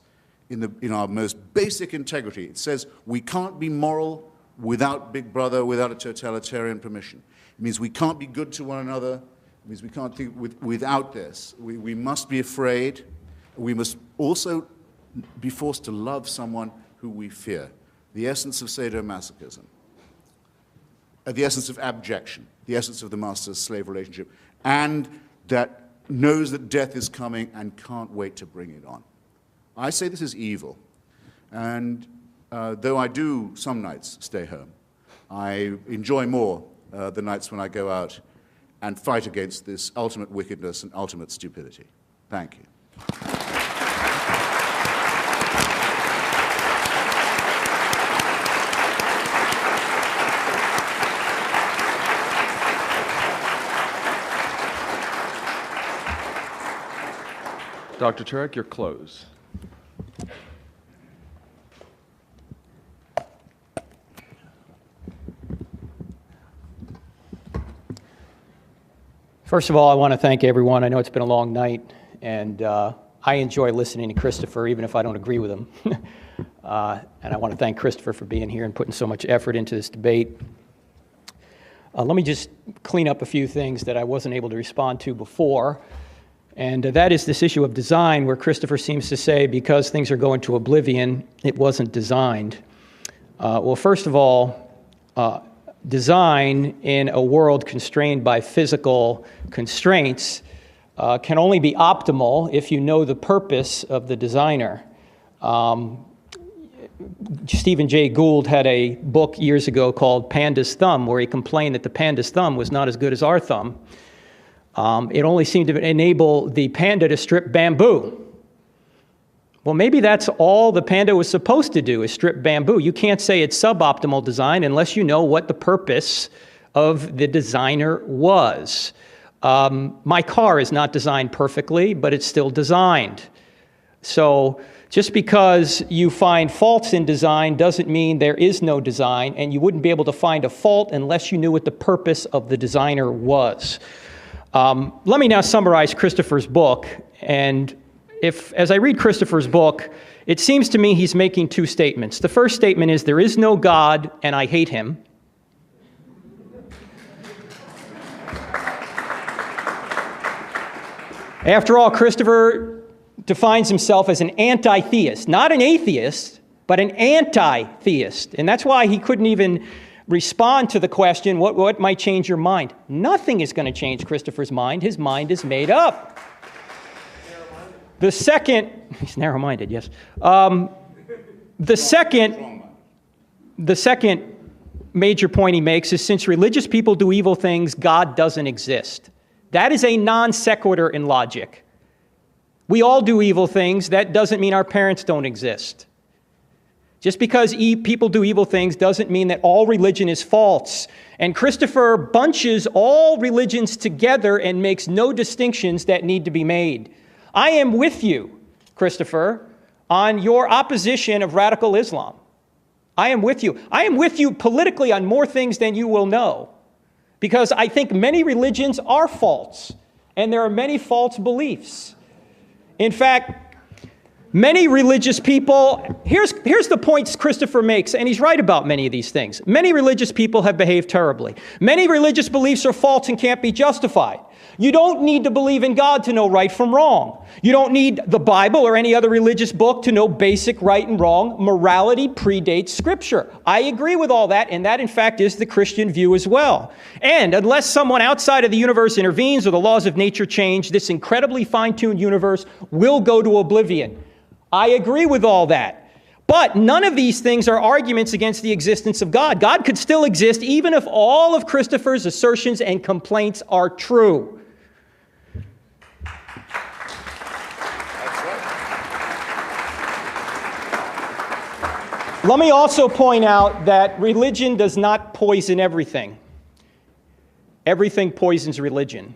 in our most basic integrity. It says we can't be moral without Big Brother, without a totalitarian permission. It means we can't be good to one another. It means we can't think without this. We must be afraid. We must also be forced to love someone who we fear. The essence of sadomasochism. The essence of abjection. The essence of the master-slave relationship. And that knows that death is coming and can't wait to bring it on. I say this is evil. And though I do some nights stay home, I enjoy more the nights when I go out and fight against this ultimate wickedness and ultimate stupidity. Thank you. Dr. Turek, your close. First of all, I want to thank everyone. I know it's been a long night, and I enjoy listening to Christopher, even if I don't agree with him. And I want to thank Christopher for being here and putting so much effort into this debate. Let me just clean up a few things that I wasn't able to respond to before. And that is this issue of design, where Christopher seems to say because things are going to oblivion, it wasn't designed. Well, first of all, design in a world constrained by physical constraints can only be optimal if you know the purpose of the designer. Stephen Jay Gould had a book years ago called Panda's Thumb, where he complained that the panda's thumb was not as good as our thumb. It only seemed to enable the panda to strip bamboo. Well, maybe that's all the panda was supposed to do, is strip bamboo. You can't say it's suboptimal design unless you know what the purpose of the designer was. My car is not designed perfectly, but it's still designed. So just because you find faults in design doesn't mean there is no design, and you wouldn't be able to find a fault unless you knew what the purpose of the designer was. Let me now summarize Christopher's book, and as I read Christopher's book, it seems to me he's making two statements. The first statement is, there is no God, and I hate him. After all, Christopher defines himself as an anti-theist, not an atheist, but an anti-theist. And that's why he couldn't even respond to the question, what might change your mind? Nothing is going to change Christopher's mind. His mind is made up. The second, he's narrow-minded, yes. The second major point he makes is, since religious people do evil things, God doesn't exist. That is a non sequitur in logic. We all do evil things. That doesn't mean our parents don't exist. Just because people do evil things doesn't mean that all religion is false. And Christopher bunches all religions together and makes no distinctions that need to be made. I am with you, Christopher, on your opposition of radical Islam. I am with you. I am with you politically on more things than you will know, because I think many religions are false, and there are many false beliefs. In fact, many religious people, here's the points Christopher makes, and he's right about many of these things. Many religious people have behaved terribly. Many religious beliefs are false and can't be justified. You don't need to believe in God to know right from wrong. You don't need the Bible or any other religious book to know basic right and wrong. Morality predates Scripture. I agree with all that, and that, in fact, is the Christian view as well. And unless someone outside of the universe intervenes or the laws of nature change, this incredibly fine-tuned universe will go to oblivion. I agree with all that. But none of these things are arguments against the existence of God. God could still exist even if all of Christopher's assertions and complaints are true. Let me also point out that religion does not poison everything. Everything poisons religion.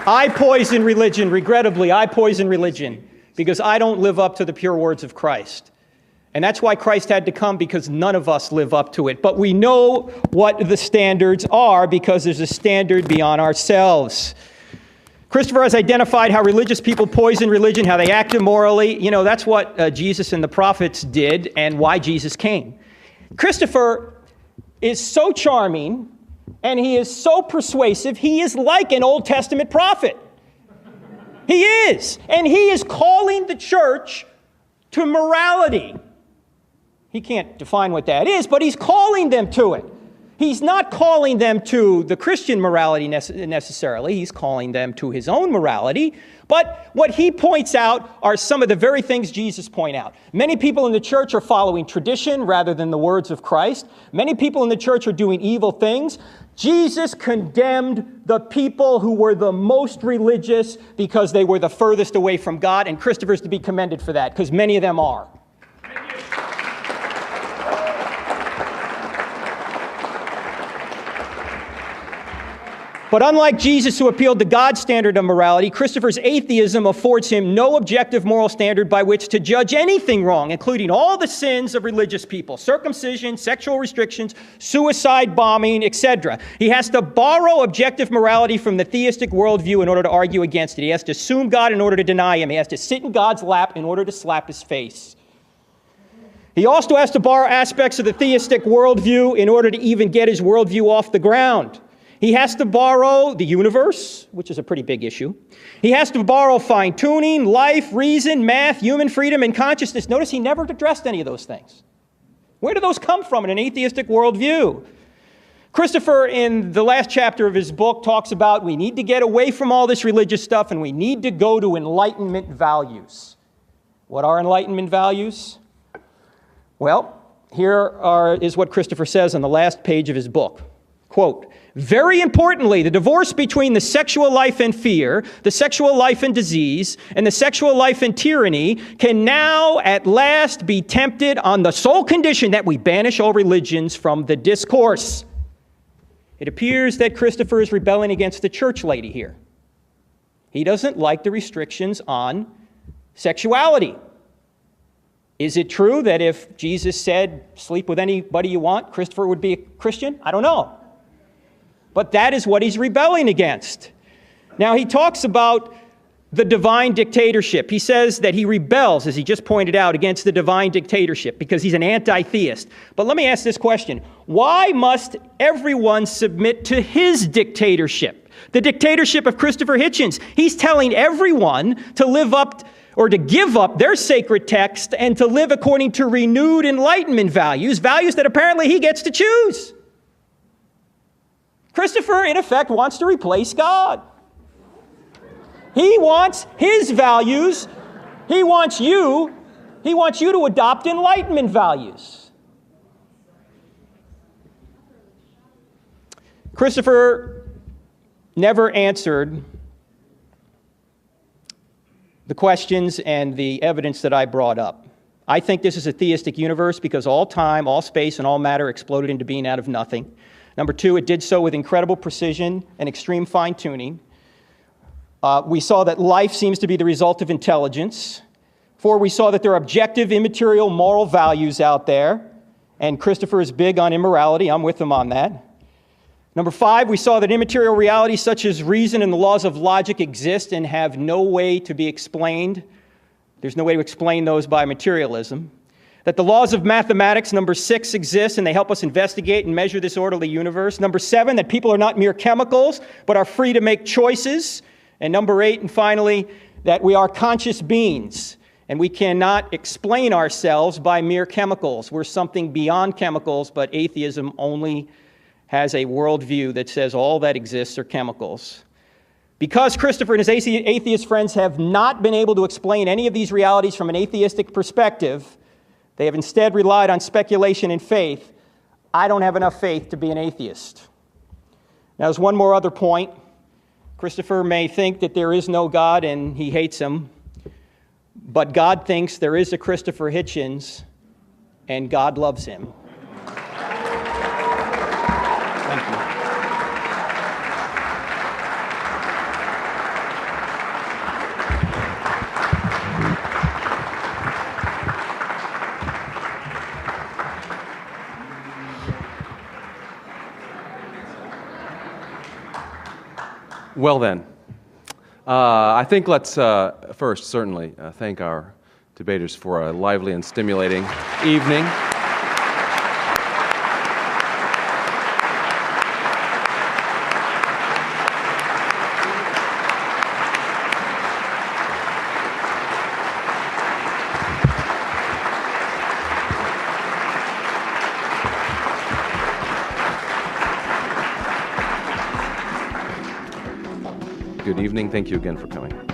I poison religion, regrettably, I poison religion because I don't live up to the pure words of Christ. And that's why Christ had to come, because none of us live up to it. But we know what the standards are because there's a standard beyond ourselves. Christopher has identified how religious people poison religion, how they act immorally. You know, that's what Jesus and the prophets did and why Jesus came. Christopher is so charming and he is so persuasive, he is like an Old Testament prophet. He is. And he is calling the church to morality. He can't define what that is, but he's calling them to it. He's not calling them to the Christian morality necessarily. He's calling them to his own morality. But what he points out are some of the very things Jesus pointed out. Many people in the church are following tradition rather than the words of Christ. Many people in the church are doing evil things. Jesus condemned the people who were the most religious because they were the furthest away from God, and Christopher's to be commended for that, because many of them are. But unlike Jesus, who appealed to God's standard of morality, Christopher's atheism affords him no objective moral standard by which to judge anything wrong, including all the sins of religious people: circumcision, sexual restrictions, suicide bombing, etc. He has to borrow objective morality from the theistic worldview in order to argue against it. He has to assume God in order to deny him. He has to sit in God's lap in order to slap his face. He also has to borrow aspects of the theistic worldview in order to even get his worldview off the ground. He has to borrow the universe, which is a pretty big issue. He has to borrow fine-tuning, life, reason, math, human freedom, and consciousness. Notice he never addressed any of those things. Where do those come from in an atheistic worldview? Christopher, in the last chapter of his book, talks about we need to get away from all this religious stuff and we need to go to Enlightenment values. What are Enlightenment values? Well, is what Christopher says on the last page of his book. Quote, "Very importantly, the divorce between the sexual life and fear, the sexual life and disease, and the sexual life and tyranny can now at last be tempted on the sole condition that we banish all religions from the discourse." It appears that Christopher is rebelling against the church lady here. He doesn't like the restrictions on sexuality. Is it true that if Jesus said, sleep with anybody you want, Christopher would be a Christian? I don't know. But that is what he's rebelling against. Now, he talks about the divine dictatorship. He says that he rebels, as he just pointed out, against the divine dictatorship because he's an anti-theist. But let me ask this question. Why must everyone submit to his dictatorship? The dictatorship of Christopher Hitchens. He's telling everyone to live up or to give up their sacred text and to live according to renewed Enlightenment values, values that apparently he gets to choose. Christopher, in effect, wants to replace God. He wants his values. He wants you to adopt Enlightenment values. Christopher never answered the questions and the evidence that I brought up. I think this is a theistic universe because all time, all space, and all matter exploded into being out of nothing. Number two, it did so with incredible precision and extreme fine-tuning. We saw that life seems to be the result of intelligence. 4, we saw that there are objective, immaterial, moral values out there. And Christopher is big on immorality. I'm with him on that. Number 5, we saw that immaterial realities such as reason and the laws of logic exist and have no way to be explained. There's no way to explain those by materialism. That the laws of mathematics, number 6, exist and they help us investigate and measure this orderly universe. Number 7, that people are not mere chemicals, but are free to make choices. And number 8, and finally, that we are conscious beings. And we cannot explain ourselves by mere chemicals. We're something beyond chemicals, but atheism only has a worldview that says all that exists are chemicals. Because Christopher and his atheist friends have not been able to explain any of these realities from an atheistic perspective, they have instead relied on speculation and faith. I don't have enough faith to be an atheist. Now, there's one more other point. Christopher may think that there is no God and he hates him, but God thinks there is a Christopher Hitchens, and God loves him. Thank you. Well then, I think let's first certainly thank our debaters for a lively and stimulating evening. Good evening. Thank you again for coming.